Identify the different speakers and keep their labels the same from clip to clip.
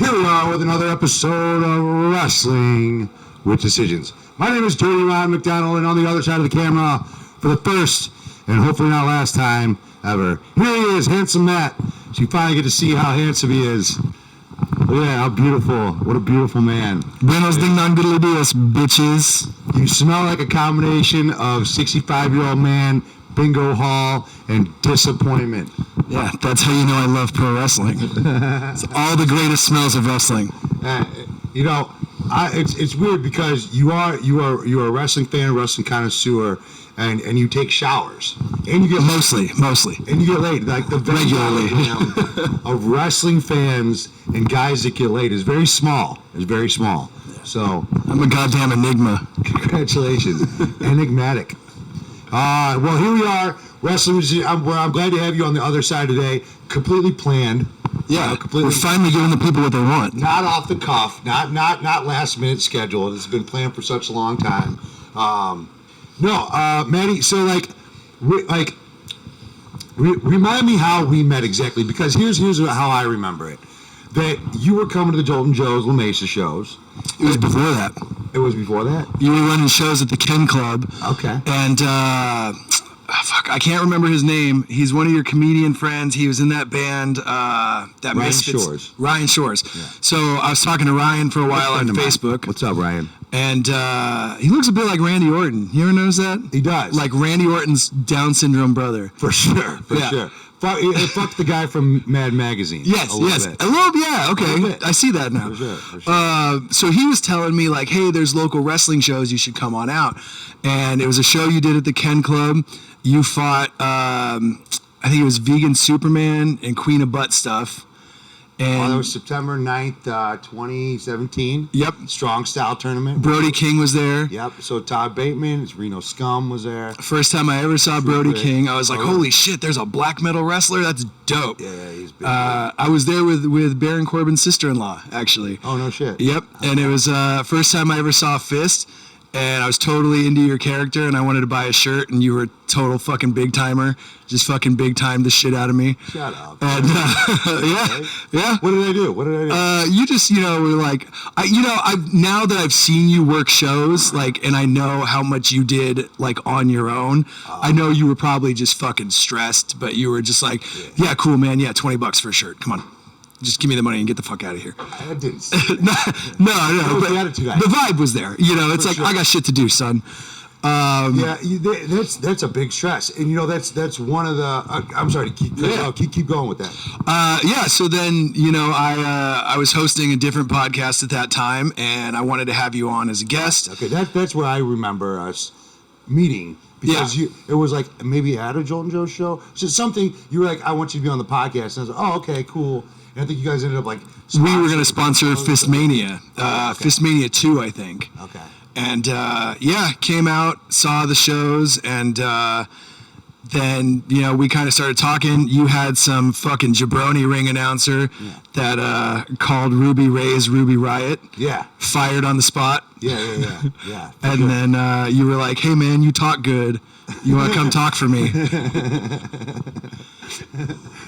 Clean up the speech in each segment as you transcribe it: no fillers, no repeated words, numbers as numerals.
Speaker 1: Here we are with another episode of Wrestling with Decisions. My name is Dirty Ron McDonald, and on the other side of the camera, for the first and hopefully not last time ever, here he is, Handsome Matt. So you finally get to see how handsome he is. Look at that, how beautiful. What a beautiful man.
Speaker 2: Buenos ding dong diddly dios, bitches.
Speaker 1: You smell like a combination of 65-year-old man, bingo hall, and disappointment.
Speaker 2: Yeah, that's how you know I love pro wrestling. It's all the greatest smells of wrestling.
Speaker 1: It's weird because you are a wrestling fan, a wrestling connoisseur, and you take showers, and you get
Speaker 2: mostly,
Speaker 1: and you get laid. Like the
Speaker 2: regularly
Speaker 1: of wrestling fans and guys that get laid is very small. It's very small. So
Speaker 2: I'm a goddamn enigma.
Speaker 1: Congratulations, enigmatic. Well, here we are, wrestling. I'm glad to have you on the other side today. Completely planned.
Speaker 2: Yeah, we're finally giving the people what they want.
Speaker 1: Not off the cuff. Not last minute scheduled. It's been planned for such a long time. Maddie. So remind me how we met exactly, because here's how I remember it. That you were coming to the Jolton Joe's La Mesa shows.
Speaker 2: It was before that.
Speaker 1: It was before that?
Speaker 2: You were running shows at the Ken Club.
Speaker 1: Okay.
Speaker 2: And, I can't remember his name. He's one of your comedian friends. He was in that band,
Speaker 1: Ryan Shores.
Speaker 2: Ryan Shores.
Speaker 1: Yeah.
Speaker 2: So I was talking to Ryan for a while on Facebook.
Speaker 1: What's up, Ryan?
Speaker 2: And he looks a bit like Randy Orton. You ever notice that?
Speaker 1: He does.
Speaker 2: Like Randy Orton's Down syndrome brother.
Speaker 1: For sure. Fuck the guy from Mad Magazine.
Speaker 2: Yes. A little bit, yeah, okay. I see that now.
Speaker 1: For sure.
Speaker 2: So he was telling me, like, hey, there's local wrestling shows, you should come on out. And it was a show you did at the Ken Club. You fought, I think it was Vegan Superman and Queen of Butt Stuff. And
Speaker 1: that was September 9th, 2017.
Speaker 2: Yep.
Speaker 1: Strong Style Tournament.
Speaker 2: Brody King was there.
Speaker 1: Yep. So Todd Bateman, it's Reno Scum was there.
Speaker 2: First time I ever saw Brody King, I was like, holy shit, there's a black metal wrestler? That's dope.
Speaker 1: Yeah, he's big.
Speaker 2: I was there with Baron Corbin's sister-in-law, actually.
Speaker 1: Oh, no shit.
Speaker 2: Yep. And it was first time I ever saw Fist. And I was totally into your character, and I wanted to buy a shirt, and you were a total fucking big timer, just fucking big time the shit out of me.
Speaker 1: Shut up.
Speaker 2: And yeah.
Speaker 1: What did I do?
Speaker 2: You just, were like, now that I've seen you work shows, like, and I know how much you did, like, on your own, I know you were probably just fucking stressed, but you were just like, yeah, cool, man, yeah, $20 for a shirt, come on. Just give me the money and get the fuck out of here.
Speaker 1: I didn't.
Speaker 2: No. But the vibe was there. It's like, sure. I got shit to do, son.
Speaker 1: That's a big stress, and that's one of the. I'm sorry, keep going with that.
Speaker 2: So then I was hosting a different podcast at that time, and I wanted to have you on as a guest.
Speaker 1: Okay, that's where I remember us meeting. Because it was like maybe at a Jolton Joe show. So something, you were like, I want you to be on the podcast. And I was like, oh, okay, cool. And I think you guys ended up like...
Speaker 2: We were going to sponsor Fistmania.
Speaker 1: Okay.
Speaker 2: Fistmania 2, I think.
Speaker 1: Okay.
Speaker 2: And came out, saw the shows, and then, we kind of started talking. You had some fucking jabroni ring announcer that called Ruby Ray's Ruby Riot.
Speaker 1: Yeah.
Speaker 2: Fired on the spot.
Speaker 1: Yeah.
Speaker 2: And then you were like, hey, man, you talk good. You want to come talk for me?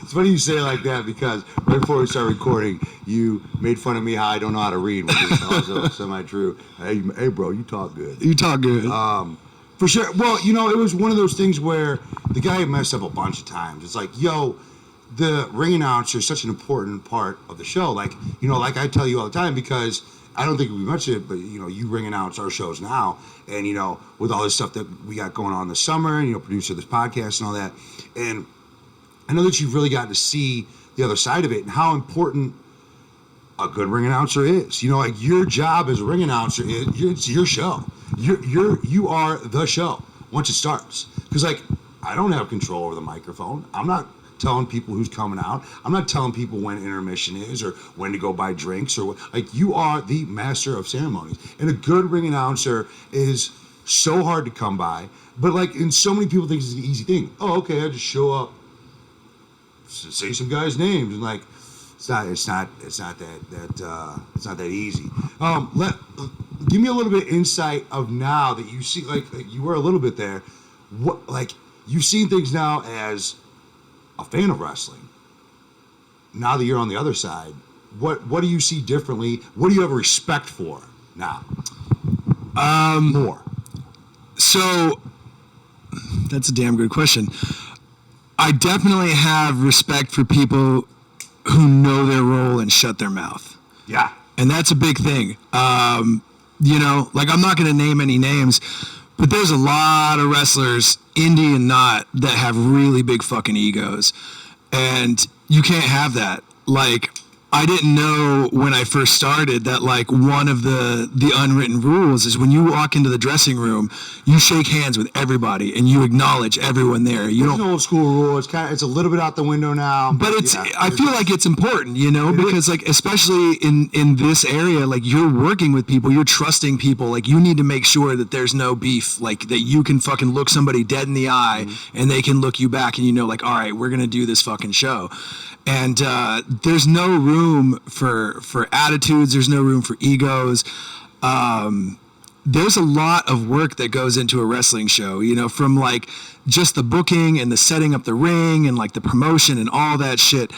Speaker 1: It's funny you say it like that, because right before we started recording, you made fun of me how I don't know how to read, which is also semi-true. Hey, bro, you talk good.
Speaker 2: You talk good.
Speaker 1: For sure. Well, it was one of those things where the guy messed up a bunch of times. It's like, the ring announcer is such an important part of the show. Like, like I tell you all the time, because I don't think we mentioned it, but, you ring announce our shows now. And, with all this stuff that we got going on this summer, and, producer this podcast and all that. And I know that you've really gotten to see the other side of it and how important a good ring announcer is. Like your job as a ring announcer it's your show. You are the show once it starts. Because I don't have control over the microphone. I'm not telling people who's coming out. I'm not telling people when intermission is or when to go buy drinks or you are the master of ceremonies. And a good ring announcer is so hard to come by. But and so many people think it's an easy thing. Oh, okay, I just show up, say some guys' names, and it's not that easy. Give me a little bit of insight of now that you see, like you were a little bit there. What you've seen things now as a fan of wrestling. Now that you're on the other side, what do you see differently? What do you have a respect for now? More.
Speaker 2: So that's a damn good question. I definitely have respect for people who know their role and shut their mouth.
Speaker 1: Yeah.
Speaker 2: And that's a big thing. You know, like I'm not going to name any names, but there's a lot of wrestlers, indie and not, that have really big fucking egos. And you can't have that. Like, I didn't know when I first started that, like, one of the unwritten rules is when you walk into the dressing room, you shake hands with everybody and you acknowledge everyone there. You
Speaker 1: It's
Speaker 2: don't.
Speaker 1: an old school rule. It's a little bit out the window now.
Speaker 2: But it's,
Speaker 1: yeah,
Speaker 2: I feel like it's important, you know, because like, especially in this area, like you're working with people, you're trusting people, like you need to make sure that there's no beef, like that you can fucking look somebody dead in the eye and they can look you back and you know, like, all right, we're going to do this fucking show. And there's no room for attitudes. There's no room for egos. There's a lot of work that goes into a wrestling show, you know, from like just the booking and the setting up the ring and like the promotion and all that shit.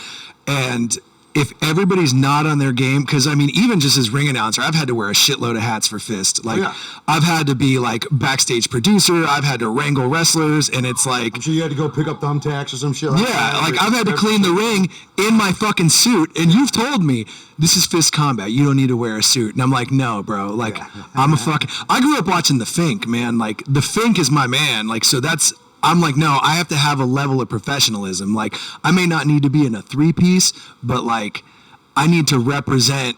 Speaker 2: And if everybody's not on their game, because I mean, even just as ring announcer, I've had to wear a shitload of hats for Fist. Like, I've had to be like backstage producer. I've had to wrangle wrestlers, and it's like,
Speaker 1: I'm sure you had to go pick up thumbtacks or some shit like that.
Speaker 2: Yeah, like I've had to clean the ring in my fucking suit, and you've told me this is Fist Combat. You don't need to wear a suit, and I'm like, no, bro. Like, I'm a fucking. I grew up watching The Fink, man. Like, The Fink is my man. Like, so that's. I'm like, no, I have to have a level of professionalism. Like, I may not need to be in a 3-piece, but like, I need to represent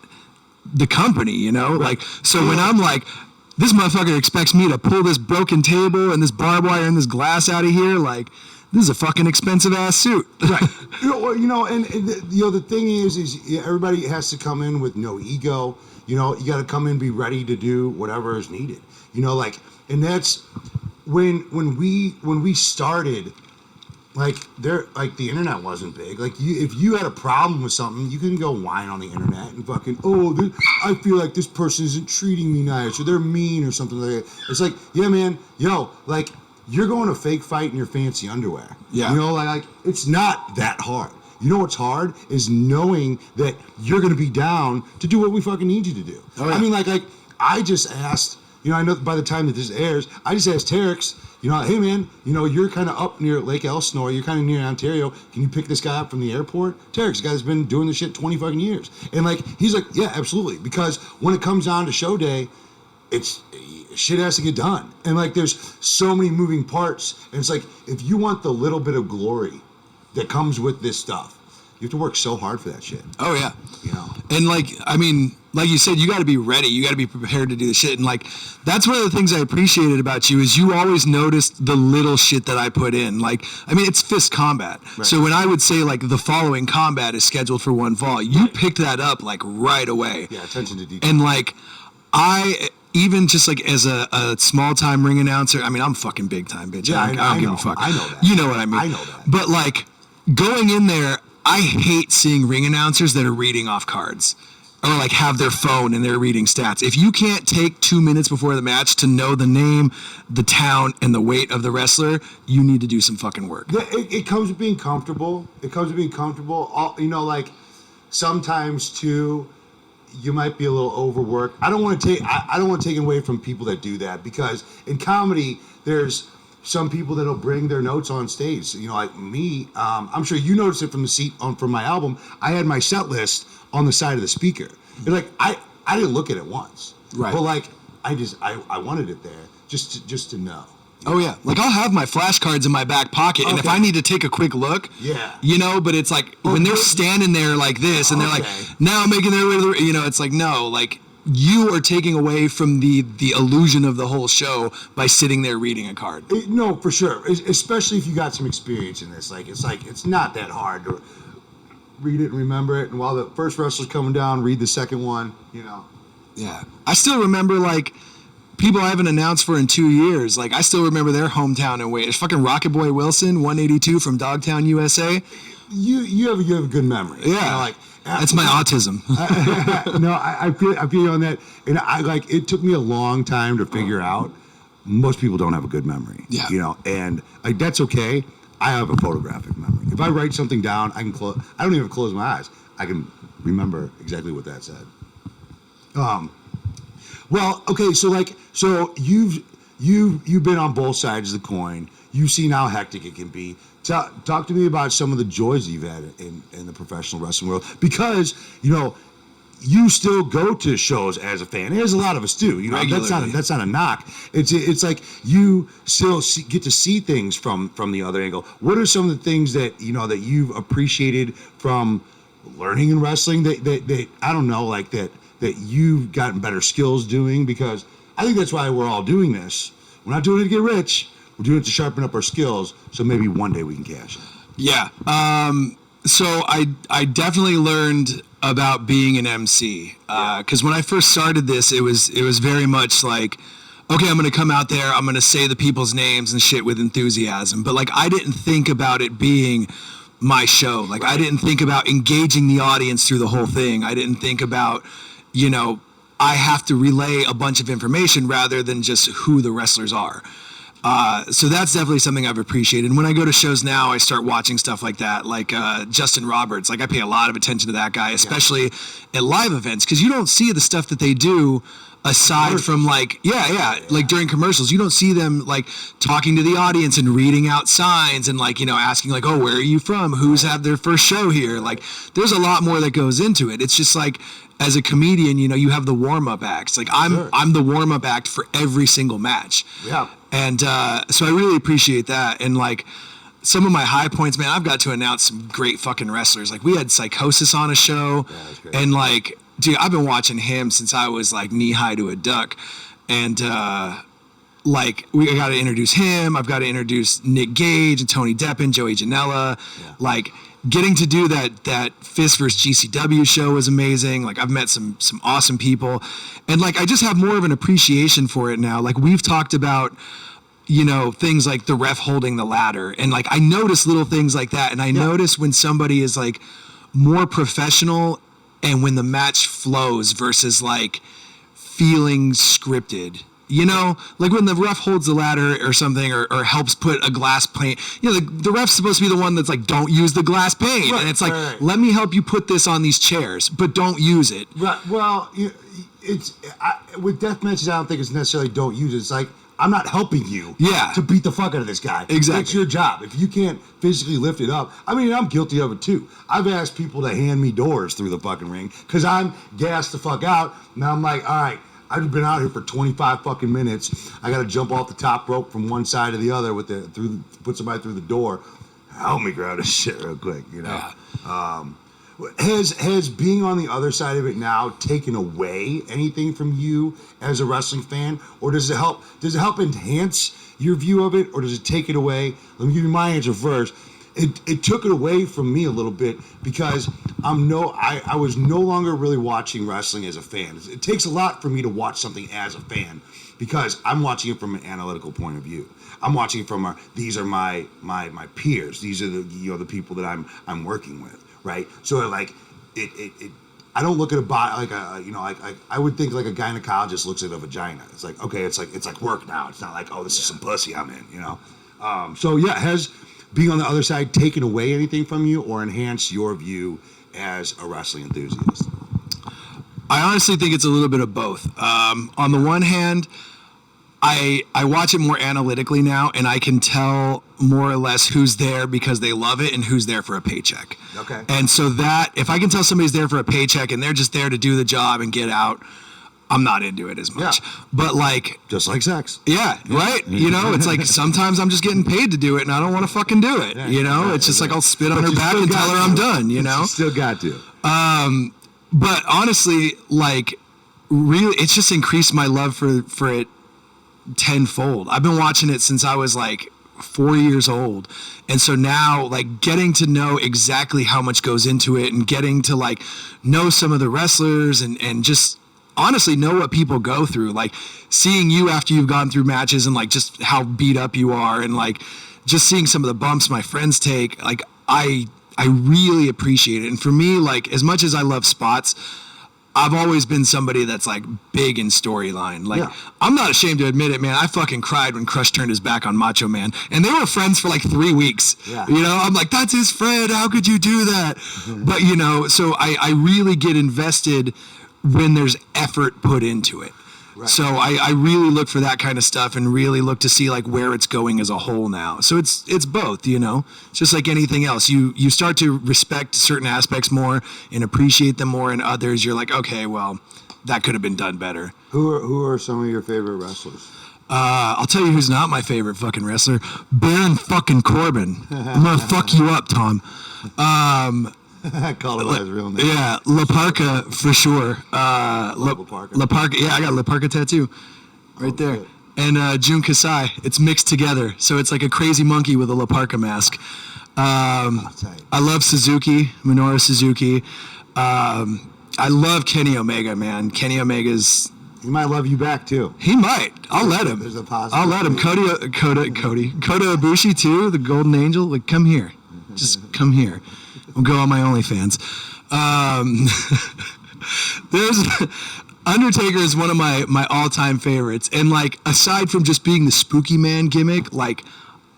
Speaker 2: the company, you know? Like, so when I'm like, this motherfucker expects me to pull this broken table and this barbed wire and this glass out of here, like, this is a fucking expensive ass suit.
Speaker 1: Right. The thing is everybody has to come in with no ego. You know, you got to come in, be ready to do whatever is needed. You know, like, and that's when we started, like the internet wasn't big. Like if you had a problem with something, you couldn't go whine on the internet and fucking, I feel like this person isn't treating me nice or they're mean or something like that. It's like, yeah, man, like you're going to fake fight in your fancy underwear.
Speaker 2: Yeah.
Speaker 1: You know, like it's not that hard. You know what's hard is knowing that you're going to be down to do what we fucking need you to do.
Speaker 2: Oh, yeah.
Speaker 1: I mean, like I just asked. You know, I know by the time that this airs, I just asked Terex, you know, hey, man, you know, you're kind of up near Lake Elsinore. You're kind of near Ontario. Can you pick this guy up from the airport? Terex, the guy's been doing this shit 20 fucking years. And, like, he's like, yeah, absolutely. Because when it comes down to show day, shit has to get done. And, like, there's so many moving parts. And it's like, if you want the little bit of glory that comes with this stuff, you have to work so hard for that shit.
Speaker 2: Oh, yeah.
Speaker 1: You know?
Speaker 2: And, like, I mean, like you said, you got to be ready. You got to be prepared to do the shit. And, like, that's one of the things I appreciated about you is you always noticed the little shit that I put in. Like, I mean, it's Fist Combat. Right. So when I would say, like, the following combat is scheduled for one fall, you picked that up, like, right away.
Speaker 1: Yeah, attention to detail.
Speaker 2: And, like, even just, like, as a small-time ring announcer, I mean, I'm fucking big-time, bitch.
Speaker 1: Yeah,
Speaker 2: I don't give a fuck.
Speaker 1: I know that.
Speaker 2: You know what I mean.
Speaker 1: I know that.
Speaker 2: But, like, going in there, I hate seeing ring announcers that are reading off cards or like have their phone and they're reading stats. If you can't take 2 minutes before the match to know the name, the town, and the weight of the wrestler, you need to do some fucking work.
Speaker 1: It comes with being comfortable. You know, like sometimes too, you might be a little overworked. I don't want to take away from people that do that because in comedy, there's some people that'll bring their notes on stage. You know, like me, I'm sure you noticed it from the seat from my album. I had my set list on the side of the speaker. And like I didn't look at it once.
Speaker 2: Right.
Speaker 1: But like I wanted it there just to know.
Speaker 2: Oh yeah, like I'll have my flashcards in my back pocket, and if I need to take a quick look, you know. But it's like when they're standing there like this, and they're like now making their way to the, you know, it's like no, like. You are taking away from the illusion of the whole show by sitting there reading a card.
Speaker 1: No, for sure. Especially if you got some experience in this. It's not that hard to read it and remember it. And while the first wrestler's coming down, read the second one, you know.
Speaker 2: Yeah. I still remember, like, people I haven't announced for in 2 years. Like, I still remember their hometown and weight. It's fucking Rocket Boy Wilson, 182 from Dogtown, USA.
Speaker 1: You have a good memory.
Speaker 2: Yeah.
Speaker 1: You know, like,
Speaker 2: that's my autism.
Speaker 1: I feel you on that, and it took me a long time to figure out. Most people don't have a good memory.
Speaker 2: Yeah.
Speaker 1: You know, and like that's okay. I have a photographic memory. If I write something down, I can close. I don't even close my eyes. I can remember exactly what that said. Well, okay, so you've been on both sides of the coin. You've seen how hectic it can be. Talk to me about some of the joys you've had in the professional wrestling world, because you still go to shows as a fan. There's a lot of us do. That's not a knock. It's like you still get to see things from the other angle. What are some of the things that that you've appreciated from learning in wrestling that I don't know, like that you've gotten better skills doing? Because I think that's why we're all doing this. We're not doing it to get rich. We're doing it to sharpen up our skills, so maybe one day we can cash in.
Speaker 2: Yeah. So I definitely learned about being an MC, because when I first started this, it was very much like, okay, I'm going to come out there, I'm going to say the people's names and shit with enthusiasm. But like, I didn't think about it being my show. Like, I didn't think about engaging the audience through the whole thing. I didn't think about, I have to relay a bunch of information rather than just who the wrestlers are. So that's definitely something I've appreciated. And when I go to shows now, I start watching stuff like that, like Justin Roberts. Like, I pay a lot of attention to that guy, especially at live events, because you don't see the stuff that they do aside from like during commercials. You don't see them like talking to the audience and reading out signs and like asking like, oh, where are you from, who's had their first show here. Like, there's a lot more that goes into it. It's just like, as a comedian, you have the warm-up acts. Like, I'm the warm-up act for every single match.
Speaker 1: Yeah.
Speaker 2: And so I really appreciate that. And like, some of my high points, man, I've got to announce some great fucking wrestlers. Like, we had Psychosis on a show, and like, dude, I've been watching him since I was like knee high to a duck. And like, I got to introduce him. I've got to introduce Nick Gage and Tony Deppen, Joey Janela. Yeah. Like, getting to do that Fist vs. GCW show was amazing. Like, I've met some awesome people, and like, I just have more of an appreciation for it now. Like, we've talked about, things like the ref holding the ladder, and like, I notice little things like that, and I notice when somebody is like more professional and when the match flows versus like feeling scripted. Like when the ref holds the ladder or something, or helps put a glass pane. The ref's supposed to be the one that's like, don't use the glass pane. Right, and it's like, let me help you put this on these chairs, but don't use it.
Speaker 1: Right. Well, with death matches, I don't think it's necessarily don't use it. It's like, I'm not helping you to beat the fuck out of this guy.
Speaker 2: Exactly.
Speaker 1: It's your job. If you can't physically lift it up, I mean, I'm guilty of it too. I've asked people to hand me doors through the fucking ring because I'm gassed the fuck out. Now I'm like, all right, I've been out here for 25 fucking minutes. I got to jump off the top rope from one side to the other put somebody through the door. Help me grab this shit real quick, Yeah. Has being on the other side of it now taken away anything from you as a wrestling fan, or does it help? Does it help enhance your view of it, or does it take it away? Let me give you my answer first. It took it away from me a little bit because I was no longer really watching wrestling as a fan. It takes a lot for me to watch something as a fan because I'm watching it from an analytical point of view. I'm watching it from these are my peers. These are the people that I'm working with, right? So like it I don't look at a body like I would think like a gynecologist looks at a vagina. It's like, okay, it's like work now. It's not like, oh, this is some pussy I'm in, So yeah, has being on the other side taken away anything from you or enhanced your view as a wrestling enthusiast?
Speaker 2: I honestly think it's a little bit of both. On the one hand, I watch it more analytically now, and I can tell more or less who's there because they love it and who's there for a paycheck.
Speaker 1: Okay.
Speaker 2: And so that, if I can tell somebody's there for a paycheck and they're just there to do the job and get out, I'm not into it as much. Yeah. But like,
Speaker 1: just like sex.
Speaker 2: Yeah, right? It's like sometimes I'm just getting paid to do it and I don't want to fucking do it. It's just like I'll spit on her back and tell her I'm done, You
Speaker 1: still got to.
Speaker 2: But honestly, like, really, it's just increased my love for it tenfold. I've been watching it since I was like 4 years old. And so now, like, getting to know exactly how much goes into it and getting to like know some of the wrestlers and just honestly know what people go through, like seeing you after you've gone through matches and like just how beat up you are and like just seeing some of the bumps my friends take, like I really appreciate it. And for me, like, as much as I love spots, I've always been somebody that's like big in storyline. Like,
Speaker 1: Yeah.
Speaker 2: I'm not ashamed to admit it, man. I fucking cried when Crush turned his back on Macho Man, and they were friends for like 3 weeks.
Speaker 1: Yeah.
Speaker 2: You know, I'm like, that's his friend. How could you do that? But you know, so I really get invested when there's effort put into it.
Speaker 1: Right.
Speaker 2: So I really look for that kind of stuff and really look to see like where it's going as a whole now. So it's both, you know. It's just like anything else. You start to respect certain aspects more and appreciate them more, and others you're like, okay, well, that could have been done better.
Speaker 1: Who are some of your favorite wrestlers?
Speaker 2: I'll tell you who's not my favorite fucking wrestler. Baron fucking Corbin. I'm gonna fuck you up, Tom.
Speaker 1: I call it by his real name.
Speaker 2: Yeah, La Parka for sure.
Speaker 1: La Parka.
Speaker 2: La Parka. Yeah, I got La Parka tattoo right there.
Speaker 1: Good.
Speaker 2: And Jun Kasai. It's mixed together, so it's like a crazy monkey with a La Parka mask.
Speaker 1: Tight.
Speaker 2: I love Suzuki, Minoru Suzuki. I love Kenny Omega, man. Kenny Omega's.
Speaker 1: He might love you back too.
Speaker 2: He might. I'll let him.
Speaker 1: There's a possibility.
Speaker 2: I'll let him. Kota Ibushi too, the Golden Angel. Like, come here. Just come here. I'll go on my OnlyFans. There's Undertaker is one of my all-time favorites, and like aside from just being the spooky man gimmick, like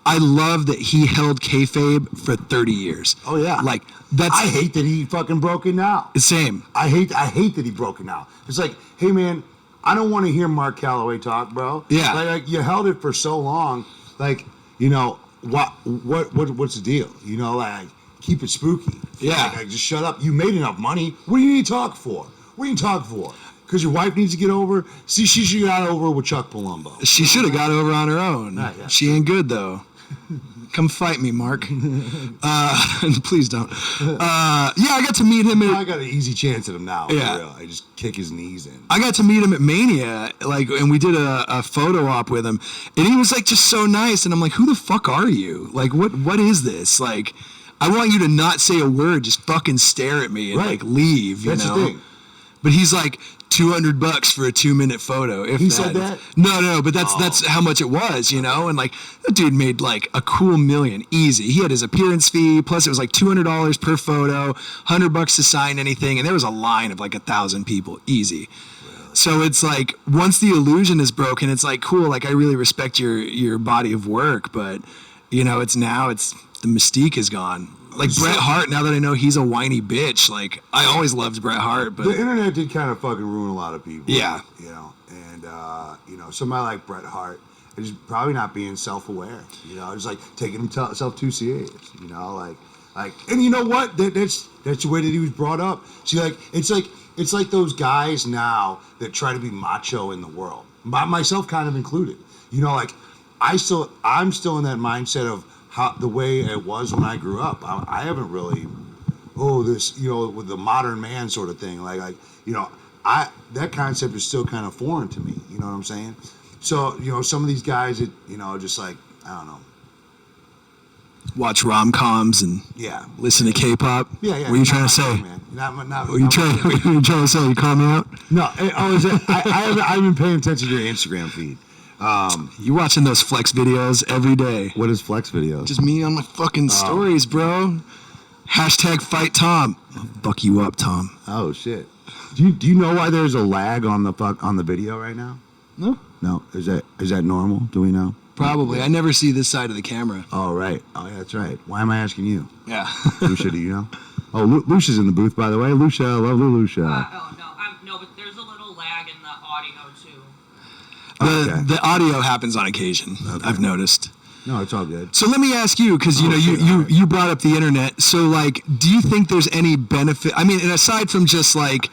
Speaker 2: I love that he held kayfabe for 30 years.
Speaker 1: Oh yeah.
Speaker 2: Like that's
Speaker 1: I hate that he fucking broke it now.
Speaker 2: same.
Speaker 1: I hate that he broke it now. It's like, hey man, I don't want to hear Mark Calloway talk, bro.
Speaker 2: Yeah.
Speaker 1: Like you held it for so long. Like, you know, what's the deal? You know, like keep it spooky.
Speaker 2: Yeah.
Speaker 1: Like, just shut up. You made enough money. What do you need to talk for? What do you talk for? Because your wife needs to get over. See, she should got over with Chuck Palumbo.
Speaker 2: She should have got over on her own.
Speaker 1: Yeah.
Speaker 2: She ain't good though. Come fight me, Mark. Please don't. I got to meet him at.
Speaker 1: I got an easy chance at him now.
Speaker 2: Yeah.
Speaker 1: For real. I just kick his knees in.
Speaker 2: I got to meet him at Mania, like, and we did a photo op with him, and he was like just so nice, and I'm like, who the fuck are you? Like, what is this? Like, I want you to not say a word, just fucking stare at me and
Speaker 1: Right.
Speaker 2: like leave.
Speaker 1: That's
Speaker 2: you know.
Speaker 1: the thing.
Speaker 2: But he's like $200 for a 2-minute photo. If
Speaker 1: He said that?
Speaker 2: No, but that's how much it was, you know. And like that dude made like a cool million easy. He had his appearance fee, plus it was like $200 per photo, $100 to sign anything, and there was a line of like 1,000 people, easy. So it's like once the illusion is broken, it's like cool. Like I really respect your body of work, but you know, it's the mystique is gone. Like Bret Hart, now that I know he's a whiny bitch, like I always loved Bret Hart, but
Speaker 1: The internet did kind of fucking ruin a lot of people.
Speaker 2: Yeah.
Speaker 1: You know, and, you know, somebody like Bret Hart is probably not being self-aware, you know, just like taking himself too serious, you know, like, and you know what? That's the way that he was brought up. See, like, it's like those guys now that try to be macho in the world, myself kind of included, you know, like I'm still in that mindset of the way it was when I grew up. I haven't really, this, you know, with the modern man sort of thing. Like, you know, that concept is still kind of foreign to me. You know what I'm saying? So, you know, some of these guys, you know, just like, I don't know.
Speaker 2: watch rom-coms and
Speaker 1: Yeah.
Speaker 2: listen to K-pop.
Speaker 1: Yeah.
Speaker 2: What are you trying to say?
Speaker 1: Man. Not
Speaker 2: What are you trying to say? You call me out?
Speaker 1: No. I haven't been paying attention to your Instagram feed.
Speaker 2: You watching those flex videos every day.
Speaker 1: What is flex videos?
Speaker 2: Just me on my fucking stories, bro. Hashtag fight Tom. I'll fuck you up, Tom.
Speaker 1: Oh shit. Do you know why there's a lag on the video right now?
Speaker 2: No?
Speaker 1: No. Is that normal? Do we know?
Speaker 2: Probably. I never see this side of the camera.
Speaker 1: Oh right. Oh yeah, that's right. Why am I asking you?
Speaker 2: Yeah.
Speaker 1: Lucia, do you know? Oh, Lucia's in the booth, by the way. Lucia, lovely Lucia.
Speaker 3: No, but there's a little lag in the audio too.
Speaker 2: The audio happens on occasion.
Speaker 1: Okay.
Speaker 2: I've noticed.
Speaker 1: No, it's all good.
Speaker 2: So let me ask you, because you know you brought up the internet. So like, do you think there's any benefit? I mean, and aside from just like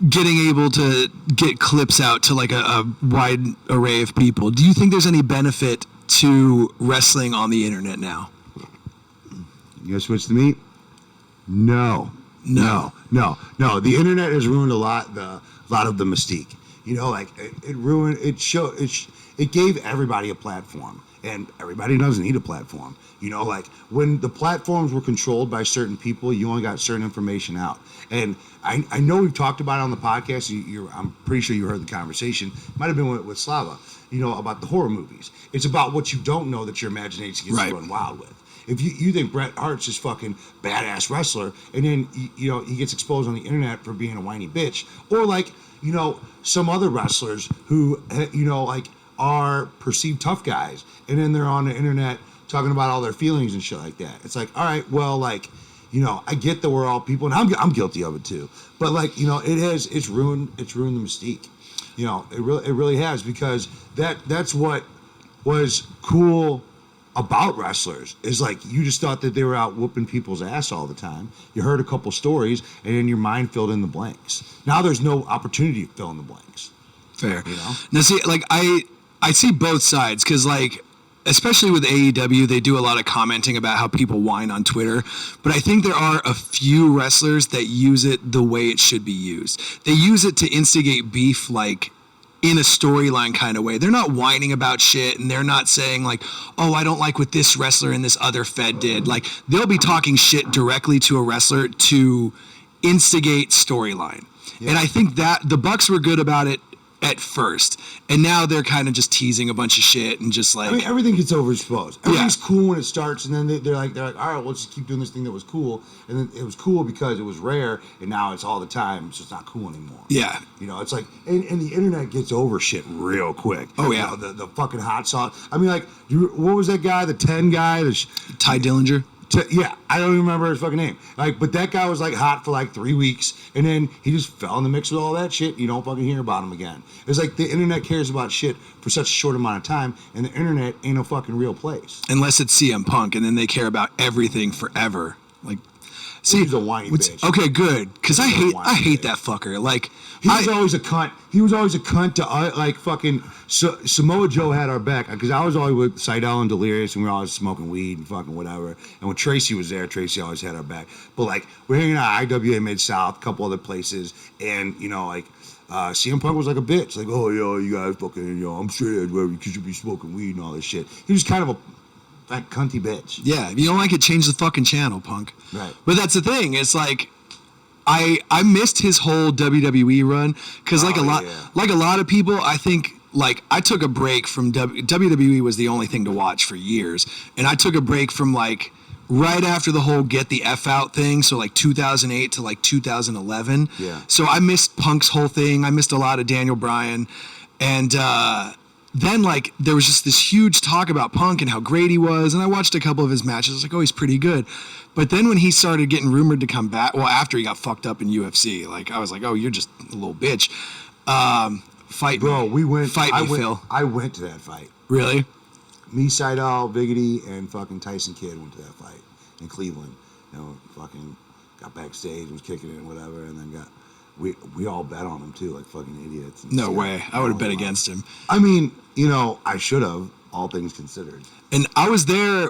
Speaker 2: getting able to get clips out to like a wide array of people, do you think there's any benefit to wrestling on the internet now?
Speaker 1: You gonna switch to me? No. The internet has ruined a lot of the mystique. You know, like it ruined. It gave everybody a platform, and everybody doesn't need a platform. You know, like when the platforms were controlled by certain people, you only got certain information out. And I know we've talked about it on the podcast. I'm pretty sure you heard the conversation. Might have been with Slava. You know, about the horror movies. It's about what you don't know that your imagination gets
Speaker 2: Right.
Speaker 1: run wild with. if you think Bret Hart's this fucking badass wrestler, and then you know he gets exposed on the internet for being a whiny bitch, or like you know some other wrestlers who you know like are perceived tough guys, and then they're on the internet talking about all their feelings and shit like that. It's like, all right, well, like, you know, I get that we're all people, and I'm guilty of it too. But like, you know, it's ruined the mystique. You know, it really has, because that's what was cool about wrestlers, is like you just thought that they were out whooping people's ass all the time. You heard a couple stories, and then your mind filled in the blanks. Now there's no opportunity to fill in the blanks.
Speaker 2: Fair.
Speaker 1: You know?
Speaker 2: Now see, like I see both sides, because like, especially with AEW, they do a lot of commenting about how people whine on Twitter. But I think there are a few wrestlers that use it the way it should be used. They use it to instigate beef, like in a storyline kind of way. They're not whining about shit, and they're not saying like, oh, I don't like what this wrestler and this other Fed did. Like, they'll be talking shit directly to a wrestler to instigate storyline. Yeah. And I think that the Bucks were good about it at first, and now they're kind of just teasing a bunch of shit and just like,
Speaker 1: I mean, everything gets overexposed. Everything's cool when it starts, and then they're like, all right, well, let's just keep doing this thing that was cool, and then it was cool because it was rare, and now it's all the time, so it's not cool anymore.
Speaker 2: Yeah,
Speaker 1: you know, it's like, and the internet gets over shit real quick.
Speaker 2: Oh yeah,
Speaker 1: you know, the fucking hot sauce. I mean, like, what was that guy, the 10 guy,
Speaker 2: Ty Dillinger?
Speaker 1: Yeah, I don't even remember his fucking name. Like, but that guy was like hot for like 3 weeks, and then he just fell in the mix with all that shit. You don't fucking hear about him again. It's like the internet cares about shit for such a short amount of time, and the internet ain't a fucking real place.
Speaker 2: Unless it's CM Punk, and then they care about everything forever. Like, see,
Speaker 1: he's a whiny bitch.
Speaker 2: Okay, good, because I hate that fucker. Like,
Speaker 1: he was always a cunt. He was always a cunt to like fucking Samoa Joe had our back, because I was always with Seidel and Delirious, and we were always smoking weed and fucking whatever. And when Tracy was there, Tracy always had our back. But like, we're hanging out at IWA Mid South, a couple other places, and you know, like CM Punk was like a bitch, like, oh yo, you guys fucking, you know, I'm straight edge because you be smoking weed and all this shit. He was kind of a that cunty bitch.
Speaker 2: Yeah, if you don't like it, change the fucking channel, Punk.
Speaker 1: Right.
Speaker 2: But that's the thing. It's like, I missed his whole WWE run, because like a lot of people, I think, like, I took a break from WWE was the only thing to watch for years, and I took a break from like right after the whole get the F out thing, so like 2008 to like 2011.
Speaker 1: Yeah.
Speaker 2: So I missed Punk's whole thing. I missed a lot of Daniel Bryan, and then like there was just this huge talk about Punk and how great he was, and I watched a couple of his matches. I was like, oh, he's pretty good. But then when he started getting rumored to come back, well, after he got fucked up in UFC, like I was like, oh, you're just a little bitch. Fight
Speaker 1: Bro,
Speaker 2: me.
Speaker 1: Phil. I went to that fight.
Speaker 2: Really?
Speaker 1: Me, Seidel, Biggity, and fucking Tyson Kidd went to that fight in Cleveland. You know, fucking got backstage, was kicking it and whatever, and then we all bet on him too, like fucking idiots.
Speaker 2: No way. I would have bet against him.
Speaker 1: I mean, you know, I should have, all things considered.
Speaker 2: And I was there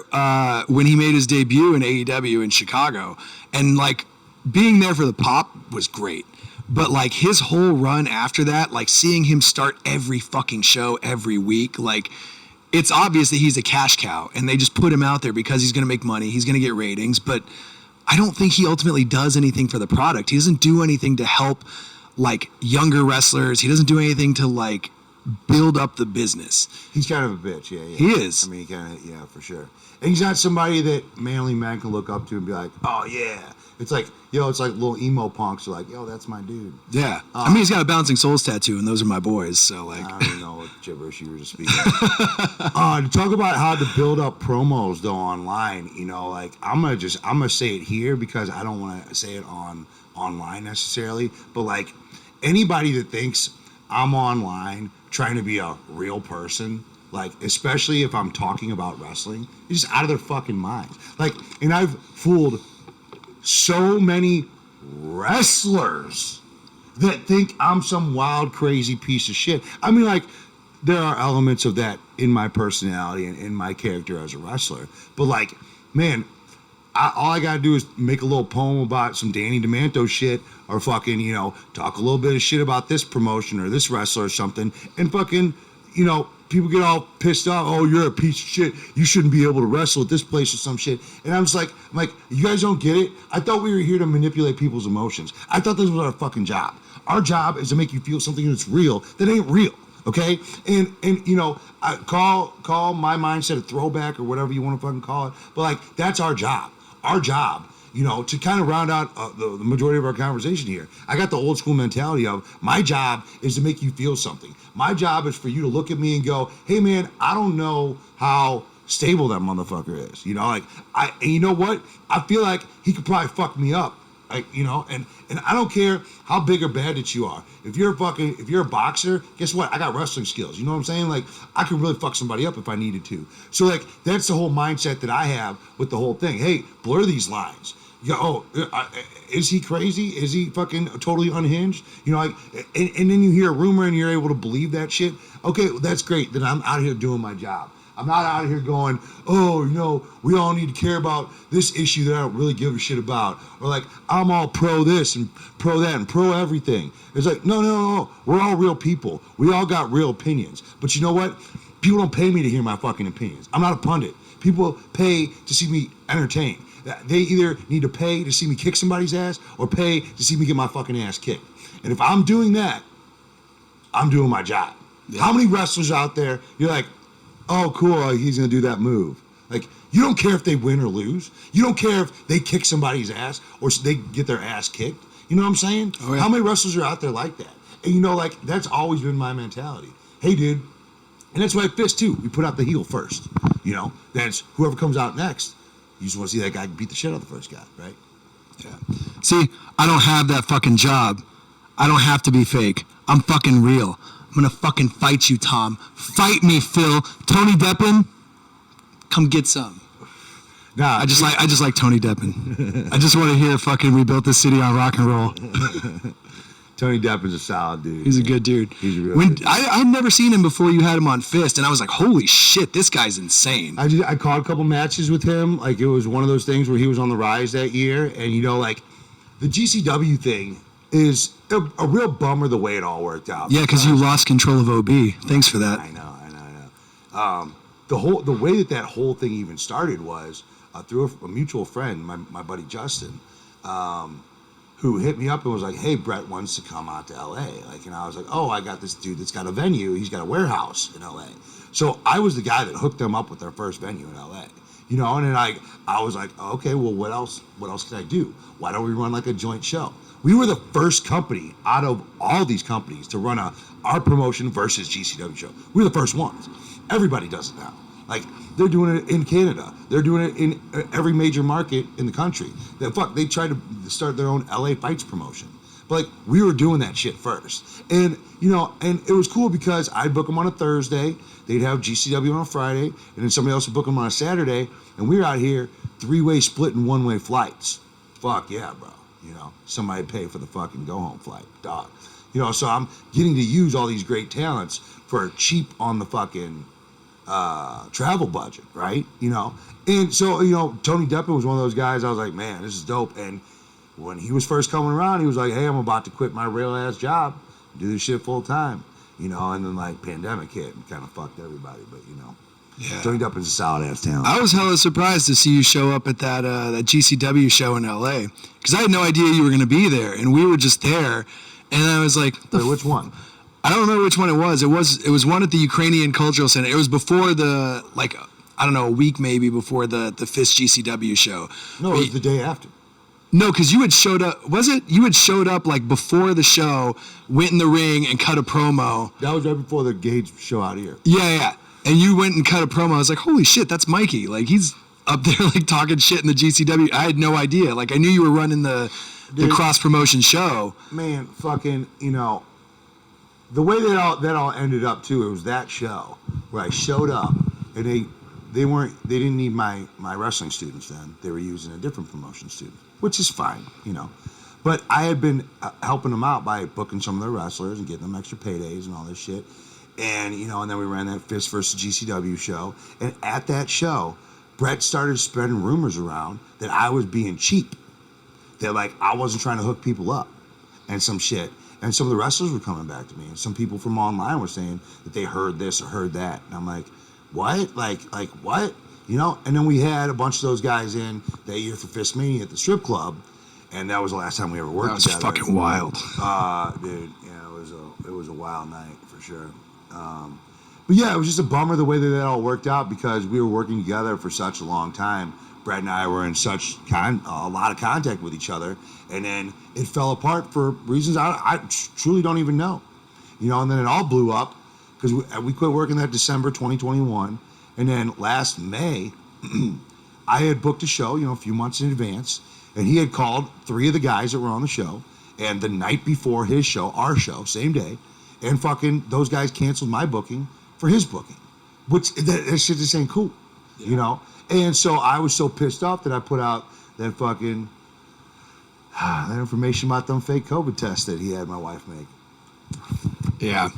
Speaker 2: when he made his debut in AEW in Chicago, and like being there for the pop was great. But like his whole run after that, like seeing him start every fucking show every week, like it's obvious that he's a cash cow, and they just put him out there because he's going to make money, he's going to get ratings, but I don't think he ultimately does anything for the product. He doesn't do anything to help like younger wrestlers. He doesn't do anything to like build up the business.
Speaker 1: He's kind of a bitch, yeah.
Speaker 2: He is.
Speaker 1: I mean, he kind of, yeah, for sure. And he's not somebody that manly man can look up to and be like, oh yeah. It's like, yo, it's like little emo punks are like, yo, that's my dude.
Speaker 2: Yeah. I mean, he's got a Bouncing Souls tattoo, and those are my boys, so like.
Speaker 1: I don't know what gibberish you were just speaking. To talk about how to build up promos though online, you know, like I'm gonna say it here because I don't want to say it online necessarily, but like anybody that thinks I'm online trying to be a real person, like especially if I'm talking about wrestling, you're just out of their fucking minds. Like, and I've fooled so many wrestlers that think I'm some wild, crazy piece of shit. I mean, like, there are elements of that in my personality and in my character as a wrestler. But, like, man, all I gotta do is make a little poem about some Danny DeManto shit, or fucking, you know, talk a little bit of shit about this promotion or this wrestler or something, and fucking, you know, people get all pissed off. Oh, you're a piece of shit. You shouldn't be able to wrestle at this place or some shit. And I'm like, you guys don't get it? I thought we were here to manipulate people's emotions. I thought this was our fucking job. Our job is to make you feel something that's real that ain't real. Okay, and I call my mindset a throwback or whatever you want to fucking call it, but like that's our job. Our job, to kind of round out the majority of our conversation here. I got the old school mentality of my job is to make you feel something. My job is for you to look at me and go, hey man, I don't know how stable that motherfucker is. And you know what? I feel like he could probably fuck me up. And I don't care how big or bad that you are. If you're a boxer, guess what? I got wrestling skills. You know what I'm saying? Like, I can really fuck somebody up if I needed to. So, like, that's the whole mindset that I have with the whole thing. Hey, blur these lines. Is he crazy? Is he fucking totally unhinged? And then you hear a rumor and you're able to believe that shit. Okay, that's great. Then I'm out here doing my job. I'm not out here going, we all need to care about this issue that I don't really give a shit about. Or like, I'm all pro this and pro that and pro everything. It's like, no. We're all real people. We all got real opinions. But you know what? People don't pay me to hear my fucking opinions. I'm not a pundit. People pay to see me entertained. They either need to pay to see me kick somebody's ass or pay to see me get my fucking ass kicked. And if I'm doing that, I'm doing my job. Yeah. How many wrestlers out there, you're like, oh, cool, he's going to do that move. Like, you don't care if they win or lose. You don't care if they kick somebody's ass or they get their ass kicked. You know what I'm saying? Oh, yeah. How many wrestlers are out there like that? And, that's always been my mentality. Hey, dude. And that's why I Fist, too. We put out the heel first. That's whoever comes out next. You just want to see that guy beat the shit out of the first guy, right?
Speaker 2: Yeah. See, I don't have that fucking job. I don't have to be fake. I'm fucking real. I'm gonna fucking fight you, Tom. Fight me, Phil. Tony Deppen, come get some. Nah, I just like Tony Deppen. I just want to hear fucking we built this city on rock and roll.
Speaker 1: Tony Deppen's a solid dude.
Speaker 2: He's a good dude.
Speaker 1: He's a real good dude.
Speaker 2: I'd never seen him before you had him on Fist, and I was like, holy shit, this guy's insane.
Speaker 1: I caught a couple matches with him. Like, it was one of those things where he was on the rise that year, and the GCW thing is a real bummer the way it all worked out.
Speaker 2: Yeah, because you lost control of OB. Thanks for that.
Speaker 1: I know. The way that whole thing even started was through a mutual friend, my buddy Justin, who hit me up and was like, hey, Brett wants to come out to LA. And I was like, oh, I got this dude that's got a venue. He's got a warehouse in LA. So I was the guy that hooked them up with their first venue in LA. And then I was like, okay, well, what else can I do? Why don't we run like a joint show? We were the first company out of all these companies to run our promotion versus GCW show. We were the first ones. Everybody does it now. Like, they're doing it in Canada. They're doing it in every major market in the country. They tried to start their own LA Fights promotion. But, we were doing that shit first. And, and it was cool because I'd book them on a Thursday. They'd have GCW on a Friday. And then somebody else would book them on a Saturday. And we were out here 3-way split and 1-way flights. Fuck yeah, bro. Somebody pay for the fucking go-home flight, dog. So I'm getting to use all these great talents for cheap on the fucking travel budget, right? And so, Tony Deppen was one of those guys. I was like, man, this is dope. And when he was first coming around, he was like, hey, I'm about to quit my real-ass job, do this shit full-time, and then, pandemic hit and kind of fucked everybody, but, Yeah. Tony Deppen's a solid-ass talent.
Speaker 2: I was hella surprised to see you show up at that GCW show in L.A. because I had no idea you were going to be there, and we were just there, and I was like,
Speaker 1: which one?
Speaker 2: I don't remember which one it was. It was one at the Ukrainian Cultural Center. It was before a week maybe before the Fist GCW show.
Speaker 1: No, it was the day after.
Speaker 2: No, because you had showed up. Was it? You had showed up before the show, went in the ring and cut a promo.
Speaker 1: That was right before the Gage show out here.
Speaker 2: Yeah. And you went and cut a promo. I was like, holy shit, that's Mikey. He's up there talking shit in the GCW. I had no idea. I knew you were running the cross promotion show.
Speaker 1: Man, fucking, the way that all ended up too, it was that show where I showed up and they didn't need my wrestling students then. They were using a different promotion student, which is fine, But I had been helping them out by booking some of their wrestlers and getting them extra paydays and all this shit. And, and then we ran that Fist versus GCW show. And at that show, Brett started spreading rumors around that I was being cheap. That, I wasn't trying to hook people up and some shit. And some of the wrestlers were coming back to me. And some people from online were saying that they heard this or heard that. And I'm like, what? Like what? And then we had a bunch of those guys in that year for Fist Mania at the strip club. And that was the last time we ever worked together.
Speaker 2: That was fucking wild.
Speaker 1: Dude, yeah, it was a wild night for sure. But yeah, it was just a bummer the way that all worked out because we were working together for such a long time. Brett and I were in such a lot of contact with each other, and then it fell apart for reasons I truly don't even know. And then it all blew up because we quit working that December 2021, and then last May, I had booked a show, a few months in advance, and he had called 3 of the guys that were on the show, and the night before his show, our show, same day, and fucking those guys canceled my booking for his booking, which that shit just ain't cool, And so I was so pissed off that I put out that fucking that information about them fake COVID tests that he had my wife make.
Speaker 2: Yeah.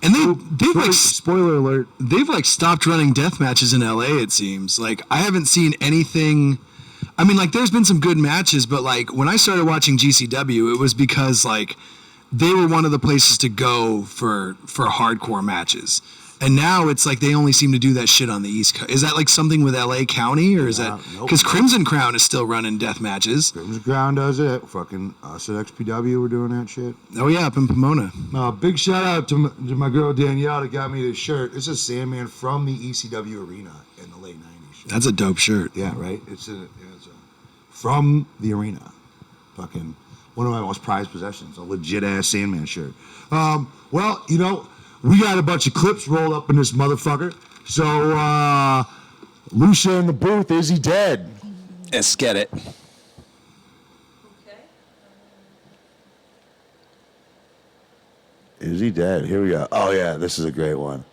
Speaker 2: And they've like, spoiler alert, they've like stopped running death matches in LA, it seems. Like, I haven't seen anything. I mean, like, there's been some good matches, but like when I started watching GCW, it was because like they were one of the places to go for hardcore matches. And now it's like they only seem to do that shit on the East Coast. Is that like something with LA County, or is that because Crimson Crown is still running death matches?
Speaker 1: Crimson Crown does it. Fucking us at XPW were doing that shit.
Speaker 2: Oh yeah, up in Pomona.
Speaker 1: Big shout out to my girl Danielle that got me this shirt. It's a Sandman from the ECW arena in the late '90s.
Speaker 2: That's a dope shirt.
Speaker 1: Yeah, right. It's from the arena. Fucking one of my most prized possessions. A legit ass Sandman shirt. Well, we got a bunch of clips rolled up in this motherfucker. So, Lucia in the booth, is he dead?
Speaker 2: Let's get it.
Speaker 3: Okay.
Speaker 1: Is he dead? Here we go. Oh, yeah, this is a great one.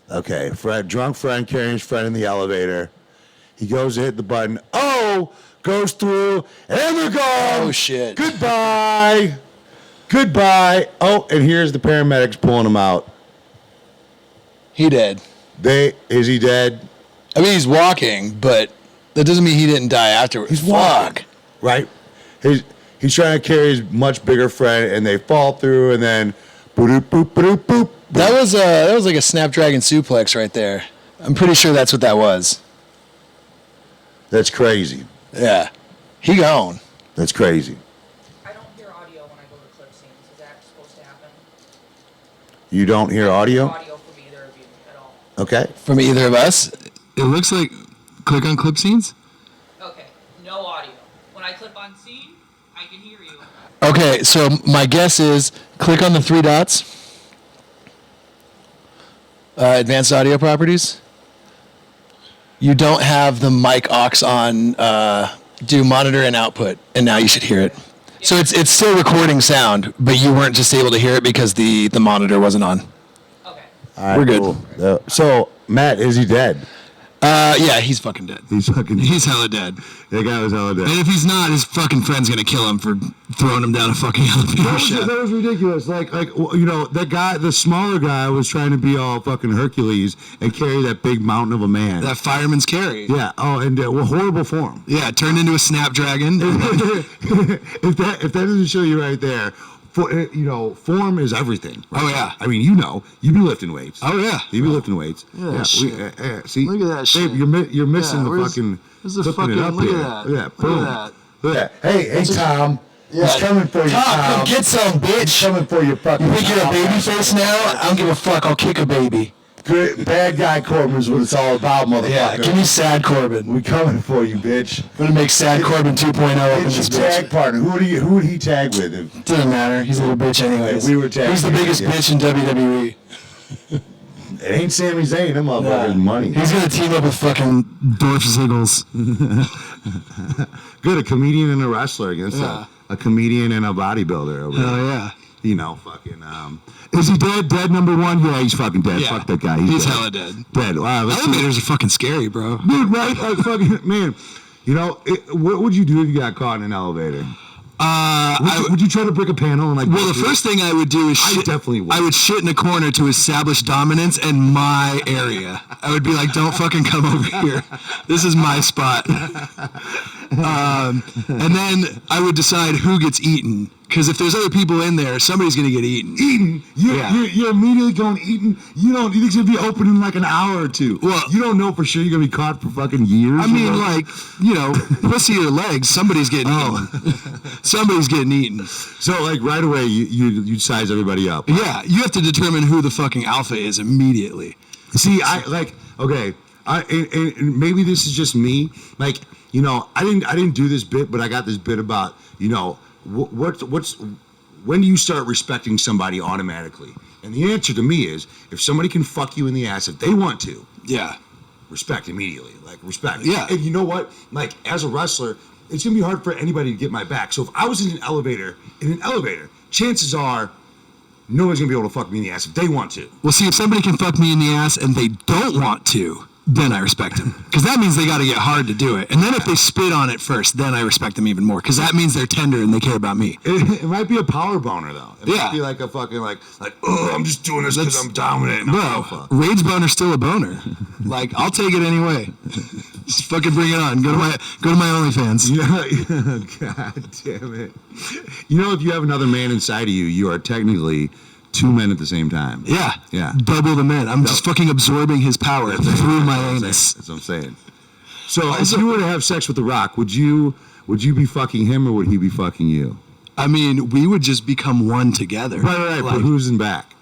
Speaker 1: Okay, drunk friend carrying his friend in the elevator. He goes to hit the button. Oh, goes through, and they're gone.
Speaker 2: Oh, shit.
Speaker 1: Goodbye. Oh, and here's the paramedics pulling him out.
Speaker 2: He dead.
Speaker 1: Is he dead?
Speaker 2: I mean, he's walking, but that doesn't mean he didn't die afterwards.
Speaker 1: He's walking, right? He's trying to carry his much bigger friend, and they fall through, and then boop boop boop boop.
Speaker 2: That was like a Snapdragon suplex right there. I'm pretty sure that's what that was.
Speaker 1: That's crazy.
Speaker 2: Yeah, he gone.
Speaker 1: That's crazy.
Speaker 3: I don't hear audio when I go to clip scenes. Is that supposed to happen?
Speaker 1: You don't hear audio?
Speaker 3: Audio from either of you at all.
Speaker 1: Okay.
Speaker 2: From either of us? It looks like. Click on clip scenes.
Speaker 3: Okay, no audio. When I clip on scene, I can hear you.
Speaker 2: Okay, so my guess is click on the 3 dots. Advanced audio properties. You don't have the mic aux on. Do monitor and output, and now you should hear it. So it's still recording sound, but you weren't just able to hear it because the monitor wasn't on.
Speaker 3: Okay.
Speaker 1: All right,
Speaker 2: we're good.
Speaker 1: Cool. So, Matt, is he dead?
Speaker 2: Yeah, he's fucking dead.
Speaker 1: He's
Speaker 2: hella dead.
Speaker 1: That guy was hella dead.
Speaker 2: And if he's not, his fucking friend's gonna kill him for throwing him down a fucking elevator shaft.
Speaker 1: That was ridiculous. Like that guy, the smaller guy, was trying to be all fucking Hercules and carry that big mountain of a man.
Speaker 2: That fireman's carry.
Speaker 1: Yeah. Oh, and horrible form.
Speaker 2: Yeah, turned into a snapdragon.
Speaker 1: If that doesn't show you right there. Form is everything. Right?
Speaker 2: Oh, yeah.
Speaker 1: I mean, you be lifting weights.
Speaker 2: Oh, yeah.
Speaker 1: You be lifting weights.
Speaker 2: Yeah,
Speaker 1: see,
Speaker 2: look at that shit.
Speaker 1: Babe, you're missing the fucking.
Speaker 2: Where's the
Speaker 1: flipping
Speaker 2: fucking?
Speaker 1: it up
Speaker 2: Look
Speaker 1: here.
Speaker 2: at that.
Speaker 1: Look at that. Boom.
Speaker 4: Hey, Tom. He's coming for you, Tom.
Speaker 2: Get some, bitch.
Speaker 4: He's coming for you, fucking.
Speaker 2: You think you're a baby face now? I don't give a fuck. I'll kick a baby.
Speaker 4: Good, bad guy Corbin is what it's all about, motherfucker.
Speaker 2: Yeah, give me Sad Corbin.
Speaker 4: We coming for you, bitch.
Speaker 2: I'm gonna make Sad Corbin 2.0 up in
Speaker 4: It's
Speaker 2: this
Speaker 4: your tag
Speaker 2: bitch.
Speaker 4: partner. Who would he tag with?
Speaker 2: Doesn't matter. He's a little bitch anyways.
Speaker 4: If we were tagging
Speaker 2: He's the
Speaker 4: him,
Speaker 2: biggest
Speaker 4: yeah.
Speaker 2: bitch in WWE.
Speaker 4: It ain't Sami Zayn. Them motherfuckers money.
Speaker 2: He's gonna team up with fucking Dorf Ziggles.
Speaker 1: Good, a comedian and a wrestler against
Speaker 2: Yeah.
Speaker 1: a comedian and a bodybuilder. Over there.
Speaker 2: Oh yeah.
Speaker 1: Fucking. Is he dead? Dead number 1? Yeah, he's fucking dead.
Speaker 2: Yeah.
Speaker 1: Fuck that guy.
Speaker 2: He's
Speaker 1: dead.
Speaker 2: hella dead.
Speaker 1: Dead. Wow. Let's see.
Speaker 2: Elevators are fucking scary, bro.
Speaker 1: Dude, right? Like fucking man. What would you do if you got caught in an elevator? Would you try to break a panel and like?
Speaker 2: Well, the first thing I would do is
Speaker 1: I
Speaker 2: shit.
Speaker 1: definitely would.
Speaker 2: I would shit in a corner to establish dominance in my area. I would be like, "Don't fucking come over here. This is my spot." And then I would decide who gets eaten, Because if there's other people in there, somebody's gonna get eaten.
Speaker 1: You're immediately going eating. You think it's gonna be open in like an hour or two.
Speaker 2: Well,
Speaker 1: you don't know for sure you're gonna be caught for fucking years.
Speaker 2: I mean, like, pussy or legs, somebody's getting eaten. Somebody's getting eaten.
Speaker 1: So like right away, you size everybody up.
Speaker 2: Yeah, you have to determine who the fucking alpha is immediately.
Speaker 1: See, and maybe this is just me. Like, I didn't do this bit, but I got this bit about, when do you start respecting somebody automatically? And the answer to me is, if somebody can fuck you in the ass if they want to,
Speaker 2: yeah,
Speaker 1: respect immediately. Like, respect.
Speaker 2: Yeah.
Speaker 1: And you know what? Like, as a wrestler, it's gonna be hard for anybody to get my back. So if I was in an elevator, chances are nobody's gonna be able to fuck me in the ass if they want to.
Speaker 2: Well, see, if somebody can fuck me in the ass and they don't want to, then I respect them. Because that means they got to get hard to do it. And then if they spit on it first, then I respect them even more. Because that means they're tender and they care about me.
Speaker 1: It might be a power boner, though. It
Speaker 2: Yeah.
Speaker 1: might be like a fucking, oh, I'm just doing this because I'm dominant. And I'm
Speaker 2: Bro,
Speaker 1: alpha.
Speaker 2: rage boner's still a boner. Like, I'll take it anyway. Just fucking bring it on. Go to my OnlyFans.
Speaker 1: God damn it. If you have another man inside of you, you are technically two men at the same time.
Speaker 2: Yeah.
Speaker 1: Yeah.
Speaker 2: Double the men. I'm just fucking absorbing his power through my anus.
Speaker 1: That's what I'm saying. So if you were to have sex with The Rock, would you be fucking him or would he be fucking you?
Speaker 2: I mean, we would just become one together.
Speaker 1: Right. But who's in back?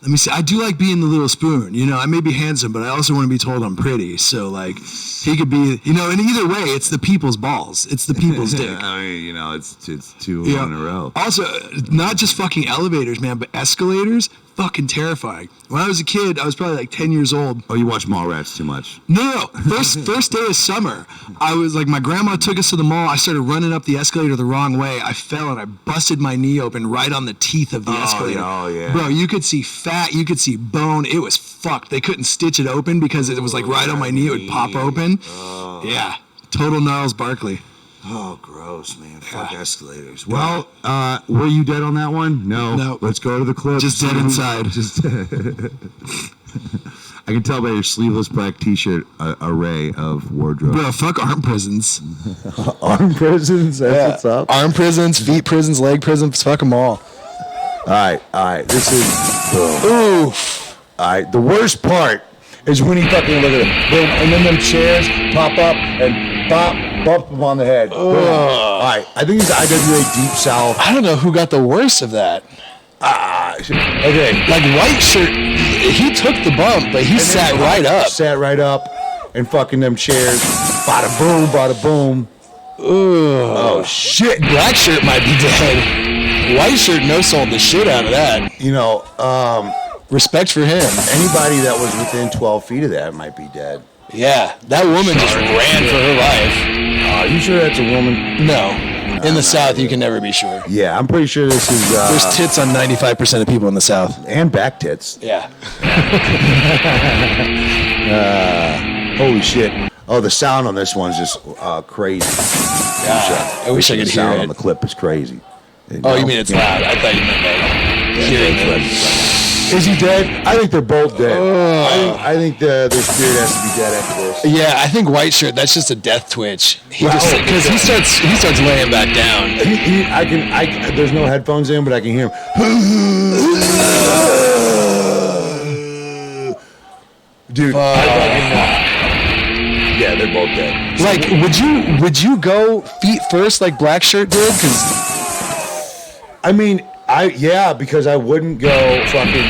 Speaker 2: Let me see. I do like being the little spoon. I may be handsome, but I also want to be told I'm pretty. So, like, he could be, and either way, it's the people's balls. It's the people's dick.
Speaker 1: I mean, it's two in a row.
Speaker 2: Also, not just fucking elevators, man, but escalators. Fucking terrifying. When I was a kid, I was probably like 10 years old.
Speaker 1: Oh, you watch Mallrats too much.
Speaker 2: No. First day of summer, I was like, my grandma took us to the mall. I started running up the escalator the wrong way. I fell and I busted my knee open right on the teeth of the escalator.
Speaker 1: Oh, yeah.
Speaker 2: Bro, you could see fat, you could see bone. It was fucked. They couldn't stitch it open because it was like right on my knee. It would pop open. Oh. Yeah. Total Gnarls Barkley.
Speaker 1: Oh, gross, man. Fuck escalators. Well, were you dead on that one? No. Let's go to the clip.
Speaker 2: Just dead inside.
Speaker 1: I can tell by your sleeveless black t-shirt array of wardrobe.
Speaker 2: Bro, fuck arm prisons.
Speaker 4: Arm prisons? That's what's up.
Speaker 2: Arm prisons, feet prisons, leg prisons, fuck them all.
Speaker 1: All right. This is... Boom.
Speaker 4: Oof.
Speaker 1: All right. The worst part is when he fucking look at it. Boom, and then them chairs pop up and bump him on the head. All right. I think it's IWA Deep South.
Speaker 2: I don't know who got the worst of that.
Speaker 1: Okay.
Speaker 2: Like White Shirt, he took the bump, but he sat right up.
Speaker 1: Sat right up and fucking them chairs. Bada boom, bada boom.
Speaker 2: Oh
Speaker 1: shit.
Speaker 2: Black Shirt might be dead. White Shirt no-sold the shit out of that.
Speaker 1: Respect for him. Anybody that was within 12 feet of that might be dead.
Speaker 2: Yeah, that woman just ran for her life.
Speaker 1: Are you sure that's a woman?
Speaker 2: No. In the South, you can never be sure.
Speaker 1: Yeah, I'm pretty sure this is...
Speaker 2: There's tits on 95% of people in the South.
Speaker 1: And back tits.
Speaker 2: Yeah.
Speaker 1: Holy shit. Oh, the sound on this one's just crazy.
Speaker 2: Yeah, I wish I could
Speaker 1: the
Speaker 2: hear
Speaker 1: sound
Speaker 2: it.
Speaker 1: on the clip is crazy.
Speaker 2: Oh, you mean it's loud? I thought you meant like hearing it.
Speaker 1: Is he dead? I think they're both dead. I think their spirit has to be dead after this.
Speaker 2: Yeah, I think White Shirt. That's just a death twitch. Because he starts laying back down.
Speaker 1: There's no headphones in, but I can hear him. Dude, yeah, they're both dead.
Speaker 2: Like, would you go feet first like Black Shirt did?
Speaker 1: Because I wouldn't go fucking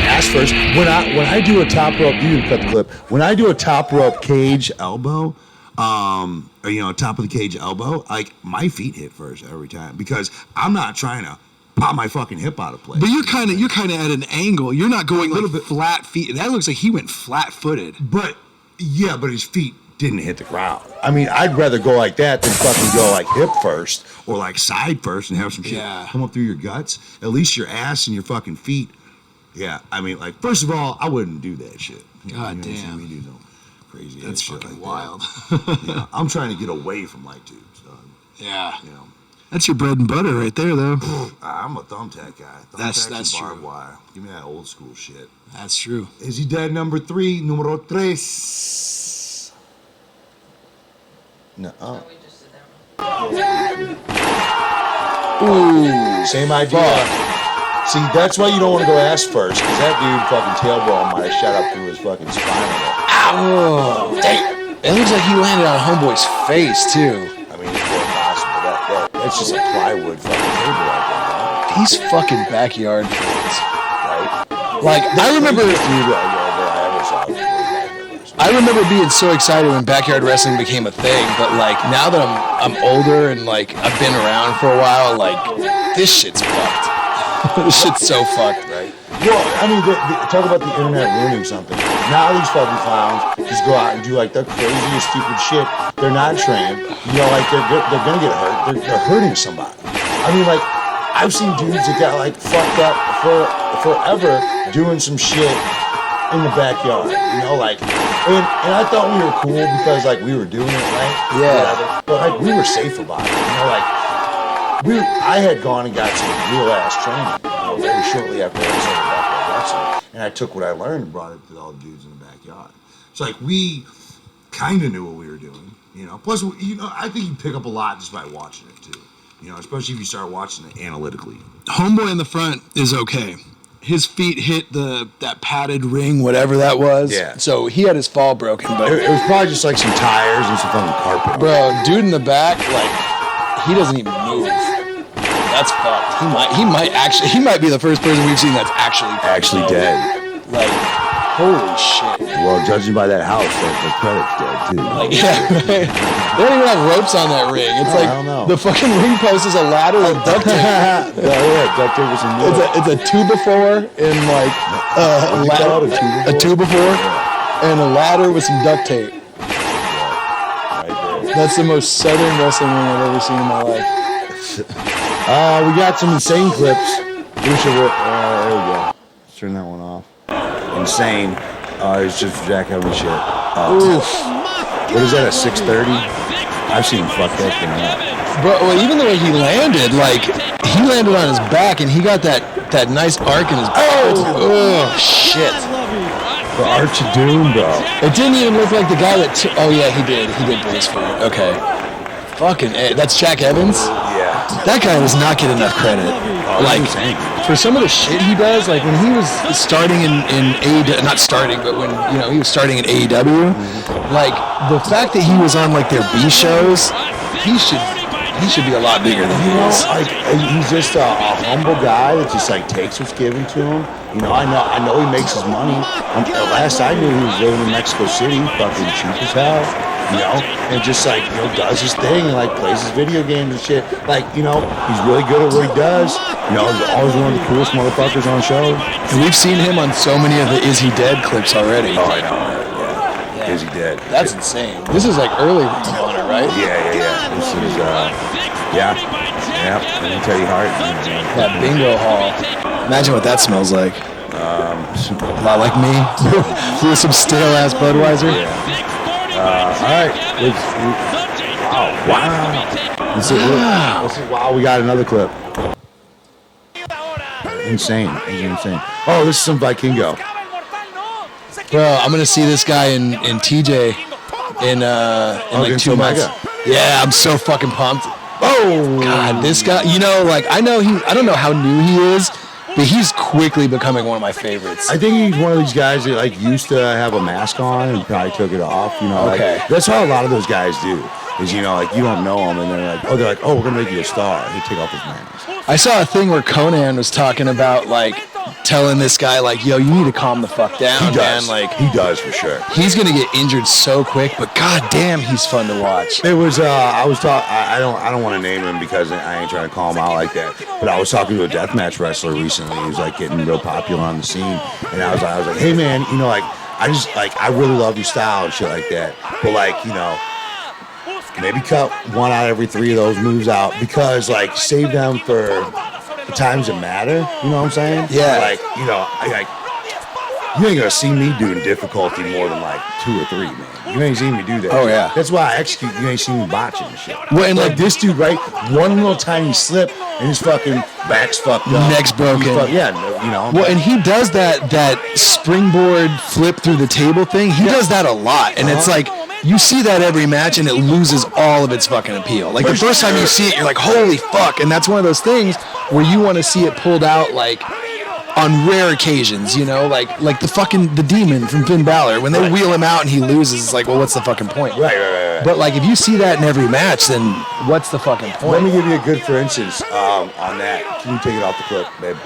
Speaker 1: ass first. When I do a top rope, you can cut the clip. When I do a top rope cage elbow, top of the cage elbow, like my feet hit first every time because I'm not trying to pop my fucking hip out of place.
Speaker 2: But you're kind of at an angle. You're not going like flat feet. That looks like he went flat-footed.
Speaker 1: But his feet didn't hit the ground. I mean, I'd rather go like that than fucking go like hip first or like side first and have some shit come up through your guts. At least your ass and your fucking feet. Yeah, I mean, like, first of all, I wouldn't do that shit.
Speaker 2: God damn.
Speaker 1: Me do no crazy
Speaker 2: That's
Speaker 1: shit
Speaker 2: fucking
Speaker 1: like
Speaker 2: wild.
Speaker 1: Yeah, I'm trying to get away from light tubes.
Speaker 2: Yeah. That's your bread and butter right there, though.
Speaker 1: I'm a thumbtack guy.
Speaker 2: That's
Speaker 1: and
Speaker 2: true.
Speaker 1: barbed wire. Give me that old school shit.
Speaker 2: That's true.
Speaker 1: Is he dead? Number 3, numero 3. No.
Speaker 3: We just did that one.
Speaker 2: Ooh.
Speaker 1: Same idea.
Speaker 2: Fuck.
Speaker 1: See, that's why you don't want to go ass first, because that dude fucking tailbone might have shot up through his fucking spine.
Speaker 2: Oh. Damn. It looks like he landed on Homeboy's face, too.
Speaker 1: I mean, it's very possible. That's just a plywood fucking table right there,
Speaker 2: These fucking backyard fights.
Speaker 1: right?
Speaker 2: Like, I remember... I remember being so excited when backyard wrestling became a thing, but like now that I'm older and like I've been around for a while, like this shit's fucked. This shit's so fucked, right?
Speaker 1: Well, I mean, talk about the internet ruining something. Now these fucking clowns just go out and do like the craziest stupid shit. They're not trained. You know, like they're gonna get hurt. They're hurting somebody. I mean, like I've seen dudes that got like fucked up for forever doing some shit in the backyard. You know, like. And I thought we were cool because like we were doing it right.
Speaker 2: Yeah.
Speaker 1: But like we were safe about it. You know, like I had gone and got some real ass training. You know, very shortly after I started backyard wrestling, and I took what I learned and brought it to all the dudes in the backyard. So like we kind of knew what we were doing. You know. Plus, you know, I think you pick up a lot just by watching it too. You know, especially if you start watching it analytically.
Speaker 2: Homeboy in the front is okay. His feet hit that padded ring, whatever that was.
Speaker 1: Yeah.
Speaker 2: So he had his fall broken, but
Speaker 1: It was probably just like some tires and some fucking carpet.
Speaker 2: bro, dude in the back, like he doesn't even move. That's fucked. He might be the first person we've seen that's actually
Speaker 1: dead.
Speaker 2: Like, holy shit.
Speaker 1: Well, judging by that house, the credit's dead too.
Speaker 2: Like, yeah, right. They don't even have ropes on that ring. It's
Speaker 1: I
Speaker 2: like
Speaker 1: don't know.
Speaker 2: the fucking ring post is a ladder with duct tape.
Speaker 1: Yeah, duct tape was some
Speaker 2: It's a 2x4 and like
Speaker 1: What'd you call it,
Speaker 2: a 2x4 and a ladder with some duct tape.
Speaker 1: right there.
Speaker 2: That's the most southern wrestling ring I've ever seen in my life.
Speaker 1: We got some insane clips. There we go. Let's turn that one off. Insane. It's just jackhammer shit. What is that, a 630? I've seen him fuck that thing up.
Speaker 2: Bro, well, even the way he landed, like, he landed on his back and he got that nice arc in his back. Oh, shit.
Speaker 1: The Arch of Doom, bro.
Speaker 2: It didn't even look like the guy that oh, yeah, he did brace for it. Okay. Fucking A. That's Jack Evans?
Speaker 1: Yeah.
Speaker 2: That guy does not get enough credit. Like, for some of the shit he does, like when he was starting in AEW, not starting, but when, you know, he was starting in AEW, like, the fact that he was on, like, their B shows, he should be a lot bigger than he is.
Speaker 1: Like, he's just a humble guy that just, like, takes what's given to him. You know, I know he makes his money. Last I knew, he was living in Mexico City, fucking cheap as hell. You know, and just like, you know, does his thing and like plays his video games and shit. Like, you know, he's really good at what he does. You know, he's always one of the coolest motherfuckers on show.
Speaker 2: And we've seen him on so many of the Is He Dead clips already.
Speaker 1: Oh, I know. Yeah. Is he dead?
Speaker 2: That's insane. This is like early Ring of Honor, right?
Speaker 1: Yeah. This is, yeah. And Teddy Hart.
Speaker 2: That bingo hall. Imagine what that smells like. A lot like me. With some stale ass Budweiser.
Speaker 1: Yeah. All right. Wow. Wow, we got another clip. Insane. Oh, this is some Vikingo.
Speaker 2: Bro, I'm gonna see this guy in TJ in like 2 months.
Speaker 1: Omega.
Speaker 2: Yeah, I'm so fucking pumped.
Speaker 1: Oh
Speaker 2: God, this guy, you know, like I don't know how new he is, but he's quickly becoming one of my favorites.
Speaker 1: I think he's one of these guys that like used to have a mask on and probably took it off. You know,
Speaker 2: Okay.
Speaker 1: like, that's how a lot of those guys do. Is, you know, like you don't know him and they're like, oh, we're gonna make you a star. He take off his mask.
Speaker 2: I saw a thing where Conan was talking about like telling this guy like, yo, you need to calm the fuck down,
Speaker 1: He does.
Speaker 2: man. Like
Speaker 1: He does for sure.
Speaker 2: he's gonna get injured so quick, but god damn, he's fun to watch.
Speaker 1: It was I was talking. I don't want to name him because I ain't trying to call him out like that. But I was talking to a deathmatch wrestler recently. He was like getting real popular on the scene, and I was like, hey man, you know, like I really love your style and shit like that. But like, you know, maybe cut one out of every 3 of those moves out because like save them for the times that matter. You know what I'm saying?
Speaker 2: Yeah.
Speaker 1: Like, you know, you ain't gonna see me doing difficulty more than like 2 or 3, man. You ain't seen me do that.
Speaker 2: Oh, yeah.
Speaker 1: That's why I execute. You ain't seen me botching and shit.
Speaker 2: Well, and
Speaker 1: like
Speaker 2: like
Speaker 1: this dude, right? One little tiny slip and his fucking back's fucked up.
Speaker 2: Neck's broken.
Speaker 1: Yeah, you know.
Speaker 2: well, and he does that springboard flip through the table thing. He does that a lot, and it's like you see that every match and it loses all of its fucking appeal. Like the first time you see it, you're like, holy fuck. And that's one of those things where you want to see it pulled out like on rare occasions, you know, like the demon from Finn Balor. When they wheel him out and he loses, it's like, well, what's the fucking point?
Speaker 1: Right.
Speaker 2: But like if you see that in every match, then what's the fucking point?
Speaker 1: Let me give you a good for instance on that. Can you take it off the clip, babe?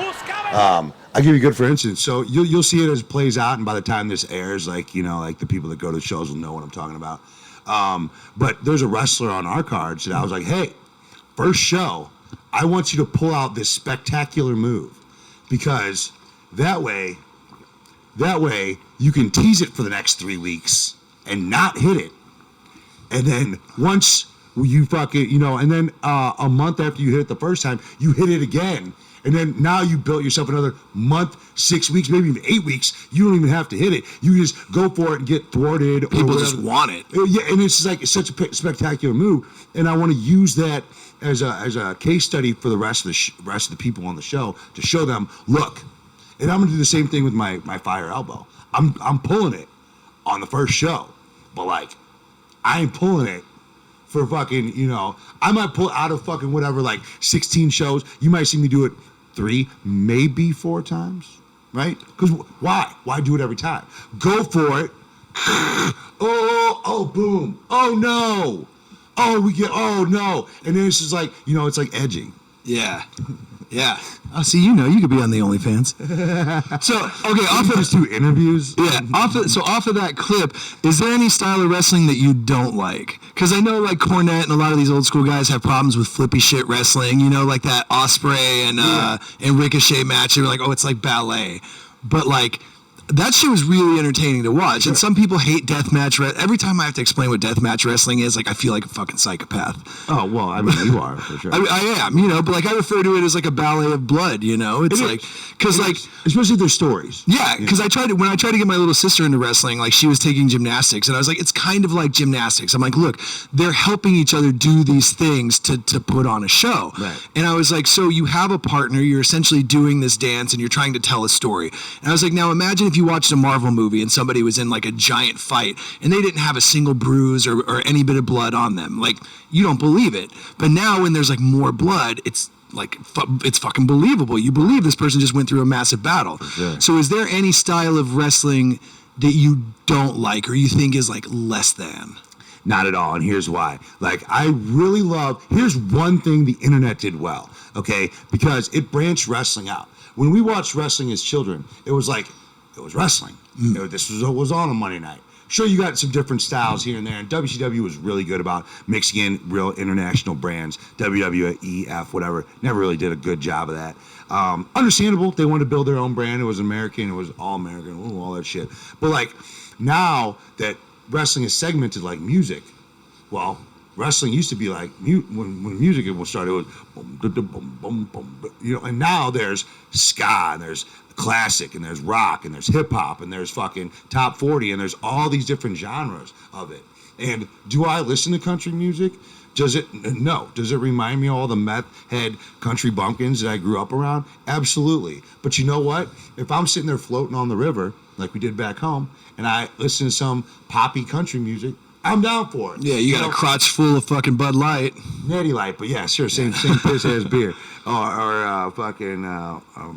Speaker 1: I'll give you a good for instance. So you'll see it as it plays out, and by the time this airs, like, you know, like the people that go to the shows will know what I'm talking about. But there's a wrestler on our cards that I was like, hey, first show, I want you to pull out this spectacular move, because that way you can tease it for the next 3 weeks and not hit it. And then once you fucking, you know, and then a month after you hit it the first time, you hit it again. And then now you built yourself another month, 6 weeks, maybe even 8 weeks. You don't even have to hit it. You just go for it and get thwarted.
Speaker 2: People just want it.
Speaker 1: Yeah, and it's like, it's such a spectacular move. And I want to use that as a case study for the rest of the people on the show to show them, look. And I'm gonna do the same thing with my fire elbow. I'm pulling it on the first show, but like I ain't pulling it for fucking, you know, I might pull out of fucking whatever, like 16 shows. You might see me do it 3, maybe 4 times, right? Because why? Why do it every time? Go for it. Oh, boom. Oh, no. Oh, no. And then it's just like, you know, it's like edging.
Speaker 2: Yeah. Oh, see, you know, you could be on the OnlyFans. So, okay, off of
Speaker 1: Just do interviews.
Speaker 2: Yeah, off of that clip, is there any style of wrestling that you don't like? Because I know like Cornette and a lot of these old school guys have problems with flippy shit wrestling. You know, like that Ospreay and Ricochet match. They were like, oh, it's like ballet, but like. That shit was really entertaining to watch, and some people hate deathmatch. Every time I have to explain what deathmatch wrestling is, like I feel like a fucking psychopath.
Speaker 1: Oh well, I mean you are for sure.
Speaker 2: I am, you know, but like I refer to it as like a ballet of blood, you know. It's like because like
Speaker 1: especially their stories.
Speaker 2: Yeah, because when I tried to get my little sister into wrestling, like she was taking gymnastics, and I was like, it's kind of like gymnastics. I'm like, look, they're helping each other do these things to put on a show.
Speaker 1: Right.
Speaker 2: And I was like, so you have a partner, you're essentially doing this dance, and you're trying to tell a story. And I was like, now imagine if you watched a Marvel movie and somebody was in like a giant fight and they didn't have a single bruise or any bit of blood on them. Like, you don't believe it. But now when there's like more blood, it's like, it's fucking believable. You believe this person just went through a massive battle.
Speaker 1: Sure.
Speaker 2: So is there any style of wrestling that you don't like or you think is like less than?
Speaker 1: Not at all, and here's why. Like, I really love, here's one thing the internet did well, okay? Because it branched wrestling out. When we watched wrestling as children, it was like, it was wrestling. This was on a Monday night. Sure, you got some different styles here and there, and WCW was really good about mixing in real international brands. WWEF, whatever, never really did a good job of that. Understandable, they wanted to build their own brand. It was American, it was all American, all that shit. But like, now that wrestling is segmented like music, well, wrestling used to be like when music started, it was boom, boom, boom, boom, boom, you know. And now there's ska, and there's classic, and there's rock, and there's hip hop, and there's fucking top 40, and there's all these different genres of it. And do I listen to country music? Does it? No. Does it remind me of all the meth head country bumpkins that I grew up around? Absolutely. But you know what? If I'm sitting there floating on the river like we did back home, and I listen to some poppy country music, I'm down for it.
Speaker 2: Yeah, you got a crotch full of fucking Bud Light.
Speaker 1: Natty Light, but yeah, sure, same piss ass beer. Or fucking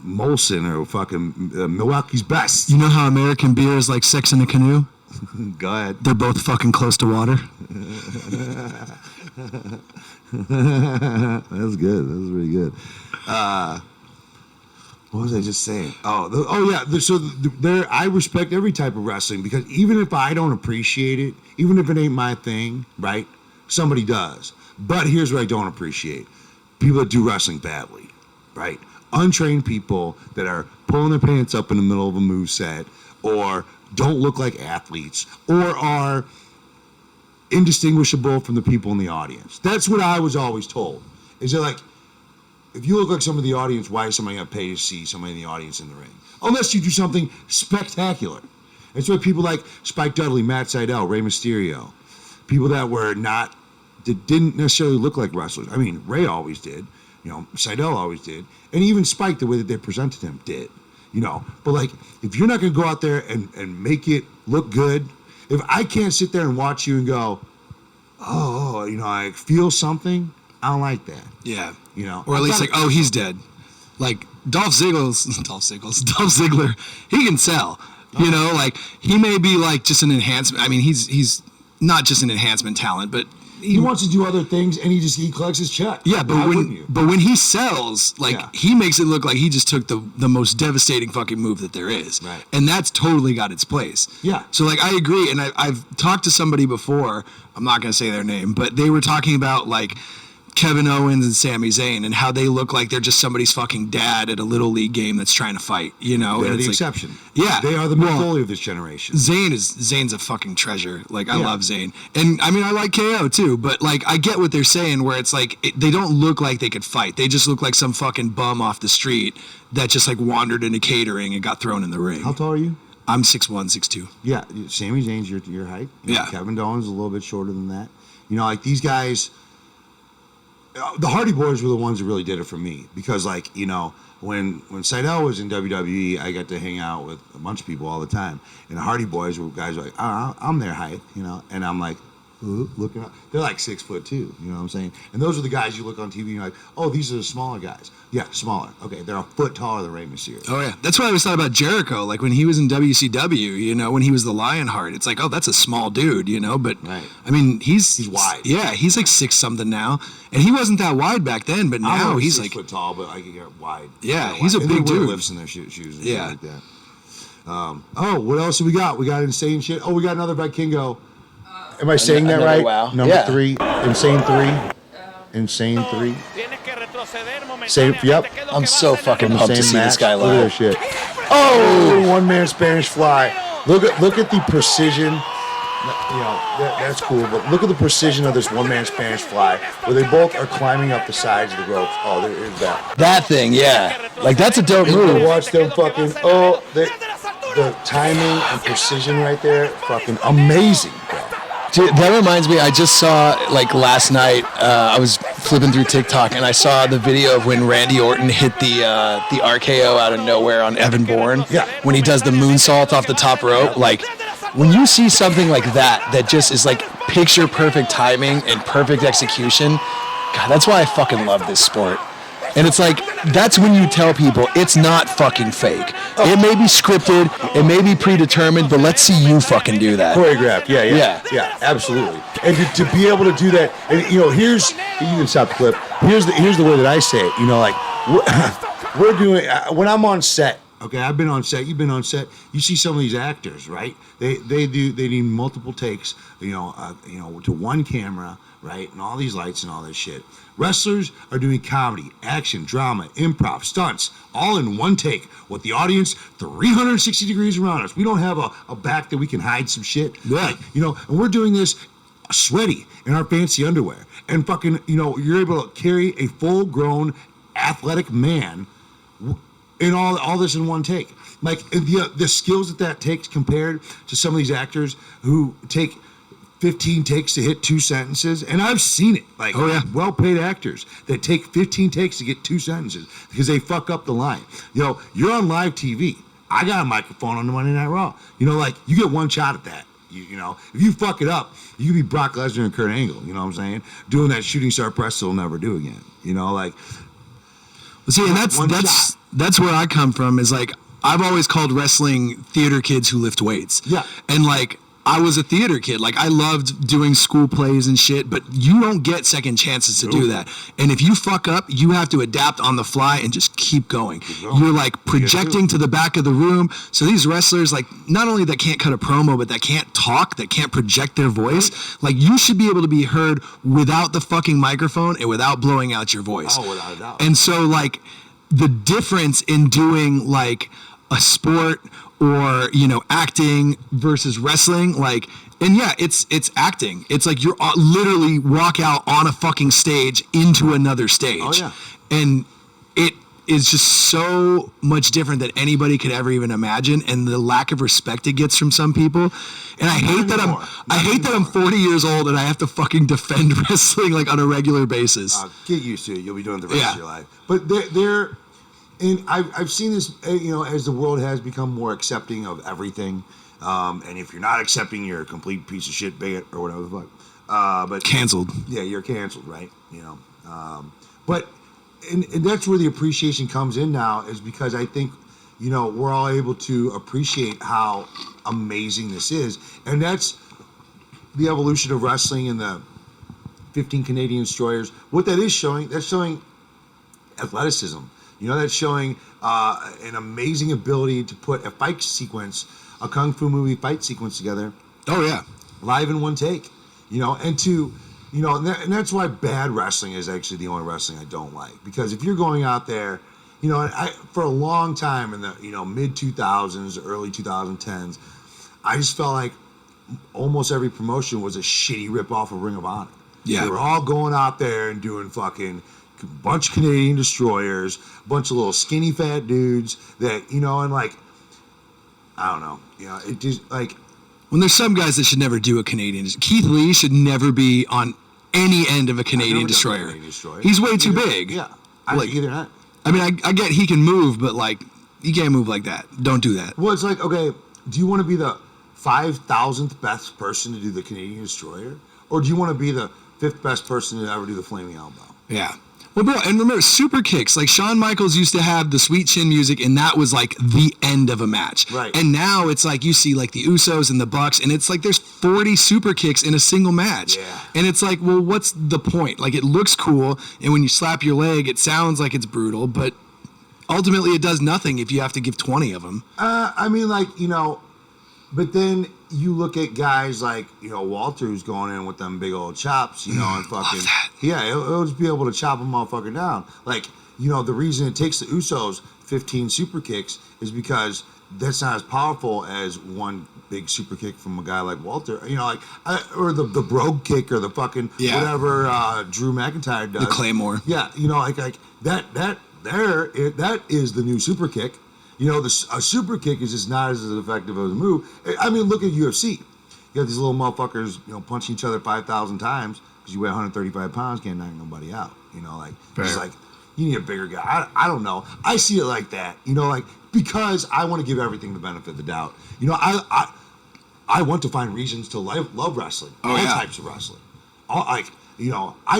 Speaker 1: Molson, or fucking Milwaukee's Best.
Speaker 2: You know how American beer is like sex in a canoe?
Speaker 1: Go ahead.
Speaker 2: They're both fucking close to water.
Speaker 1: That's good. That's really good. What was I just saying? I respect every type of wrestling, because even if I don't appreciate it, even if it ain't my thing, right? Somebody does. But here's what I don't appreciate: people that do wrestling badly, right? Untrained people that are pulling their pants up in the middle of a moveset, or don't look like athletes, or are indistinguishable from the people in the audience. That's what I was always told. Is that like, if you look like some of the audience, why is somebody going to pay to see somebody in the audience in the ring? Unless you do something spectacular. That's why people like Spike Dudley, Matt Sydal, Rey Mysterio, people that didn't necessarily look like wrestlers. I mean, Rey always did, you know, Sydal always did, and even Spike, the way that they presented him, did, you know. But like, if you're not going to go out there and make it look good, if I can't sit there and watch you and go, oh, I feel something, I don't like that.
Speaker 2: Yeah.
Speaker 1: Or
Speaker 2: at least like, oh, he's dead. Like Dolph Ziggler, he can sell. Like he may be like just an enhancement. I mean, he's not just an enhancement talent, but
Speaker 1: he wants to do other things, and he collects his check.
Speaker 2: Yeah, but when he sells, he makes it look like he just took the most devastating fucking move that there is,
Speaker 1: right?
Speaker 2: And that's totally got its place.
Speaker 1: Yeah.
Speaker 2: So like I agree, and I've talked to somebody before. I'm not gonna say their name, but they were talking about like Kevin Owens and Sami Zayn and how they look like they're just somebody's fucking dad at a little league game that's trying to fight.
Speaker 1: They're the exception.
Speaker 2: Yeah,
Speaker 1: they are the McFoley of this generation.
Speaker 2: Zayn's a fucking treasure. Like I love Zayn, and I mean I like KO too. But like I get what they're saying, where it's like they don't look like they could fight. They just look like some fucking bum off the street that just like wandered into catering and got thrown in the ring.
Speaker 1: How tall are you?
Speaker 2: I'm 6'1", 6'2".
Speaker 1: Yeah, Sami Zayn's your height. Kevin Owens is a little bit shorter than that. Like these guys. The Hardy Boys were the ones that really did it for me because, like, when Seidel was in WWE, I got to hang out with a bunch of people all the time, and the Hardy Boys were guys like, I'm their height, and I'm like, looking up, they're like 6'2", you know what I'm saying? And those are the guys you look on TV and you're like, oh, these are the smaller guys. Yeah, smaller. Okay, they're a foot taller than Rey Mysterio.
Speaker 2: Oh yeah, that's what I always thought about Jericho. Like when he was in WCW, when he was the Lionheart, it's like, oh, that's a small dude, but
Speaker 1: right.
Speaker 2: I mean, he's
Speaker 1: wide.
Speaker 2: Yeah, he's like 6 something now, and he wasn't that wide back then, but now he's
Speaker 1: 6
Speaker 2: like
Speaker 1: foot tall, but I can get wide.
Speaker 2: Yeah, he's a big dude.
Speaker 1: Lifts in their shoes and shit
Speaker 2: yeah.
Speaker 1: like that. What else have we got? We got insane shit. Oh, we got another Vikingo. Am I saying that right?
Speaker 5: Wow.
Speaker 1: Number 3, Insane 3. Insane 3. Yep.
Speaker 5: I'm so fucking pumped to see this guy
Speaker 1: Look at
Speaker 5: live.
Speaker 1: this shit. Oh, one-man Spanish fly. Look at the precision. That's cool, but look at the precision of this one-man Spanish fly, where they both are climbing up the sides of the ropes. Oh, there is that.
Speaker 5: That thing, yeah. Like, that's a dope move.
Speaker 1: Watch them fucking, the timing and precision right there, fucking amazing, bro.
Speaker 5: Dude, that reminds me, I just saw, like, last night, I was flipping through TikTok, and I saw the video of when Randy Orton hit the RKO out of nowhere on Evan Bourne.
Speaker 1: Yeah.
Speaker 5: When he does the moonsault off the top rope. Like, when you see something like that just is, like, picture-perfect timing and perfect execution, God, that's why I fucking love this sport. And it's like, that's when you tell people it's not fucking fake. It may be scripted, it may be predetermined, but let's see you fucking do that.
Speaker 1: Choreographed, yeah, absolutely. And to be able to do that, and here's, you can stop the clip. Here's the way that I say it. Like we're doing when I'm on set. Okay, I've been on set. You've been on set. You see some of these actors, right? They need multiple takes. To one camera, right, and all these lights and all this shit. Wrestlers are doing comedy, action, drama, improv, stunts, all in one take with the audience 360 degrees around us. We don't have a back that we can hide some shit.
Speaker 2: Yeah.
Speaker 1: And we're doing this sweaty in our fancy underwear. And fucking, you're able to carry a full-grown athletic man in all this in one take. Like, the skills that takes compared to some of these actors who take 15 takes to hit 2 sentences, and I've seen it. Like, well-paid actors that take 15 takes to get 2 sentences because they fuck up the line. You're on live TV. I got a microphone on the Monday Night Raw. You get one shot at that. If you fuck it up, you can be Brock Lesnar and Kurt Angle. You know what I'm saying? Doing that shooting star press they'll never do again.
Speaker 2: See, and that's where I come from. Is like I've always called wrestling theater kids who lift weights.
Speaker 1: Yeah,
Speaker 2: and like. I was a theater kid. Like, I loved doing school plays and shit, but you don't get second chances to do that. And if you fuck up, you have to adapt on the fly and just keep going. You're, like, projecting to the back of the room. So these wrestlers, like, not only that can't cut a promo, but that can't talk, that can't project their voice, like, you should be able to be heard without the fucking microphone and without blowing out your voice.
Speaker 1: Oh, without a doubt.
Speaker 2: And so, like, the difference in doing, like, a sport or acting versus wrestling, like, and yeah, it's acting. It's like you're literally walk out on a fucking stage into another stage.
Speaker 1: Oh yeah,
Speaker 2: and it is just so much different than anybody could ever even imagine, and the lack of respect it gets from some people. And I hate that I'm 40 years old and I have to fucking defend wrestling like on a regular basis.
Speaker 1: Get used to it. You'll be doing it the rest of your life. But they're and I've seen this, as the world has become more accepting of everything. And if you're not accepting, you're a complete piece of shit bigot or whatever the fuck. But
Speaker 2: Canceled.
Speaker 1: Yeah, you're canceled, right? But that's where the appreciation comes in now, is because I think, we're all able to appreciate how amazing this is. And that's the evolution of wrestling and the 15 Canadian Destroyers. What that is showing, that's showing athleticism. That's showing an amazing ability to put a fight sequence, a kung fu movie fight sequence together.
Speaker 2: Oh, yeah.
Speaker 1: Live in one take. And that's why bad wrestling is actually the only wrestling I don't like. Because if you're going out there, for a long time in the, mid 2000s, early 2010s, I just felt like almost every promotion was a shitty ripoff of Ring of Honor.
Speaker 2: Yeah.
Speaker 1: They were all going out there and doing fucking bunch of Canadian Destroyers, a bunch of little skinny fat dudes that, and like, I don't know, it just like.
Speaker 2: When there's some guys that should never do a Canadian. Keith Lee should never be on any end of a Canadian Destroyer. He's way too big.
Speaker 1: Yeah.
Speaker 2: Either not. I mean, I get he can move, but like, you can't move like that. Don't do that.
Speaker 1: Well, it's like, okay, do you want to be the 5,000th best person to do the Canadian Destroyer? Or do you want to be the 5th best person to ever do the Flaming Elbow?
Speaker 2: Yeah. Well, bro, and remember, super kicks. Like, Shawn Michaels used to have the sweet chin music, and that was, like, the end of a match.
Speaker 1: Right.
Speaker 2: And now it's like you see, like, the Usos and the Bucks, and it's like there's 40 super kicks in a single match.
Speaker 1: Yeah.
Speaker 2: And it's like, well, what's the point? Like, it looks cool, and when you slap your leg, it sounds like it's brutal, but ultimately it does nothing if you have to give 20 of them.
Speaker 1: I mean, like, but then you look at guys like, Walter, who's going in with them big old chops, and fucking, yeah, he'll just be able to chop a motherfucker down. Like, the reason it takes the Usos 15 super kicks is because that's not as powerful as one big super kick from a guy like Walter, or the brogue kick or the fucking whatever Drew McIntyre does.
Speaker 2: The Claymore.
Speaker 1: Yeah, like that is the new super kick. A super kick is just not as effective as a move. I mean, look at UFC. You got these little motherfuckers, punching each other 5,000 times because you weigh 135 pounds, can't knock nobody out. It's like, you need a bigger guy. I don't know. I see it like that, because I want to give everything the benefit of the doubt. I want to find reasons to love wrestling, all types of wrestling. I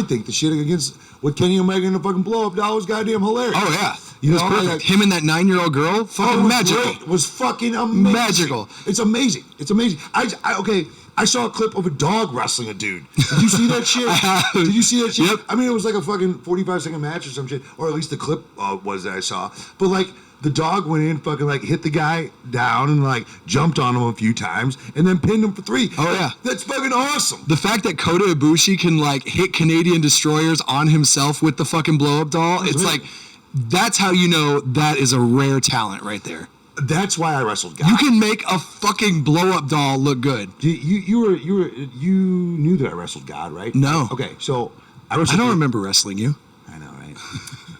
Speaker 1: think the shit against with Kenny Omega and the fucking blow up doll was goddamn hilarious.
Speaker 2: Oh, yeah. It was perfect. Him and that 9-year-old girl, fucking magical.
Speaker 1: Great. It was fucking amazing.
Speaker 2: Magical.
Speaker 1: It's amazing. It's amazing. I saw a clip of a dog wrestling a dude. Did you see that shit? Did you see that shit?
Speaker 2: Yep.
Speaker 1: I mean, it was like a fucking 45-second match or some shit, or at least the clip was that I saw. But like, the dog went in, fucking like hit the guy down and like jumped on him a few times and then pinned him for 3.
Speaker 2: Oh, yeah.
Speaker 1: That's fucking awesome.
Speaker 2: The fact that Kota Ibushi can like hit Canadian Destroyers on himself with the fucking blow-up doll, it's like, that's how you know that is a rare talent right there.
Speaker 1: That's why I wrestled God.
Speaker 2: You can make a fucking blow-up doll look good.
Speaker 1: You knew that I wrestled God, right?
Speaker 2: No.
Speaker 1: Okay, so
Speaker 2: I don't remember wrestling you.
Speaker 1: I know, right?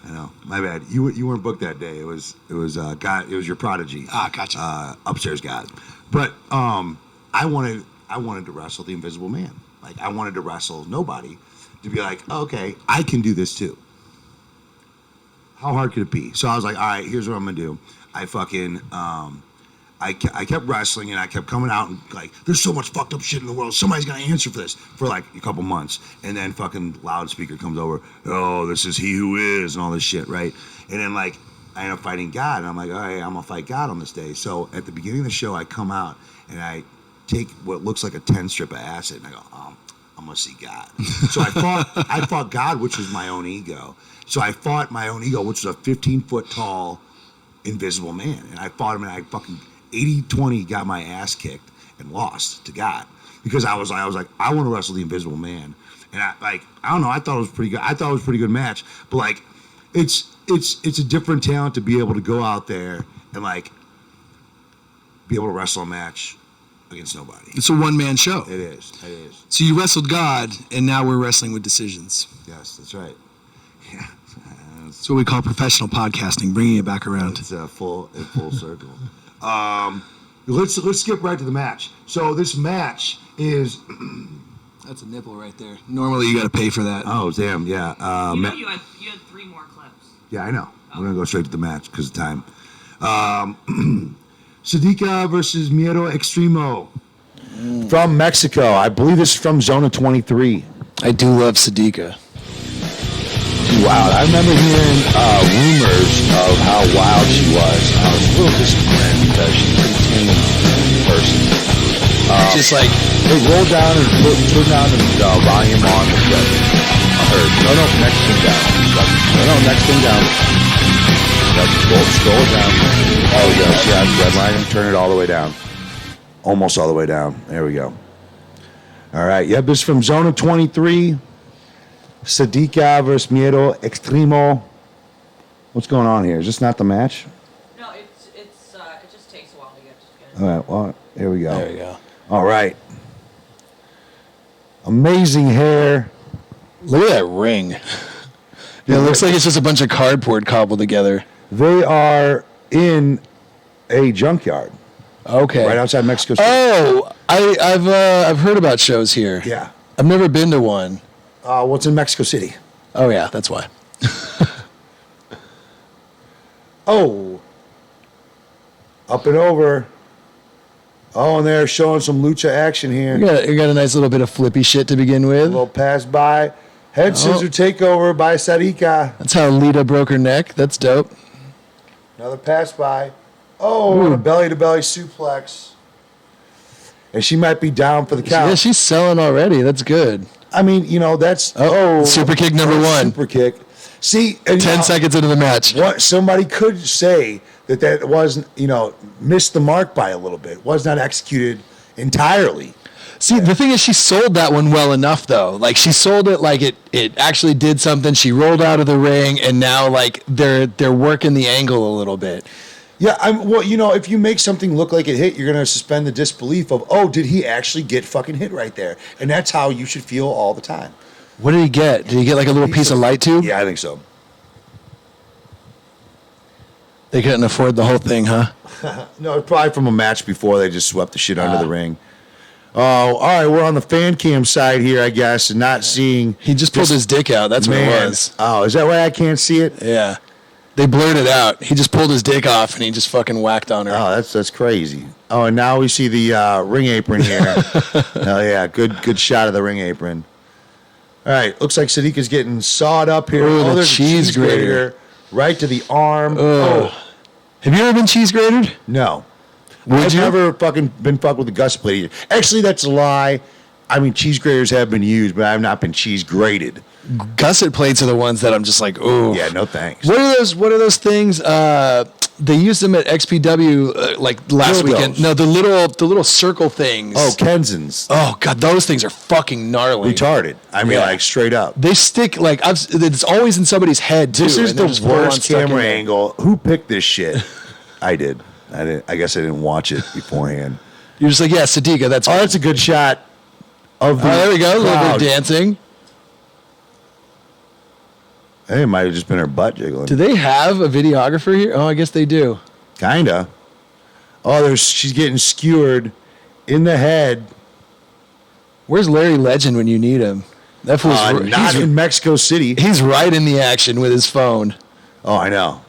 Speaker 1: I know. My bad. You weren't booked that day. It was God. It was your prodigy.
Speaker 2: Ah, gotcha.
Speaker 1: Upstairs God. But I wanted to wrestle the Invisible Man. Like, I wanted to wrestle nobody to be like, oh, okay, I can do this too. How hard could it be? So I was like, all right, here's what I'm gonna do. I fucking I kept wrestling and I kept coming out and like, there's so much fucked up shit in the world. Somebody's gonna answer for this for like a couple months, and then fucking loudspeaker comes over. Oh, this is he who is, and all this shit, right? And then like I end up fighting God, and I'm like, all right, I'm gonna fight God on this day. So at the beginning of the show, I come out and I take what looks like a 10 strip of acid, and I go, I'm gonna see God. So I fought God, which was my own ego. So I fought my own ego, which was a 15-foot tall Invisible Man. And I fought him, and I fucking 80-20 got my ass kicked and lost to God. Because I was like, I want to wrestle the Invisible Man. And I don't know, I thought it was pretty good. I thought it was a pretty good match. But like, it's a different talent to be able to go out there and like be able to wrestle a match against nobody.
Speaker 2: It's a one-man show.
Speaker 1: It is.
Speaker 2: So you wrestled God, and now we're wrestling with decisions.
Speaker 1: Yes, that's right. Yeah.
Speaker 2: That's what we call professional podcasting, bringing it back around.
Speaker 1: It's a full circle. Let's skip right to the match. So this match is.
Speaker 2: That's a nipple right there. Normally you got to pay for that.
Speaker 1: Oh damn, yeah.
Speaker 3: You had 3 more clips.
Speaker 1: Yeah, I know. We're gonna go straight to the match because of time. Sadiqa versus Miedo Extremo.
Speaker 4: From Mexico. I believe this is from Zona 23.
Speaker 5: I do love Sadiqa.
Speaker 4: Wow, I remember hearing rumors of how wild she was. I was a little disappointed because she's a pretty tame person.
Speaker 5: Just like,
Speaker 4: Hey, roll down and turn down the volume on the no, next thing down. No, next thing down. Scroll it down. Oh, yeah, see, that's red line and turn it all the way down. Almost all the way down. There we go. All right, yep, this is from Zona 23. Sadiqa versus Miedo Extremo. What's going on here? Is this not the match?
Speaker 3: No, it just takes a while to get to
Speaker 4: All right, well, here we go.
Speaker 5: there you go.
Speaker 4: All right. Amazing hair.
Speaker 5: Look at that ring. Yeah, it looks like it's just a bunch of cardboard cobbled together.
Speaker 4: They are in a junkyard
Speaker 5: Okay.
Speaker 4: right outside Mexico City.
Speaker 5: Oh, I've heard about shows here.
Speaker 4: Yeah.
Speaker 5: I've never been to one.
Speaker 4: What's in Mexico City?
Speaker 5: Oh yeah, that's why.
Speaker 4: Oh. Up and over. Oh, and they're showing some lucha action here.
Speaker 5: You got a nice little bit of flippy shit to begin
Speaker 4: A
Speaker 5: with.
Speaker 4: little pass by. Head scissor takeover by Sadiqa.
Speaker 5: That's how Lita broke her neck. That's dope.
Speaker 4: Another pass by. Oh, and a belly-to-belly suplex. And she might be down for the count.
Speaker 5: Yeah, she's selling already. That's good.
Speaker 4: I mean, you know, that's...
Speaker 5: Super kick number one.
Speaker 4: Super kick. See... And
Speaker 5: 10 seconds into the match.
Speaker 4: What somebody could say that wasn't, missed the mark by a little bit. Was not executed entirely.
Speaker 5: See, the thing is, she sold that one well enough, though. Like, she sold it like it actually did something. She rolled out of the ring, and now, like, they're working the angle a little bit.
Speaker 4: Yeah, if you make something look like it hit, you're going to suspend the disbelief of, oh, did he actually get fucking hit right there? And that's how you should feel all the time.
Speaker 5: What did he get? Did he get, like, a little piece of light tube?
Speaker 4: Yeah, I think so.
Speaker 5: They couldn't afford the whole thing, huh?
Speaker 4: No, probably from a match before they just swept the shit under the ring. Oh, all right, we're on the fan cam side here, I guess, and not seeing...
Speaker 5: He just pulled his dick out. That's what it was.
Speaker 4: Oh, is that why I can't see it?
Speaker 5: Yeah. They blurred it out. He just pulled his dick off, and he just fucking whacked on her.
Speaker 4: Oh, that's crazy. Oh, and now we see the ring apron here. Oh, yeah, good shot of the ring apron. All right, looks like Sadiqa's getting sawed up here.
Speaker 5: Ooh, the
Speaker 4: there's a
Speaker 5: cheese grater.
Speaker 4: right to the arm.
Speaker 5: Ugh.
Speaker 4: Oh,
Speaker 5: Have you ever been cheese grated?
Speaker 4: no.
Speaker 5: Would
Speaker 4: I've
Speaker 5: you?
Speaker 4: never fucking been fucked with a gusset plate either. Actually, that's a lie. I mean, cheese graters have been used, but I've not been cheese grated.
Speaker 5: Gusset plates are the ones that I'm just like, ooh.
Speaker 4: Yeah, no thanks.
Speaker 5: What are those things? They used them at XPW like last
Speaker 4: Dildos.
Speaker 5: weekend. No, the little circle things.
Speaker 4: Oh, Kenzans.
Speaker 5: Oh god, those things are fucking gnarly.
Speaker 4: Retarded. I mean,
Speaker 5: Yeah.
Speaker 4: like, straight up.
Speaker 5: They stick like it's always in somebody's head too.
Speaker 4: This is
Speaker 5: and they're
Speaker 4: the
Speaker 5: just full-on
Speaker 4: worst
Speaker 5: stuck in
Speaker 4: camera
Speaker 5: there.
Speaker 4: angle. Who picked this shit? I did. I guess I didn't watch it beforehand.
Speaker 5: You're just like, yeah, Sadiqa, that's
Speaker 4: Oh, that's a good shot of the
Speaker 5: there we go. A little bit
Speaker 4: crowd.
Speaker 5: of dancing.
Speaker 4: Hey, it might have just been her butt jiggling.
Speaker 5: Do they have a videographer here? Oh, I guess they do.
Speaker 4: Kinda. Oh, she's getting skewered in the head.
Speaker 5: Where's Larry Legend when you need him? That fool's
Speaker 4: Not in Mexico City.
Speaker 5: he's right in the action with his phone.
Speaker 4: Oh, I know.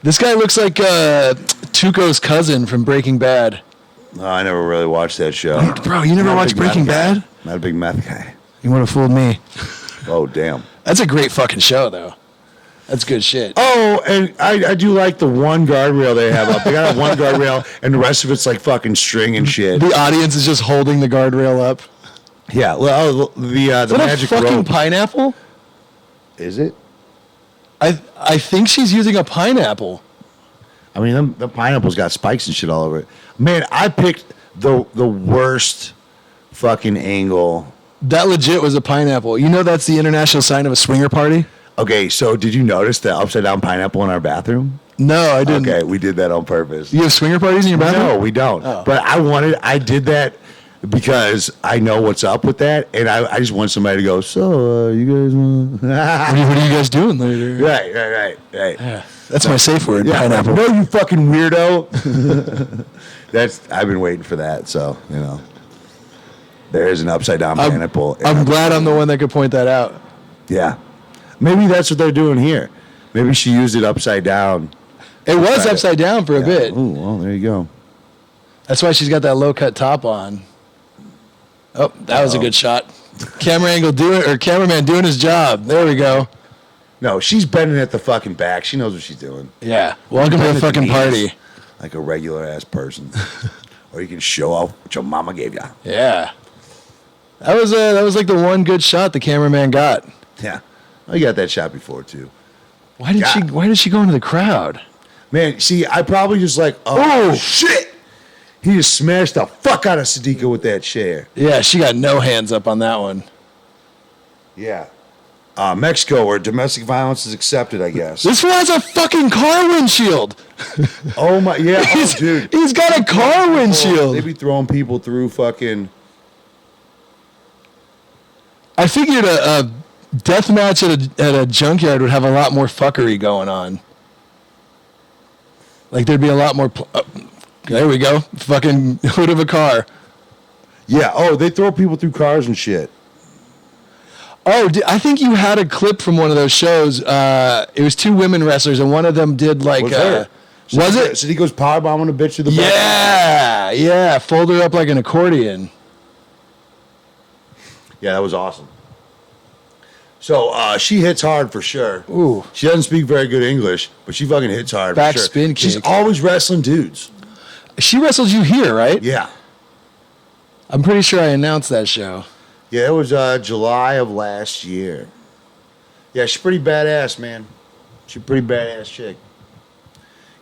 Speaker 5: This guy looks like Tuco's cousin from Breaking Bad.
Speaker 4: Oh, I never really watched that show.
Speaker 5: Bro, you never
Speaker 4: Not a
Speaker 5: watched
Speaker 4: big meth
Speaker 5: Breaking
Speaker 4: guy.
Speaker 5: Bad?
Speaker 4: Not a big meth guy.
Speaker 5: You would have fooled me.
Speaker 4: Oh, damn.
Speaker 5: That's a great fucking show, though. That's good shit.
Speaker 4: Oh, and I do like the one guardrail they have up. They got one guardrail, and the rest of it's like fucking string and shit.
Speaker 5: The audience is just holding the guardrail up.
Speaker 4: Yeah, well, the
Speaker 5: Is that
Speaker 4: magic
Speaker 5: a fucking
Speaker 4: rope.
Speaker 5: pineapple?
Speaker 4: Is it?
Speaker 5: I think she's using a pineapple.
Speaker 4: I mean, the pineapple's got spikes and shit all over it. Man, I picked the worst fucking angle.
Speaker 5: That legit was a pineapple. You know that's the international sign of a swinger party?
Speaker 4: Okay, so did you notice the upside down pineapple in our bathroom?
Speaker 5: No, I didn't.
Speaker 4: Okay, we did that on purpose.
Speaker 5: You have swinger parties in your bathroom?
Speaker 4: No, we don't.
Speaker 5: Oh.
Speaker 4: But I did that because I know what's up with that, and I just want somebody to go, so, you guys want...
Speaker 5: What are you guys doing later?
Speaker 4: Right.
Speaker 5: Yeah, that's my safe word,
Speaker 4: Yeah,
Speaker 5: pineapple.
Speaker 4: no, you fucking weirdo. I've been waiting for that, so, there is an upside down pineapple.
Speaker 5: I'm glad I'm the one that could point that out.
Speaker 4: Yeah. Maybe that's what they're doing here. Maybe she used it upside down
Speaker 5: It was
Speaker 1: Right.
Speaker 5: upside down for a bit.
Speaker 4: Ooh, well, there you go.
Speaker 5: That's why she's got that low cut top on. Oh, that was a good shot. Cameraman doing his job. There we go.
Speaker 4: No, she's bending at the fucking back. She knows what she's doing.
Speaker 5: Yeah. Welcome to the fucking party.
Speaker 4: Like a regular ass person. Or you can show off what your mama gave ya.
Speaker 5: Yeah. That was like the one good shot the cameraman got.
Speaker 4: Yeah. I got that shot before too.
Speaker 5: Why did she go into the crowd?
Speaker 4: Man, see, I probably just like, oh shit! He just smashed the fuck out of Sadiqa with that chair.
Speaker 5: Yeah, she got no hands up on that one.
Speaker 4: Yeah. Mexico, where domestic violence is accepted, I guess.
Speaker 5: This fool has a fucking car windshield.
Speaker 4: Oh my, yeah, oh, dude.
Speaker 5: He's got a car
Speaker 4: They
Speaker 5: windshield.
Speaker 4: be throwing people through fucking.
Speaker 5: I figured a death match at a junkyard would have a lot more fuckery going on. Like there'd be a lot more. There we go. Fucking hood of a car.
Speaker 4: Yeah, oh, they throw people through cars and shit.
Speaker 5: Oh, I think you had a clip from one of those shows. It was two women wrestlers, and one of them did like.
Speaker 4: Was it? Sadiqa's powerbombing a bitch through the back.
Speaker 5: Yeah. Fold her up like an accordion.
Speaker 4: Yeah, that was awesome. So she hits hard for sure.
Speaker 5: Ooh.
Speaker 4: She doesn't speak very good English, but she fucking hits hard
Speaker 5: Back
Speaker 4: for sure.
Speaker 5: spin
Speaker 4: She's
Speaker 5: kick.
Speaker 4: always wrestling dudes.
Speaker 5: She wrestled you here, right?
Speaker 4: Yeah.
Speaker 5: I'm pretty sure I announced that show.
Speaker 4: Yeah, it was July of last year. Yeah, she's pretty badass, man. She's a pretty badass chick.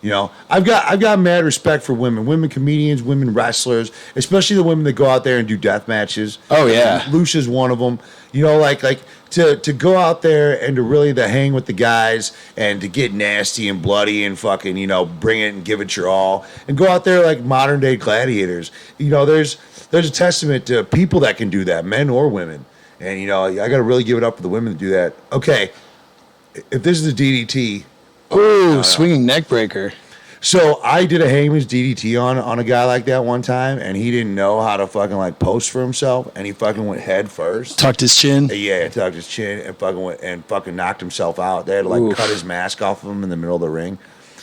Speaker 4: You know, I've got mad respect for women comedians, women wrestlers, especially the women that go out there and do death matches.
Speaker 5: Oh, yeah.
Speaker 4: Lucia's one of them. You know, like to go out there and to really to hang with the guys and to get nasty and bloody and fucking, you know, bring it and give it your all and go out there like modern day gladiators. You know, there's a testament to people that can do that, men or women. And, you know, I got to really give it up for the women to do that. Okay, if this is a DDT.
Speaker 5: Ooh, swinging neck breaker.
Speaker 4: So I did a hangman's DDT on a guy like that one time, and he didn't know how to fucking like post for himself, and he fucking went head first.
Speaker 5: Tucked his chin.
Speaker 4: Yeah, tucked his chin and fucking knocked himself out. They had to like
Speaker 5: Oof.
Speaker 4: cut his mask off of him in the middle of the ring.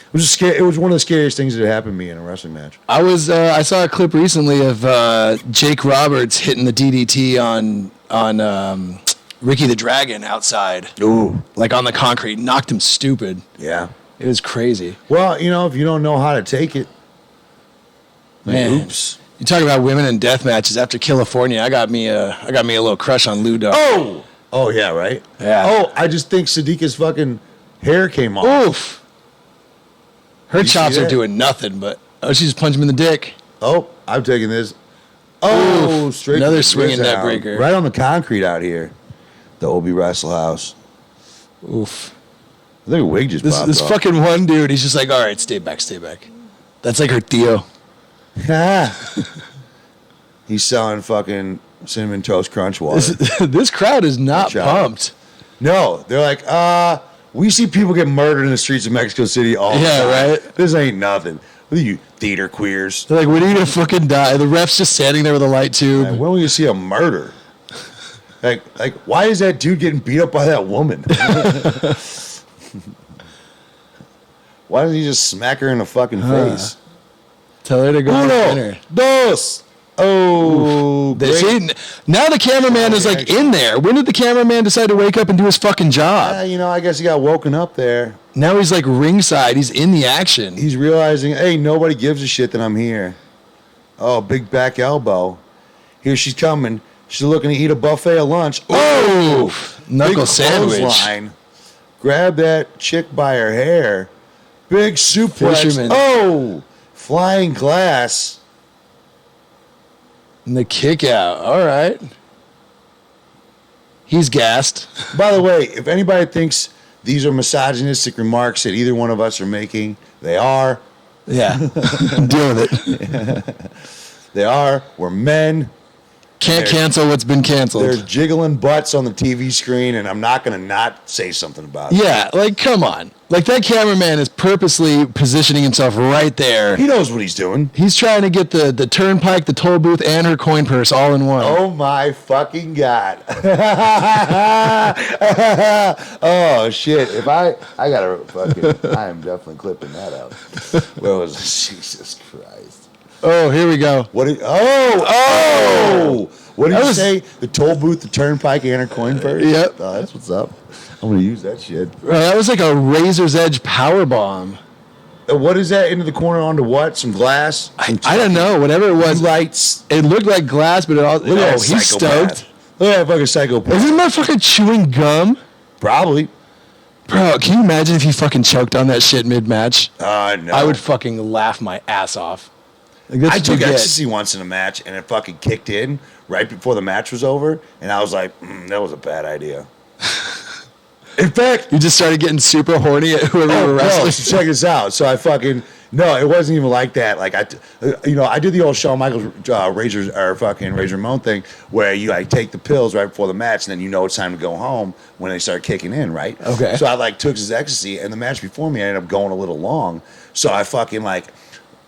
Speaker 4: It was it was one of the scariest things that happened to me in a wrestling match.
Speaker 5: I saw a clip recently of Jake Roberts hitting the DDT on Ricky the Dragon outside.
Speaker 4: Ooh,
Speaker 5: Like on the concrete. Knocked him stupid.
Speaker 4: yeah.
Speaker 5: It was crazy.
Speaker 4: Well, you know, if you don't know how to take it, like,
Speaker 5: Man.
Speaker 4: oops.
Speaker 5: You talk about women in death matches. After California, I got me a little crush on Lou Dog.
Speaker 4: Oh yeah, right.
Speaker 5: Yeah.
Speaker 4: Oh, I just think Sadiqa's fucking hair came off.
Speaker 5: Oof. Her
Speaker 4: You see
Speaker 5: chops are
Speaker 4: that?
Speaker 5: doing nothing, but she just punched him in the dick.
Speaker 4: Oh, I'm taking this. Oh,
Speaker 5: Oof.
Speaker 4: straight
Speaker 5: Another
Speaker 4: to the
Speaker 5: swinging
Speaker 4: Grizz
Speaker 5: neck
Speaker 4: out.
Speaker 5: breaker.
Speaker 4: Right on the concrete out here. The Obi Wrestle House.
Speaker 5: Oof.
Speaker 4: I think a wig just popped
Speaker 5: This
Speaker 4: off.
Speaker 5: fucking one dude, he's just like, all right, stay back. That's like her Theo.
Speaker 4: He's selling fucking Cinnamon Toast Crunch water.
Speaker 5: This crowd is not
Speaker 4: Good job.
Speaker 5: pumped.
Speaker 4: No, they're like, we see people get murdered in the streets of Mexico City all the
Speaker 5: Yeah,
Speaker 4: time.
Speaker 5: right?
Speaker 4: This ain't nothing. What are you, theater queers?
Speaker 5: They're like, when are you gonna fucking die? The ref's just standing there with a light tube.
Speaker 4: Like, when will you see a murder? Like, why is that dude getting beat up by that woman? Why doesn't he just smack her in the fucking face?
Speaker 5: Tell her to go to dinner.
Speaker 4: Dos. Oh,
Speaker 5: See, now the cameraman is like in there. When did the cameraman decide to wake up and do his fucking job?
Speaker 4: You know, I guess he got woken up there.
Speaker 5: Now he's like ringside. He's in the action.
Speaker 4: He's realizing, hey, nobody gives a shit that I'm here. Oh, big back elbow. Here she's coming. She's looking to eat a buffet of lunch.
Speaker 5: Oh, knuckle
Speaker 4: big
Speaker 5: sandwich.
Speaker 4: clothesline. Grab that chick by her hair. Big suplex.
Speaker 5: Fisherman.
Speaker 4: Oh, flying glass.
Speaker 5: And the kick out. All right. He's gassed.
Speaker 4: By the way, if anybody thinks these are misogynistic remarks that either one of us are making, they are.
Speaker 5: Yeah. Deal with it.
Speaker 4: They are. We're men.
Speaker 5: Can't cancel what's been canceled.
Speaker 4: There's jiggling butts on the TV screen, and I'm not going to not say something about it.
Speaker 5: Yeah, like, come on. Like, that cameraman is purposely positioning himself right there.
Speaker 4: He knows what he's doing.
Speaker 5: He's trying to get the turnpike, the toll booth, and her coin purse all in one.
Speaker 4: Oh my fucking God. Oh shit. If I gotta fucking, I am definitely clipping that out. Where was it? Jesus Christ.
Speaker 5: Oh, here we go.
Speaker 4: What did, what did you say? The toll booth, the turnpike, and her coin purse?
Speaker 5: Yep.
Speaker 4: Oh, that's what's up. I'm gonna use that shit.
Speaker 5: That was like a razor's edge power bomb.
Speaker 4: What is that? Into the corner onto what? Some glass?
Speaker 5: I don't know. Whatever it was.
Speaker 4: Lights.
Speaker 5: It looked like glass, but it all.
Speaker 4: Look at that
Speaker 5: he's
Speaker 4: psychopath.
Speaker 5: stoked.
Speaker 4: Look at that fucking psychopath.
Speaker 5: Is this motherfucker chewing gum?
Speaker 4: Probably.
Speaker 5: Bro, can you imagine if he fucking choked on that shit mid-match?
Speaker 4: No.
Speaker 5: I would fucking laugh my ass off. Like, that's
Speaker 4: I
Speaker 5: what you
Speaker 4: took
Speaker 5: get.
Speaker 4: ecstasy once in a match, and it fucking kicked in right before the match was over, and I was like, that was a bad idea. In fact,
Speaker 5: You just started getting super horny at whoever you were wrestling.
Speaker 4: no, so check this out. So I fucking it wasn't even like that. Like I did the old Shawn Michaels Razor Ramon thing where you like take the pills right before the match, and then you know it's time to go home when they start kicking in, right?
Speaker 5: Okay.
Speaker 4: So I like took his ecstasy, and the match before me I ended up going a little long, so I fucking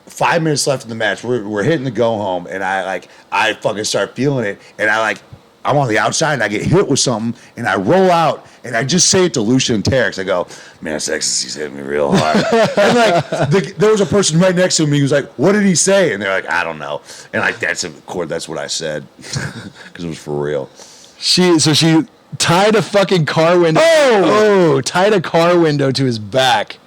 Speaker 4: 5 minutes left in the match. We're hitting the go home, and I fucking start feeling it, and I'm on the outside, and I get hit with something, and I roll out, and I just say it to Lucian and Terex. I go, man, this ecstasy's hitting me real hard. And there was a person right next to me who was like, what did he say? And they're like, I don't know. And that's what I said, because it was for real.
Speaker 5: She tied a fucking car window. Tied a car window to his back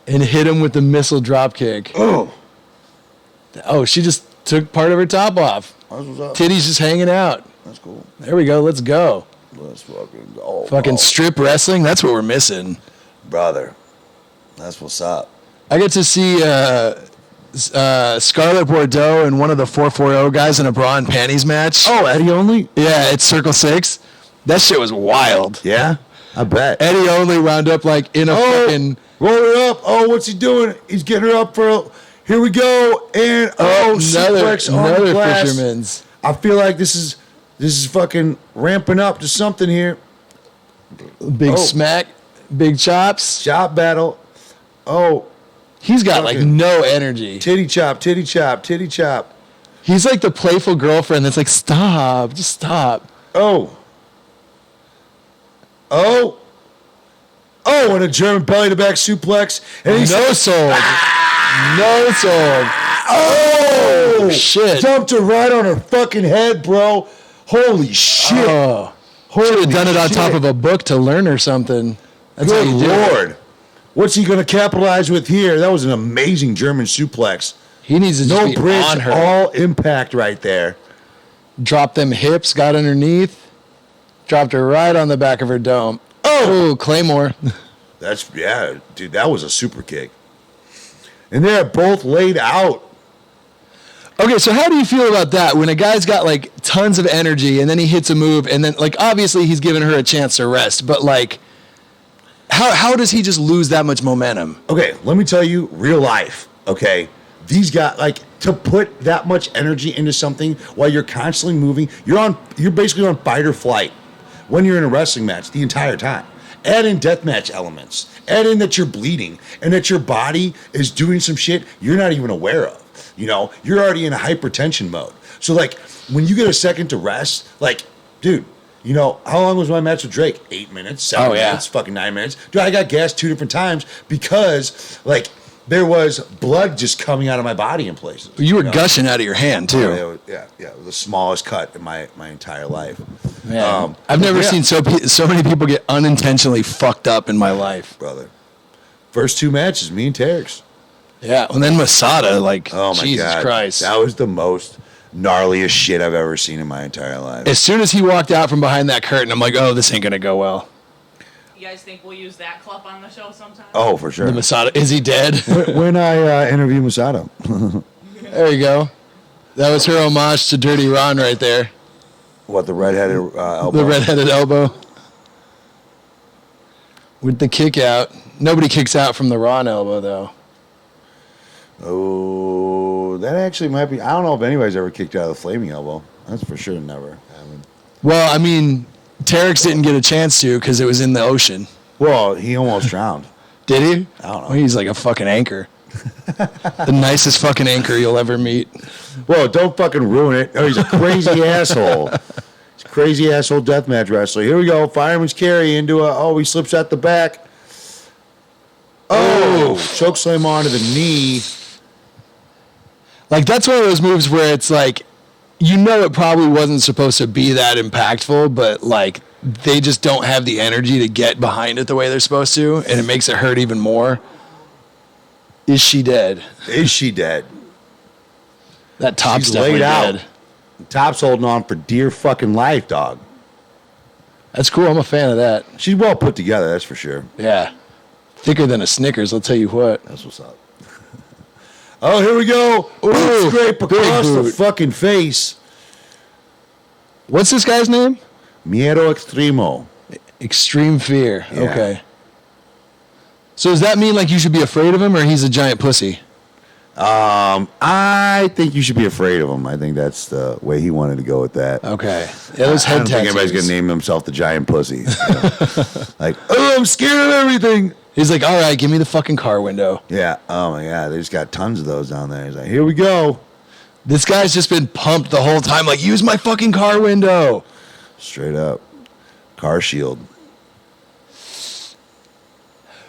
Speaker 5: and hit him with the missile drop kick. Oh, she just took part of her top off.
Speaker 4: That's what's up.
Speaker 5: Titties just hanging out.
Speaker 4: That's cool.
Speaker 5: There we go. Let's go.
Speaker 4: Let's fucking go.
Speaker 5: Fucking strip wrestling. That's what we're missing.
Speaker 4: Brother, that's what's up.
Speaker 5: I get to see Scarlett Bordeaux and one of the 440 guys in a bra and panties match.
Speaker 4: Oh, Eddie Only?
Speaker 5: Yeah, it's Circle 6. That shit was wild.
Speaker 4: Yeah, I bet.
Speaker 5: Eddie Only wound up in a fucking...
Speaker 4: Roll her up. Oh, what's he doing? He's getting her up for... Here we go. And, suplex on the
Speaker 5: another
Speaker 4: glass.
Speaker 5: fisherman's.
Speaker 4: I feel like this is fucking ramping up to something here.
Speaker 5: Big smack, big chops.
Speaker 4: Chop battle. Oh,
Speaker 5: He's got
Speaker 4: fucking
Speaker 5: no energy.
Speaker 4: titty chop, titty chop, titty chop.
Speaker 5: He's like the playful girlfriend that's like, stop, just stop.
Speaker 4: Oh, and a German belly to back suplex. And he's
Speaker 5: No sold. No sold.
Speaker 4: oh
Speaker 5: Shit.
Speaker 4: dumped her right on her fucking head, bro. Holy shit.
Speaker 5: Oh. Should
Speaker 4: Holy
Speaker 5: have done it on
Speaker 4: shit.
Speaker 5: top of a book to learn or something. That's
Speaker 4: Good
Speaker 5: how you do it.
Speaker 4: Lord. What's he going to capitalize with here? That was an amazing German suplex.
Speaker 5: He needs to just
Speaker 4: No
Speaker 5: be
Speaker 4: bridge,
Speaker 5: on her.
Speaker 4: all impact right there.
Speaker 5: Dropped them hips, got underneath, dropped her right on the back of her dome. Oh, Claymore.
Speaker 4: Dude, that was a super kick. And they're both laid out.
Speaker 5: Okay, so how do you feel about that when a guy's got tons of energy and then he hits a move and then obviously he's giving her a chance to rest, but how does he just lose that much momentum?
Speaker 4: Okay, let me tell you, real life, okay? These guys, to put that much energy into something while you're constantly moving, you're basically on fight or flight when you're in a wrestling match the entire time. Add in deathmatch elements. Add in that you're bleeding and that your body is doing some shit you're not even aware of. You're already in a hypertension mode. So when you get a second to rest, dude, how long was my match with Drake? 8 minutes, 7 minutes, fucking 9 minutes. Dude, I got gassed 2 different times because there was blood just coming out of my body in places.
Speaker 5: You were gushing out of your hand too.
Speaker 4: Yeah, it was the smallest cut in my entire life.
Speaker 5: Man, I've never seen so many people get unintentionally fucked up in my life.
Speaker 4: Brother. First 2 matches, me and Terex.
Speaker 5: Yeah, and then Masada,
Speaker 4: Oh my
Speaker 5: Jesus
Speaker 4: God.
Speaker 5: Christ.
Speaker 4: That was the most gnarliest shit I've ever seen in my entire life.
Speaker 5: As soon as he walked out from behind that curtain, I'm like, oh, this ain't gonna go well.
Speaker 3: You guys think we'll use that clip on the show sometime?
Speaker 4: Oh, for sure.
Speaker 5: The Masada, is he dead?
Speaker 4: When I interview Masato.
Speaker 5: There you go. That was her homage to Dirty Ron right there.
Speaker 4: What, the redheaded elbow?
Speaker 5: The redheaded elbow. With the kick out. Nobody kicks out from the Ron elbow, though.
Speaker 4: Oh, Oh, that actually might be. I don't know if anybody's ever kicked out of the flaming elbow. That's for sure never happened.
Speaker 5: Well, I mean, Terex didn't get a chance to because it was in the ocean.
Speaker 4: Well, he almost drowned.
Speaker 5: Did he?
Speaker 4: I don't know.
Speaker 5: Well, he's like a fucking anchor. The nicest fucking anchor you'll ever meet.
Speaker 4: Well, don't fucking ruin it. Oh, he's a crazy asshole. He's a crazy asshole deathmatch wrestler. Here we go. Fireman's carry into a. Oh, he slips out the back. Oh, choke slam onto the knee.
Speaker 5: Like, that's one of those moves where it's like, you know, it probably wasn't supposed to be that impactful, but like, they just don't have the energy to get behind it the way they're supposed to, and it makes it hurt even more. Is she dead?
Speaker 4: Is she dead?
Speaker 5: That top's
Speaker 4: She's
Speaker 5: definitely
Speaker 4: laid out.
Speaker 5: dead.
Speaker 4: Top's holding on for dear fucking life, dog.
Speaker 5: That's cool. I'm a fan of that.
Speaker 4: She's well put together, that's for sure.
Speaker 5: Yeah. Thicker than a Snickers, I'll tell you what.
Speaker 4: That's what's up. Oh, here we go. Ooh, scrape across the fucking face.
Speaker 5: What's this guy's name?
Speaker 4: Miedo Extremo.
Speaker 5: Extreme Fear.
Speaker 4: Yeah.
Speaker 5: Okay. So does that mean like you should be afraid of him, or he's a giant pussy?
Speaker 4: I think you should be afraid of him. I think that's the way he wanted to go with that.
Speaker 5: Okay. Yeah, those head
Speaker 4: I don't think
Speaker 5: tattoos.
Speaker 4: anybody's gonna name himself the giant pussy. Like, oh, I'm scared of everything.
Speaker 5: He's like, all right, give me the fucking car window.
Speaker 4: Yeah. Oh my god, they just got tons of those down there. He's like, here we go.
Speaker 5: This guy's just been pumped the whole time. Like, use my fucking car window.
Speaker 4: Straight up. Car shield.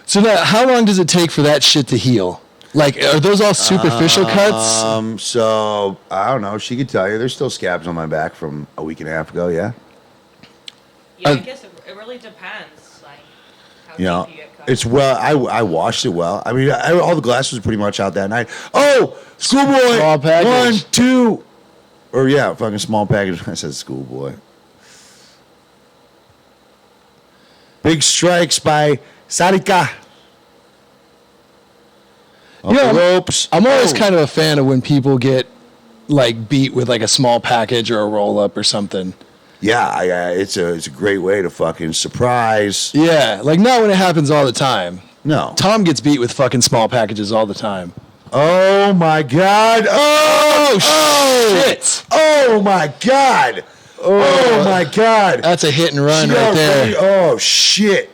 Speaker 5: So now, how long does it take for that shit to heal? Like, are those all superficial cuts?
Speaker 4: So I don't know. She could tell you. There's still scabs on my back from a week and a half ago. Yeah.
Speaker 3: Yeah, I guess it really depends. Like, how
Speaker 4: You know,
Speaker 3: deep you get cut.
Speaker 4: it's well. I washed it well. I mean, all the glass was pretty much out that night. Oh, schoolboy.
Speaker 5: Small package.
Speaker 4: 1, 2. Or yeah, fucking small package. I said schoolboy. Big strikes by Sarika. Off
Speaker 5: Yeah,
Speaker 4: the ropes.
Speaker 5: I'm always
Speaker 4: Oh.
Speaker 5: kind of a fan of when people get like beat with like a small package or a roll up or something.
Speaker 4: Yeah, it's a great way to fucking surprise.
Speaker 5: Yeah, like not when it happens all the time.
Speaker 4: No.
Speaker 5: Tom gets beat with fucking small packages all the time.
Speaker 4: Oh my god. Oh,
Speaker 5: Shit!
Speaker 4: Oh my god. Oh my god.
Speaker 5: That's a hit and run
Speaker 4: She
Speaker 5: right there.
Speaker 4: already- Oh shit.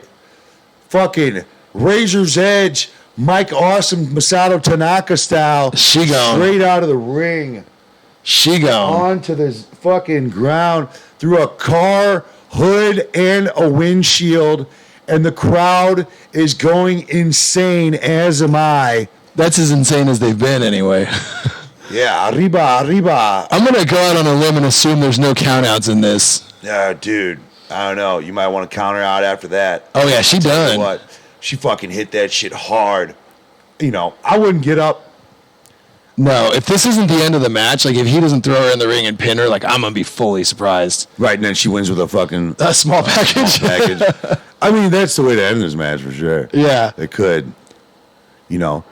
Speaker 4: Fucking Razor's Edge, Mike Awesome, Masato Tanaka style.
Speaker 5: She gone.
Speaker 4: Straight out of the ring.
Speaker 5: She gone.
Speaker 4: Onto the fucking ground through a car hood and a windshield, and the crowd is going insane, as am I.
Speaker 5: That's as insane as they've been anyway.
Speaker 4: Yeah, arriba.
Speaker 5: I'm gonna go out on a limb and assume there's no countouts in this.
Speaker 4: Yeah, dude, I don't know. You might want to counter out after that.
Speaker 5: Oh yeah, she
Speaker 4: Tell you
Speaker 5: done.
Speaker 4: what, she fucking hit that shit hard. You know, I wouldn't get up.
Speaker 5: No, if this isn't the end of the match, like if he doesn't throw her in the ring and pin her, like I'm gonna be fully surprised.
Speaker 4: Right, and then she wins with a fucking
Speaker 5: A small package.
Speaker 4: package. I mean, that's the way to end this match for sure.
Speaker 5: Yeah.
Speaker 4: It could. You know,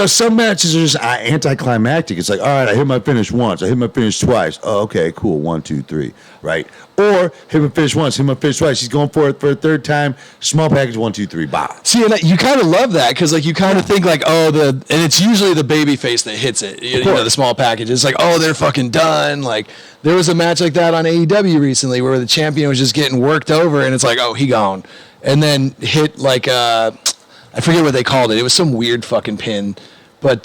Speaker 4: some matches are just anticlimactic. It's like, all right, I hit my finish once. I hit my finish twice. Oh, okay, cool. 1, 2, 3. Right. Or hit my finish once, hit my finish twice. He's going for it for a third time. Small package, 1, 2, 3. Bah.
Speaker 5: See, and you kind of love that because, like, you kind of think like, oh, and it's usually the baby face that hits it. You know, the small package. It's like, oh, they're fucking done. Like, there was a match like that on AEW recently where the champion was just getting worked over, and it's like, oh, he gone, and then hit like I forget what they called it. It was some weird fucking pin, but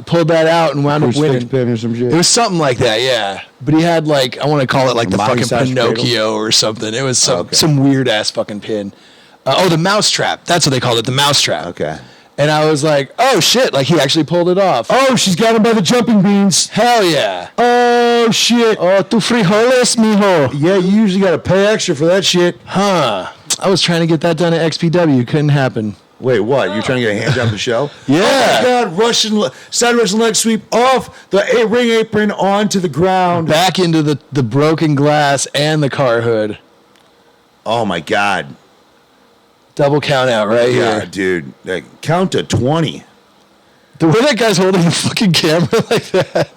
Speaker 5: pulled that out and wound up winning.
Speaker 4: Pin or some shit.
Speaker 5: It was something like that, yeah. But he had like, I want to call it like the fucking
Speaker 4: Mahi-Sash
Speaker 5: Pinocchio or something. It was some
Speaker 4: Okay.
Speaker 5: some weird ass fucking pin. The mousetrap. That's what they called it, the mousetrap.
Speaker 4: Okay.
Speaker 5: And I was like, oh shit, like he actually pulled it off.
Speaker 4: Oh, she's got him by the jumping beans.
Speaker 5: Hell yeah.
Speaker 4: Oh, shit.
Speaker 5: Oh, tu frijoles, mijo.
Speaker 4: Yeah, you usually got to pay extra for that shit.
Speaker 5: Huh. I was trying to get that done at XPW. Couldn't happen.
Speaker 4: Wait, what? You're trying to get a hand job the show?
Speaker 5: Yeah.
Speaker 4: Oh, my God. Side Russian leg sweep off the ring apron onto the ground.
Speaker 5: Back into the broken glass and the car hood.
Speaker 4: Oh, my God.
Speaker 5: Double count out right
Speaker 4: Yeah,
Speaker 5: here.
Speaker 4: dude. Like, count to 20.
Speaker 5: The way that guy's holding the fucking camera like that.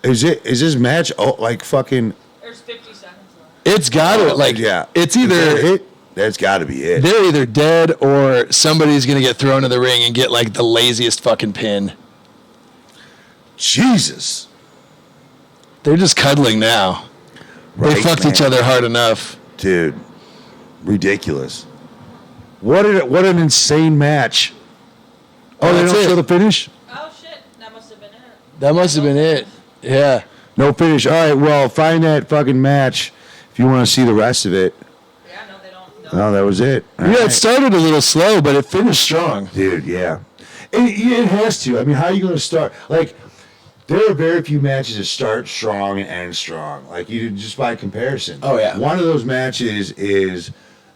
Speaker 4: Is this match like fucking?
Speaker 3: There's 50 seconds left.
Speaker 5: It's got to, like,
Speaker 4: yeah.
Speaker 5: it's
Speaker 4: Is that
Speaker 5: either,
Speaker 4: it? That's got to be it.
Speaker 5: they're either dead or somebody's going to get thrown in the ring and get, like, the laziest fucking pin.
Speaker 4: Jesus.
Speaker 5: They're just cuddling now. They
Speaker 4: Right,
Speaker 5: fucked each
Speaker 4: man.
Speaker 5: other hard enough.
Speaker 4: Dude, ridiculous. What an insane match. Oh, they
Speaker 5: That's
Speaker 4: don't
Speaker 5: it.
Speaker 4: show the finish?
Speaker 3: Oh shit, that must have been it.
Speaker 5: That must have been it. Yeah.
Speaker 4: No finish. All right, well, find that fucking match if you want to see the rest of it.
Speaker 3: Yeah, no, they don't.
Speaker 4: Oh, that was it. All
Speaker 5: Yeah,
Speaker 4: right.
Speaker 5: it started a little slow, but it finished strong.
Speaker 4: Dude, yeah. It has to. I mean, how are you going to start? Like, there are very few matches that start strong and end strong. Like, you just by comparison.
Speaker 5: Oh, yeah.
Speaker 4: One of those matches is,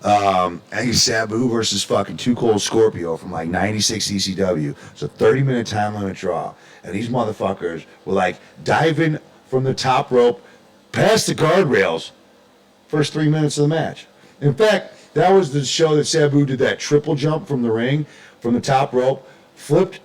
Speaker 4: I think it's Sabu versus fucking Too Cold Scorpio from like 96 ECW. It's a 30-minute time limit draw. And these motherfuckers were like diving from the top rope past the guardrails first 3 minutes of the match. In fact, that was the show that Sabu did that triple jump from the ring, from the top rope, flipped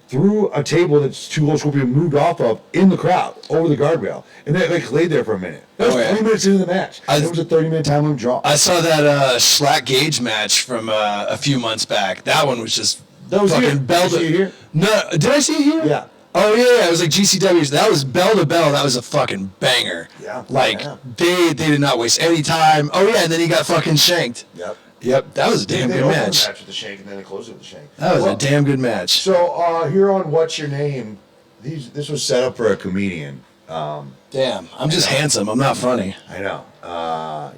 Speaker 4: through a table that's Too Cold Scorpio moved off of in the crowd, over the guardrail. And they like laid there for a minute. That was
Speaker 5: Oh, yeah.
Speaker 4: 3 minutes into the match. It was a 30-minute time limit draw.
Speaker 5: I saw that Schlack Gage match from a few months back. That one was just
Speaker 4: That was
Speaker 5: fucking
Speaker 4: here.
Speaker 5: bell
Speaker 4: Did you see it here?
Speaker 5: No, did I see it here?
Speaker 4: Yeah.
Speaker 5: Oh yeah, it was like GCW's. That was bell to bell. That was a fucking banger.
Speaker 4: Yeah.
Speaker 5: Like
Speaker 4: Yeah.
Speaker 5: they did not waste any time. Oh yeah, and then he got fucking shanked.
Speaker 4: Yep.
Speaker 5: Yep, that was a damn good
Speaker 4: opened the
Speaker 5: match.
Speaker 4: match with the shank and then they closed it with the shank.
Speaker 5: That was
Speaker 4: Well,
Speaker 5: a damn good match.
Speaker 4: So here on What's Your Name, this was set up for a comedian.
Speaker 5: Damn, I'm just handsome. I'm not funny.
Speaker 4: I know.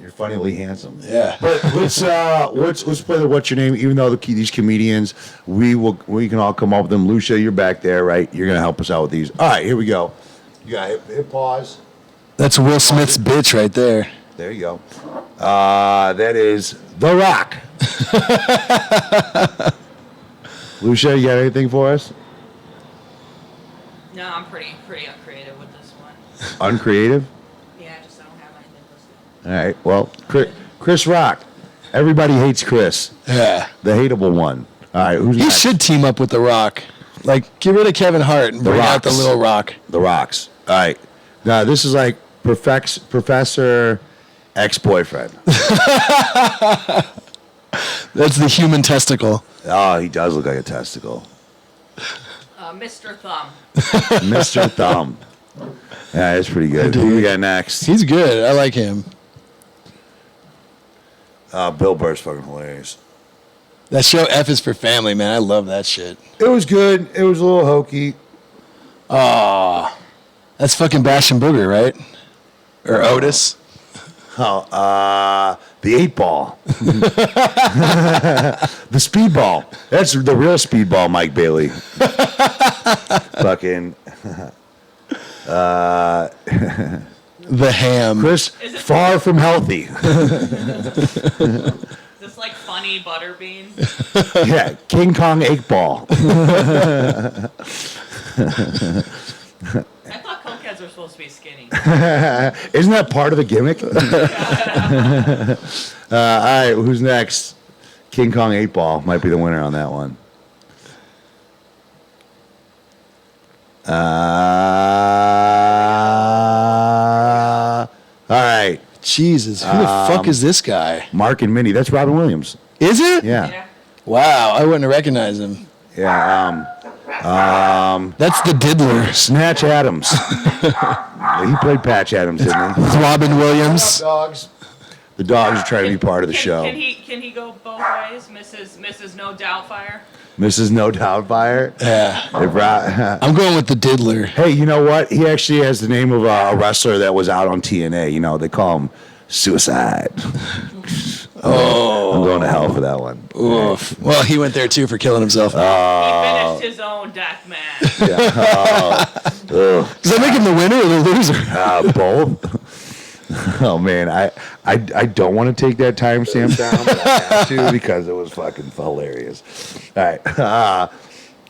Speaker 4: You're funnily handsome.
Speaker 5: Yeah.
Speaker 4: But let's play the What's Your Name. Even though these comedians, we can all come up with them. Lucia, you're back there, right? You're gonna help us out with these. All right, here we go. You got hit pause.
Speaker 5: That's Will Smith's bitch right there.
Speaker 4: There you go. That is The Rock. Lucia, you got anything for us?
Speaker 3: No, I'm pretty uncreative with this one.
Speaker 4: Uncreative.
Speaker 3: Yeah, I just don't have anything listed.
Speaker 4: All right. Well, Chris Rock. Everybody hates Chris,
Speaker 5: Yeah.
Speaker 4: the hateable one. All right. Who's
Speaker 5: He
Speaker 4: next?
Speaker 5: should team up with The Rock. Like, get rid of Kevin Hart and bring out the
Speaker 4: Rocks.
Speaker 5: little Rock.
Speaker 4: The Rocks. All right. Now this is like Professor ex-boyfriend.
Speaker 5: That's the human testicle.
Speaker 4: Oh, he does look like a testicle.
Speaker 3: Mr. Thumb.
Speaker 4: Mr. Thumb. Yeah, that's pretty good. Who we got next?
Speaker 5: He's good. I like him.
Speaker 4: Bill Burr's fucking hilarious.
Speaker 5: That show F is for Family, man. I love that shit.
Speaker 4: It was good. It was a little hokey.
Speaker 5: That's fucking Bash and Booger, right? Or Otis.
Speaker 4: Oh, the 8-ball. The speedball. That's the real speedball, Mike Bailey. Fucking
Speaker 5: The Ham.
Speaker 4: Chris,
Speaker 3: Is it-
Speaker 4: far from healthy.
Speaker 3: Is this like funny butterbean?
Speaker 4: Yeah, King Kong 8-ball.
Speaker 3: I thought cokeheads were supposed to be skinny.
Speaker 4: Isn't that part of the gimmick? All right, who's next? King Kong 8-ball might be the winner on that one. All right,
Speaker 5: Jesus. Who the fuck is this guy?
Speaker 4: Mark and Minnie. That's Robin Williams.
Speaker 5: Is it?
Speaker 4: Yeah,
Speaker 3: Yeah.
Speaker 5: Wow. I wouldn't have recognized him.
Speaker 4: yeah.
Speaker 5: That's the Diddler.
Speaker 4: Snatch Adams. He played Patch Adams, didn't he?
Speaker 5: It's Robin Williams.
Speaker 4: Dogs. The dogs are trying to be part of the show.
Speaker 3: Can he go both ways, Mrs. No Doubtfire?
Speaker 4: Mrs. No Doubtfire.
Speaker 5: Yeah.
Speaker 4: They brought.
Speaker 5: I'm going with the Diddler.
Speaker 4: Hey, you know what? He actually has the name of a wrestler that was out on TNA. You know, they call him Suicide. Oh. I'm going to hell for that one.
Speaker 5: Oof. Well, he went there too for killing himself.
Speaker 3: He finished his own death match.
Speaker 5: Does that make him the winner or the loser?
Speaker 4: Both. Oh, man. I don't want to take that timestamp down, but I have to because it was fucking hilarious. All right.
Speaker 5: That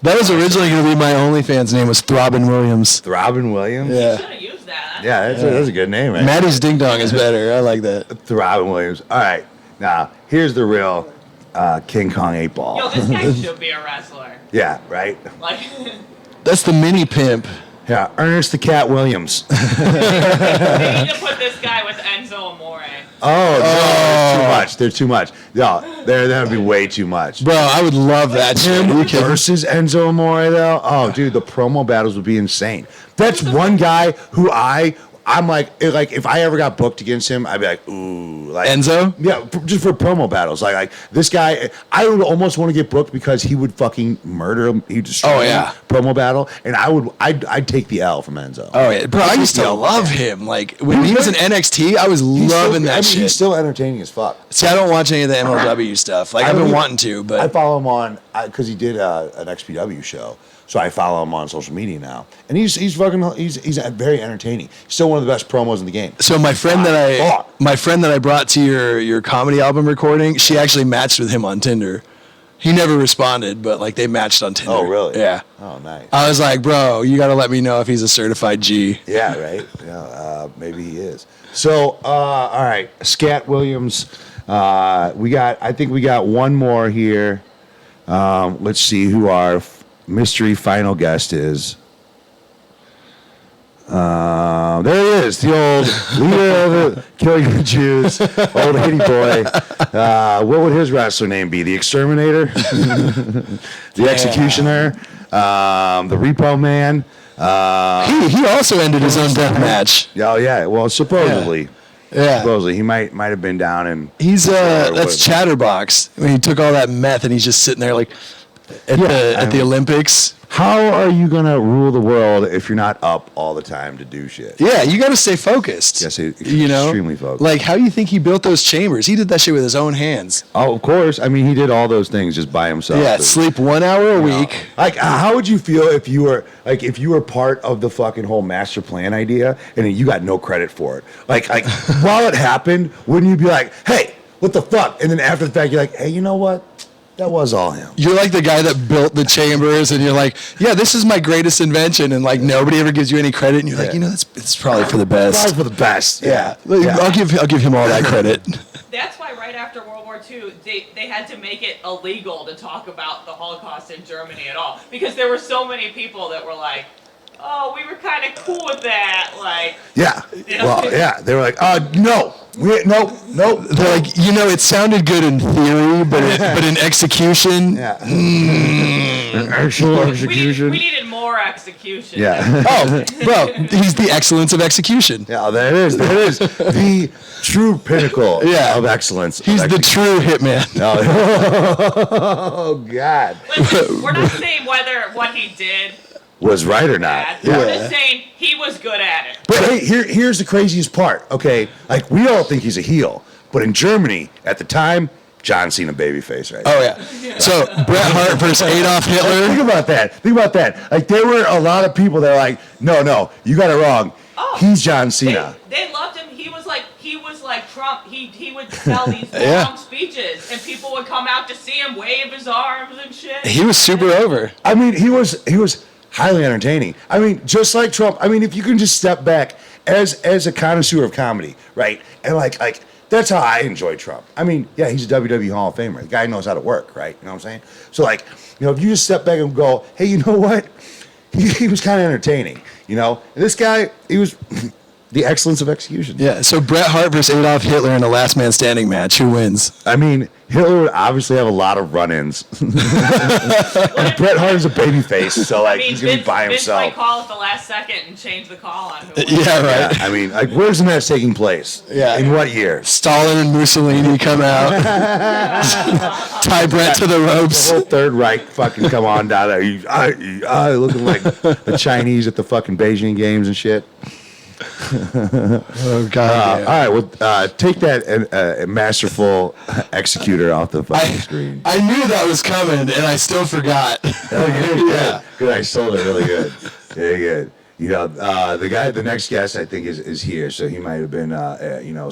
Speaker 5: was originally going to be my OnlyFans name was Throbbing Williams.
Speaker 4: Throbbing Williams?
Speaker 5: Yeah.
Speaker 3: Should have used that.
Speaker 4: Yeah, that's a good name, right?
Speaker 5: Maddie's Ding Dong is better. I like that.
Speaker 4: Throbbing Williams. All right. Now, here's the real King Kong 8-ball.
Speaker 3: Yo, this guy should be a wrestler.
Speaker 4: Yeah, right?
Speaker 3: Like,
Speaker 5: That's the mini pimp.
Speaker 4: Yeah, Ernest the Cat Williams.
Speaker 3: they need to put this guy with Enzo Amore.
Speaker 4: Oh, no, too much. They're too much. No, that would be way too much.
Speaker 5: Bro, I would love that shit.
Speaker 4: Him
Speaker 5: Are you kidding?
Speaker 4: versus Enzo Amore, though. Oh, dude, the promo battles would be insane. That's one guy who I'm like if I ever got booked against him, I'd be like, ooh, like
Speaker 5: Enzo?
Speaker 4: Yeah, just for promo battles. Like this guy, I would almost want to get booked because he would fucking murder him. He'd destroy
Speaker 5: Oh, yeah.
Speaker 4: him, promo battle, and I'd take the L from Enzo.
Speaker 5: Oh yeah, bro, I used to
Speaker 4: Yeah.
Speaker 5: love him. Like when he was in NXT, I was loving that shit.
Speaker 4: He's still entertaining as fuck.
Speaker 5: See, I don't watch any of the MLW stuff. Like I've been wanting to,
Speaker 4: I
Speaker 5: but
Speaker 4: follow him on because he did an XPW show. So I follow him on social media now, and he's very entertaining. He's still one of the best promos in the game.
Speaker 5: so my friend that I brought to your comedy album recording, she actually matched with him on Tinder. He never responded, but like they matched on Tinder.
Speaker 4: Oh, really?
Speaker 5: Yeah.
Speaker 4: Oh, nice.
Speaker 5: I was like, bro, you got to let me know if he's a certified G.
Speaker 4: Yeah, right. Yeah, maybe he is. So, all right, Scat Williams. I think we got one more here. Let's see who our mystery final guest is. There he is, the old leader of the Killing the Jews, old hitty boy. What would his wrestler name be? The Exterminator? The Executioner? The Repo Man?
Speaker 5: He also ended his own death match.
Speaker 4: Oh, yeah. Well, supposedly.
Speaker 5: Yeah.
Speaker 4: Supposedly. He might have been down and...
Speaker 5: He's that's Chatterbox. I mean, he took all that meth and he's just sitting there like at the Olympics.
Speaker 4: How are you going to rule the world if you're not up all the time to do shit?
Speaker 5: Yeah, you got to stay focused.
Speaker 4: Yes,
Speaker 5: you know,
Speaker 4: extremely focused.
Speaker 5: Like, how do you think he built those chambers? He did that shit with his own hands.
Speaker 4: Oh, of course. I mean, he did all those things just by himself.
Speaker 5: Yeah, sleep 1 hour a week.
Speaker 4: Like, how would you feel if you were part of the fucking whole master plan idea and you got no credit for it? Like while it happened, wouldn't you be like, hey, what the fuck? And then after the fact, you're like, hey, you know what? That was all him.
Speaker 5: You're like the guy that built the chambers, and you're like, yeah, this is my greatest invention, and like nobody ever gives you any credit, and you're like, you know, it's probably for the best.
Speaker 4: Probably for the best.
Speaker 5: Yeah. I'll give him all that credit.
Speaker 3: That's why right after World War II, they had to make it illegal to talk about the Holocaust in Germany at all. Because there were so many people that were like, oh, we were kind of cool with that. Like,
Speaker 4: Yeah. Well, yeah. They were like, no. No.
Speaker 5: They're like, you know, it sounded good in theory, but in execution,
Speaker 4: Yeah. Actual execution.
Speaker 3: we needed more execution.
Speaker 4: Yeah.
Speaker 5: oh, bro, he's the excellence of execution.
Speaker 4: Yeah, there it is. The true pinnacle of excellence.
Speaker 5: He's the true hitman.
Speaker 4: Oh, God.
Speaker 3: Listen, we're not saying whether what he did
Speaker 4: Was right or not.
Speaker 3: bad. We're just saying he was good at it.
Speaker 4: But hey, here's the craziest part, okay? Like, we all think he's a heel, but in Germany, at the time, John Cena babyface, right?
Speaker 5: Oh, yeah. So, Bret Hart versus Adolf Hitler.
Speaker 4: Think about that. Like, there were a lot of people that are like, no, you got it wrong.
Speaker 3: Oh,
Speaker 4: He's John Cena.
Speaker 3: They loved him. He was like Trump. He would tell these
Speaker 5: Yeah.
Speaker 3: long speeches, and people would come out to see him, wave his arms and shit.
Speaker 5: He was super over.
Speaker 4: I mean, he was highly entertaining. I mean, just like Trump. I mean, if you can just step back as a connoisseur of comedy, right? And like that's how I enjoy Trump. I mean, yeah, he's a WWE Hall of Famer. The guy knows how to work, right? You know what I'm saying? So like, you know, if you just step back and go, hey, you know what? He was kind of entertaining, you know? And this guy, he was the excellence of execution.
Speaker 5: Yeah, so Bret Hart versus Adolf Hitler in a last man standing match. Who wins?
Speaker 4: I mean, Hitler would obviously have a lot of run-ins. And Bret Hart is a babyface, so like he's gonna be by
Speaker 3: Vince
Speaker 4: himself.
Speaker 3: might call at the last second and change the call on who wins.
Speaker 5: Yeah, right.
Speaker 4: Yeah, I mean, like, where's the match taking place?
Speaker 5: Yeah.
Speaker 4: In what year?
Speaker 5: Stalin and Mussolini come out, tie Bret to the ropes.
Speaker 4: The whole Third Reich fucking come on down there. Looking like the Chinese at the fucking Beijing games and shit.
Speaker 5: Oh God!
Speaker 4: All right, well, take that masterful executor off the fucking screen.
Speaker 5: I knew that was coming, and I still forgot.
Speaker 4: Yeah, good. I sold it really good. Very good. You know, the next guest I think is here, so he might have been,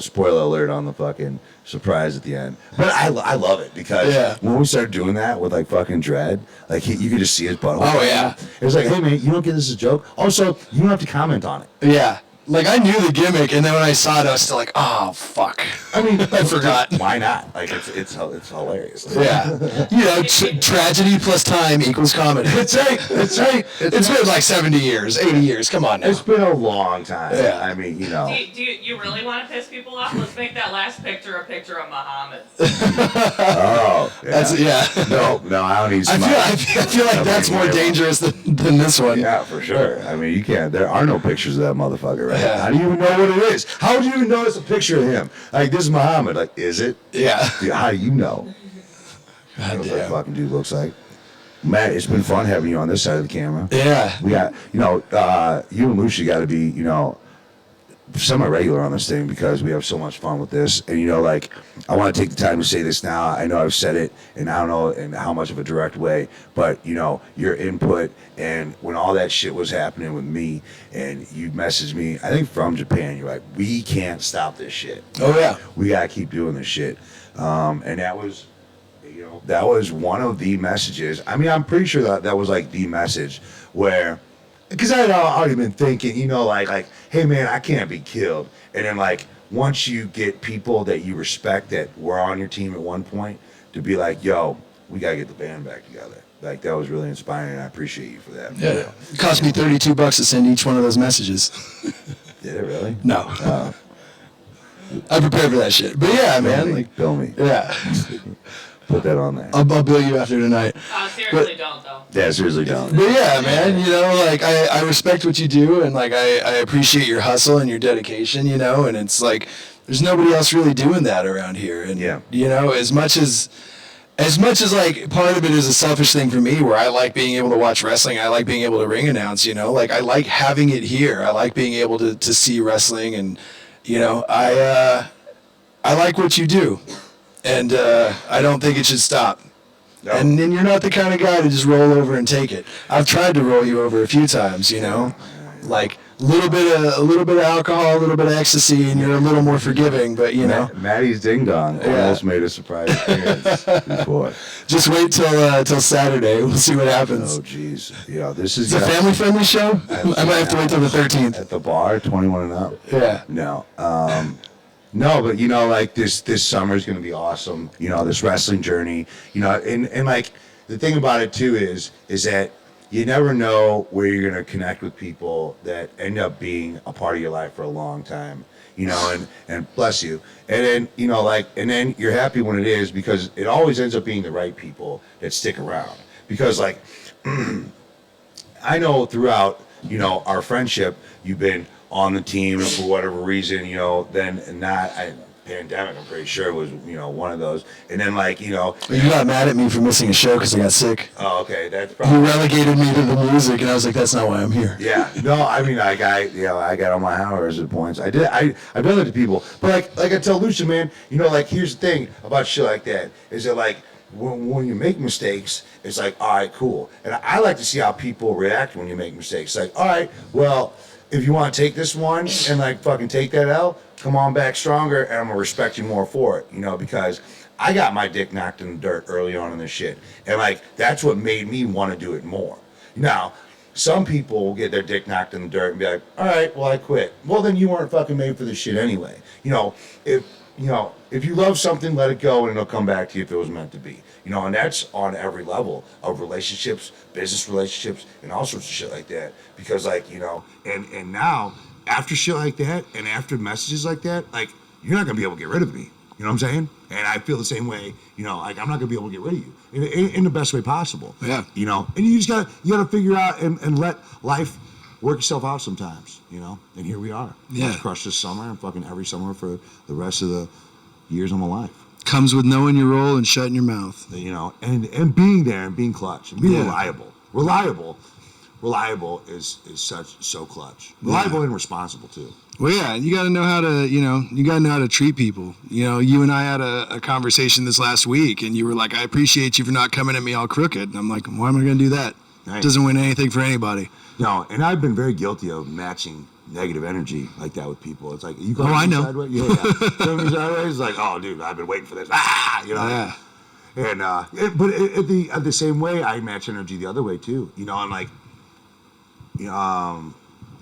Speaker 4: spoiler alert on the fucking surprise at the end. But I love it because when we started doing that with like fucking Dread, like you could just see his butthole.
Speaker 5: Oh, yeah.
Speaker 4: It was like, hey man, you don't get this as a joke. Also, you don't have to comment on it.
Speaker 5: Yeah. Like, I knew the gimmick, and then when I saw it, I was still like, oh, fuck.
Speaker 4: I mean,
Speaker 5: I forgot.
Speaker 4: Why not? Like, it's hilarious.
Speaker 5: Yeah. You know, tragedy plus time equals comedy.
Speaker 4: That's right. That's right.
Speaker 5: It's been like 70 years, 80 years. Come on now.
Speaker 4: It's been a long time.
Speaker 5: Yeah.
Speaker 4: I mean, you know.
Speaker 3: Do you really want to piss people off? Let's make that last picture a picture of Muhammad.
Speaker 4: Oh, yeah.
Speaker 5: That's, yeah.
Speaker 4: No, I don't need smile.
Speaker 5: I feel like that's more dangerous than this one.
Speaker 4: Yeah, for sure. I mean, you can't. There are no pictures of that motherfucker, right?
Speaker 5: Yeah.
Speaker 4: How do you even know what it is? How would you even know it's a picture of him? Like, this is Muhammad. Like, is it?
Speaker 5: Yeah.
Speaker 4: Dude, how do you know?
Speaker 5: God
Speaker 4: What that
Speaker 5: damn.
Speaker 4: fucking dude looks like. Matt, it's been fun having you on this side of the camera.
Speaker 5: Yeah.
Speaker 4: We got, you and Lucia got to be, semi-regular on this thing because we have so much fun with this. And, I want to take the time to say this now. I know I've said it, and I don't know in how much of a direct way, but, your input and when all that shit was happening with me and you messaged me, I think from Japan, you're like, we can't stop this shit.
Speaker 5: Oh, yeah.
Speaker 4: We got to keep doing this shit. And that was... that was one of the messages. I mean, I'm pretty sure that was like the message where, because I had already been thinking, like, hey man, I can't be killed. And then like, once you get people that you respect that were on your team at one point to be like, yo, we gotta get the band back together. Like, that was really inspiring, and I appreciate you for that.
Speaker 5: Yeah. It cost me $32 to send each one of those messages.
Speaker 4: Did it really?
Speaker 5: No. I prepared for that shit. But yeah, man. Like,
Speaker 4: Bill me.
Speaker 5: yeah.
Speaker 4: Put that on there.
Speaker 5: I'll bill you after tonight.
Speaker 3: Seriously, don't though.
Speaker 4: Yeah, seriously, don't.
Speaker 5: But yeah, man, like, I respect what you do, and like, I appreciate your hustle and your dedication, and it's like, there's nobody else really doing that around here. And,
Speaker 4: Yeah.
Speaker 5: as much as like, part of it is a selfish thing for me where I like being able to watch wrestling, I like being able to ring announce, like, I like having it here. I like being able to see wrestling, and, I like what you do. And I don't think it should stop.
Speaker 4: No.
Speaker 5: And then you're not the kind of guy to just roll over and take it. I've tried to roll you over a few times, like a little bit of alcohol, a little bit of ecstasy, and you're a little more forgiving. But
Speaker 4: Maddie's Ding Dong almost made a surprise appearance before.
Speaker 5: just wait till Saturday. We'll see what happens.
Speaker 4: Oh, jeez. Yeah, this is
Speaker 5: It's a family-friendly show. I might have to wait till the 13th.
Speaker 4: At the bar, 21 and up.
Speaker 5: Yeah.
Speaker 4: No. No, but like this summer is gonna be awesome. This wrestling journey. And like the thing about it too is that you never know where you're gonna connect with people that end up being a part of your life for a long time. And bless you. And then and then you're happy when it is, because it always ends up being the right people that stick around. Because like I know throughout our friendship, you've been on the team for whatever reason, then pandemic, I'm pretty sure was, one of those. And then you
Speaker 5: got mad at me for missing a show because I got sick.
Speaker 4: Oh, okay. That's
Speaker 5: You
Speaker 4: probably,
Speaker 5: relegated me to the music, and I was like, that's not why I'm here.
Speaker 4: yeah. No, I mean, I got on my hours at points. I've done that to people. But like I tell Lucia, man, here's the thing about shit like that, is that when you make mistakes, it's like, all right, cool. And I like to see how people react when you make mistakes. Like, all right, well, if you want to take this one and fucking take that L, come on back stronger, and I'm gonna respect you more for it, because I got my dick knocked in the dirt early on in this shit, and that's what made me want to do it more. Now, some people will get their dick knocked in the dirt and be like, all right, well, I quit. Well, then you weren't fucking made for this shit anyway. If you love something, let it go, and it'll come back to you if it was meant to be. And that's on every level of relationships, business relationships, and all sorts of shit like that. Because and now, after shit like that, and after messages like that, you're not gonna be able to get rid of me. You know what I'm saying? And I feel the same way. I'm not gonna be able to get rid of you in the best way possible.
Speaker 5: Yeah.
Speaker 4: And you just gotta figure out and let life work itself out sometimes. And here we are.
Speaker 5: Yeah.
Speaker 4: Let's crush this summer and fucking every summer for the rest of the years of my life.
Speaker 2: Comes with knowing your role and shutting your mouth.
Speaker 4: And being there and being clutch and being
Speaker 2: Yeah.
Speaker 4: Reliable is so clutch. Reliable and responsible too.
Speaker 2: Well, yeah, you got to know how to treat people. You and I had a conversation this last week, and you were like, I appreciate you for not coming at me all crooked. And I'm like, why am I going to do that?
Speaker 4: Right.
Speaker 2: It doesn't win anything for anybody.
Speaker 4: No, and I've been very guilty of matching negative energy like that with people. It's like, you go
Speaker 2: I know.
Speaker 4: sideways? Yeah. Coming sideways, it's like, oh, dude, I've been waiting for this.
Speaker 2: Yeah.
Speaker 4: And but at the same way, I match energy the other way too. And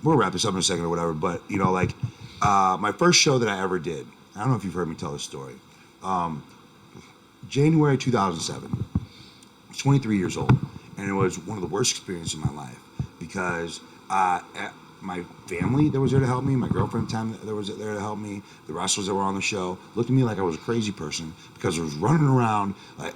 Speaker 1: we'll wrap this up in a second or whatever. But you know, like my first show that I ever did. I don't know if you've heard me tell this story. January 2007. I was 23 years old, and it was one of the worst experiences of my life because my family that was there to help me, my girlfriend at the time that was there to help me, the wrestlers that were on the show, looked at me like I was a crazy person because I was running around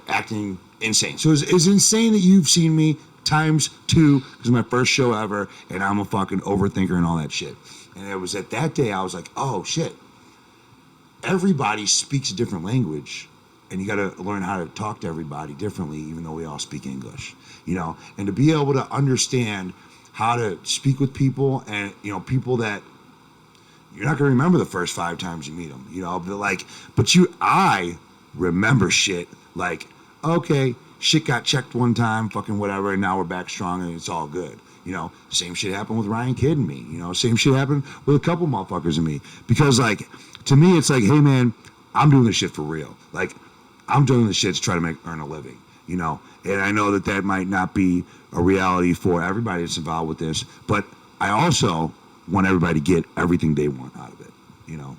Speaker 1: acting insane. So it's insane that you've seen me times 2 because it's my first show ever, and I'm a fucking overthinker and all that shit. And it was at that day I was like, oh shit, everybody speaks a different language, and you got to learn how to talk to everybody differently, even though we all speak English, you know, and to be able to understand how to speak with people, and you know, people that you're not going to remember the first 5 times you meet them, you know, but I remember shit like, okay, shit got checked one time, fucking whatever, and now we're back strong and it's all good. You know, same shit happened with Ryan Kidd and me, you know, same shit happened with a couple motherfuckers and me, because like, to me, it's like, hey man, I'm doing this shit for real. Like, I'm doing this shit to try to earn a living, you know, and I know that might not be a reality for everybody that's involved with this, but I also want everybody to get everything they want out of it, you know.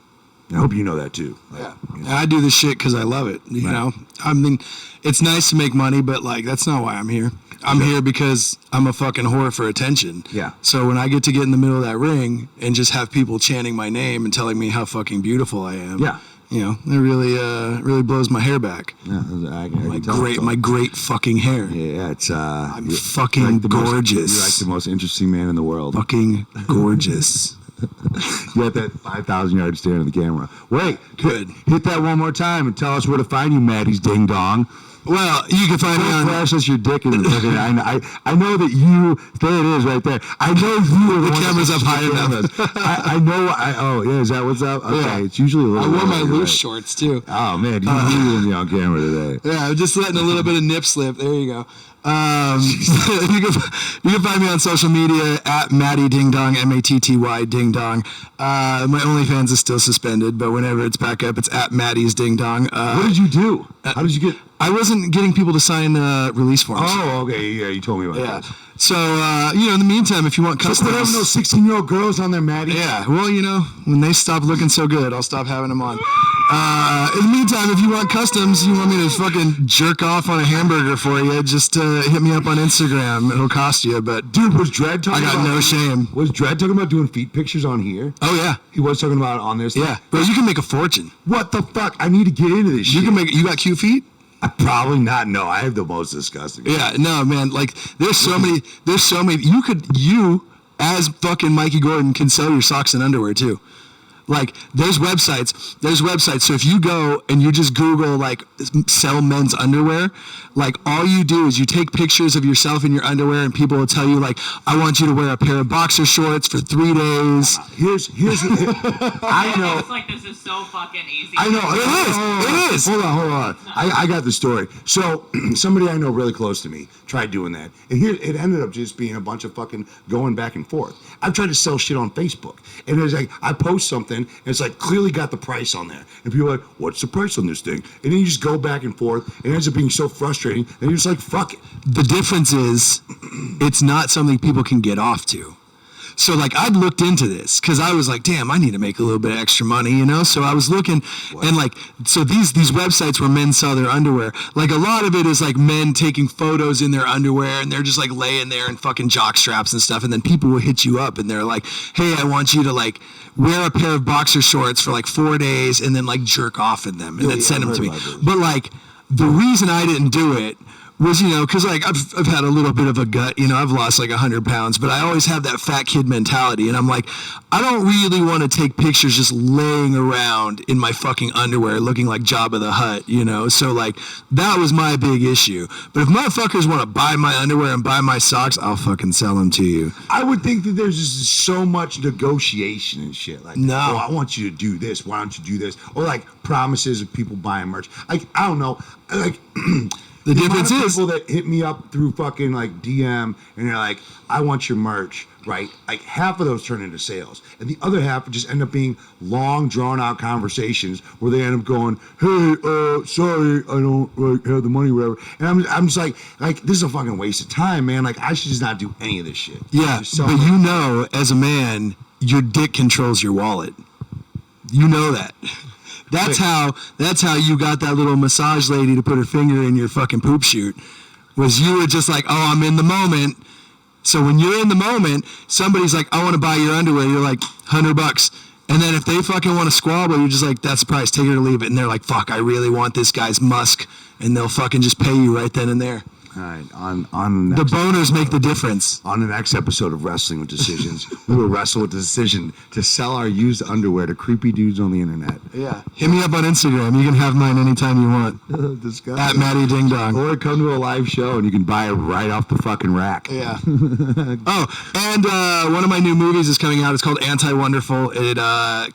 Speaker 1: And I hope you know that too. Like,
Speaker 2: Yeah,
Speaker 1: you know.
Speaker 2: I do this shit because I love it. You know, I mean, it's nice to make money, but like that's not why I'm here. I'm here because I'm a fucking whore for attention.
Speaker 1: Yeah.
Speaker 2: So when I get to get in the middle of that ring and just have people chanting my name and telling me how fucking beautiful I am,
Speaker 1: Yeah.
Speaker 2: you know, it really blows my hair back.
Speaker 1: Yeah, I can tell.
Speaker 2: My great fucking hair.
Speaker 1: Yeah, it's
Speaker 2: I'm fucking gorgeous.
Speaker 1: You're like the most interesting man in the world.
Speaker 2: Fucking gorgeous.
Speaker 1: You got that 5,000 yard stare in the camera. Wait,
Speaker 2: Good.
Speaker 1: Hit that one more time and tell us where to find you, Maddie's Ding Dong.
Speaker 2: Well, you can find me
Speaker 1: Don't
Speaker 2: on.
Speaker 1: flash us your dick in the fucking. I know that you. There it is, right there. I know you. Are
Speaker 2: The
Speaker 1: one
Speaker 2: camera's
Speaker 1: that
Speaker 2: up high
Speaker 1: cameras.
Speaker 2: enough.
Speaker 1: I know. Oh yeah, is that what's up? Okay,
Speaker 2: Yeah.
Speaker 1: it's usually a little.
Speaker 2: I wore my
Speaker 1: lower,
Speaker 2: loose
Speaker 1: right.
Speaker 2: shorts too.
Speaker 1: Oh man, you really me on camera today.
Speaker 2: Yeah, I'm just letting a little bit of nip slip. There you go. You can find me on social media at Matty Ding Dong, Matty Ding Dong. My OnlyFans is still suspended, but whenever it's back up, it's at Matty's Ding Dong.
Speaker 1: What did you do? How did you get?
Speaker 2: I wasn't getting people to sign release forms.
Speaker 1: Oh, okay. Yeah, you told me about
Speaker 2: Yeah.
Speaker 1: that.
Speaker 2: So, in the meantime, if you want
Speaker 1: Just
Speaker 2: customs...
Speaker 1: put having those 16-year-old girls on there, Maddie.
Speaker 2: Yeah, well, when they stop looking so good, I'll stop having them on. In the meantime, if you want customs, you want me to fucking jerk off on a hamburger for you, just hit me up on Instagram. It'll cost you, but...
Speaker 1: Dude, was Dredd talking
Speaker 2: I got
Speaker 1: about...
Speaker 2: no shame.
Speaker 1: Was Dredd talking about doing feet pictures on here?
Speaker 2: Oh, yeah.
Speaker 1: He was talking about it on this.
Speaker 2: Yeah. Bro, you can make a fortune.
Speaker 1: What the fuck? I need to get into this shit.
Speaker 2: You got cute feet?
Speaker 1: Probably not. No, I have the most disgusting.
Speaker 2: Yeah, no, man. Like, there's so many. You as fucking Mikey Gordon can sell your socks and underwear too. Like, there's websites. So if you go and you just Google like sell men's underwear, like all you do is you take pictures of yourself in your underwear, and people will tell you like, I want you to wear a pair of boxer shorts for 3 days.
Speaker 1: Here's I know.
Speaker 3: It's like this is so fucking easy.
Speaker 1: I know.
Speaker 2: It is.
Speaker 1: Hold on. I got the story. So somebody I know really close to me tried doing that, and here it ended up just being a bunch of fucking going back and forth. I've tried to sell shit on Facebook, and it's like I post something, and it's like clearly got the price on there, and people are like, "What's the price on this thing?" And then you just go back and forth, and it ends up being so frustrating. And you're just like, "Fuck it."
Speaker 2: The difference is, it's not something people can get off to. So like I'd looked into this because I was like, damn, I need to make a little bit of extra money, So I was looking, and like, so these websites where men sell their underwear, like a lot of it is like men taking photos in their underwear, and they're just like laying there in fucking jock straps and stuff, and then people will hit you up and they're like, hey, I want you to like wear a pair of boxer shorts for like 4 days and then like jerk off in them and then send them to me. But like the reason I didn't do it was, because like I've had a little bit of a gut, I've lost like 100 pounds, but I always have that fat kid mentality, and I'm like, I don't really want to take pictures just laying around in my fucking underwear looking like Jabba the Hutt, So like that was my big issue. But if motherfuckers want to buy my underwear and buy my socks, I'll fucking sell them to you.
Speaker 1: I would think that there's just so much negotiation and shit. Like,
Speaker 2: no,
Speaker 1: I want you to do this. Why don't you do this? Or like promises of people buying merch. Like, I don't know. Like.
Speaker 2: The difference
Speaker 1: amount of
Speaker 2: is
Speaker 1: people that hit me up through fucking like DM and they're like, I want your merch, right? Like half of those turn into sales, and the other half just end up being long, drawn out conversations where they end up going, hey, sorry, I don't like have the money, whatever. And I'm just like this is a fucking waste of time, man. Like I should just not do any of this shit.
Speaker 2: yeah, but you know, as a man, your dick controls your wallet. You know that. That's how you got that little massage lady to put her finger in your fucking poop chute. Was you were just like, oh, I'm in the moment. So when you're in the moment, somebody's like, I want to buy your underwear. You're like, $100. And then if they fucking want to squabble, you're just like, that's the price, take it or leave it. And they're like, fuck, I really want this guy's musk. And they'll fucking just pay you right then and there.
Speaker 1: All right, on
Speaker 2: The boners make the difference.
Speaker 1: On the next episode of Wrestling with Decisions, we will wrestle with the decision to sell our used underwear to creepy dudes on the internet.
Speaker 2: Yeah. Hit me up on Instagram. You can have mine anytime you want.
Speaker 1: Disgusting.
Speaker 2: At Matty Ding Dong.
Speaker 1: Or come to a live show and you can buy it right off the fucking rack.
Speaker 2: Yeah. Oh, and one of my new movies is coming out. It's called Anti-Wonderful. It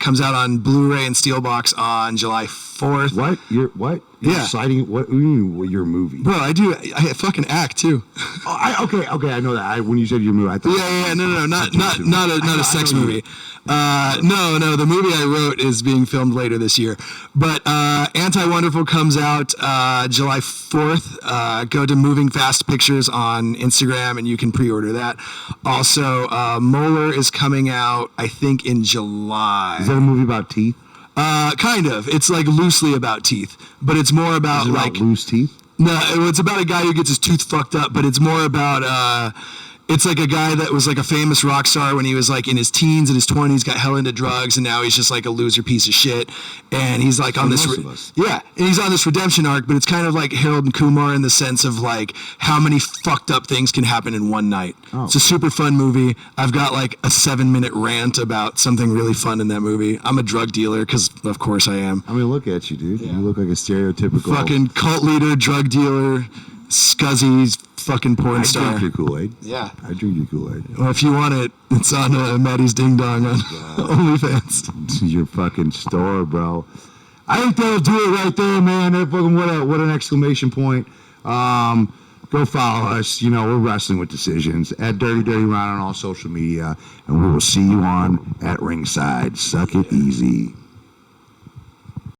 Speaker 2: comes out on Blu-ray and Steelbox on July 4th.
Speaker 1: What? You're
Speaker 2: Yeah.
Speaker 1: citing what do you mean your movie?
Speaker 2: Bro, I fucking act too.
Speaker 1: Okay, I know that. When you said your movie, I thought.
Speaker 2: Yeah, no, not a sex movie. No, the movie I wrote is being filmed later this year. But Anti-Wonderful comes out July 4th. Go to Moving Fast Pictures on Instagram and you can pre-order that. Also, Molar is coming out, I think, in July.
Speaker 1: Is that a movie about teeth?
Speaker 2: Kind of. It's like loosely about teeth, but it's more about
Speaker 1: Is it
Speaker 2: like
Speaker 1: about loose teeth?
Speaker 2: No, it's about a guy who gets his tooth fucked up, but it's more about it's like a guy that was like a famous rock star when he was like in his teens and his 20s, got hell into drugs, and now he's just like a loser piece of shit. And he's like on this and he's on this redemption arc, but it's kind of like Harold and Kumar in the sense of like how many fucked up things can happen in one night. Oh. It's a super fun movie. I've got like a 7-minute rant about something really fun in that movie. I'm a drug dealer because of course I am.
Speaker 1: I mean, look at you, dude. Yeah. You look like a stereotypical
Speaker 2: fucking cult leader, drug dealer, scuzzy fucking porn star.
Speaker 1: I drink your Kool-Aid.
Speaker 2: Yeah.
Speaker 1: I drink your Kool-Aid.
Speaker 2: Well, if you want it, it's on Maddie's Ding Dong on OnlyFans.
Speaker 1: It's your fucking store, bro. I think that'll do it right there, man. What an exclamation point. Go follow us. You know, we're Wrestling with Decisions at Dirty Ron on all social media. And we will see you on at ringside. Suck it easy.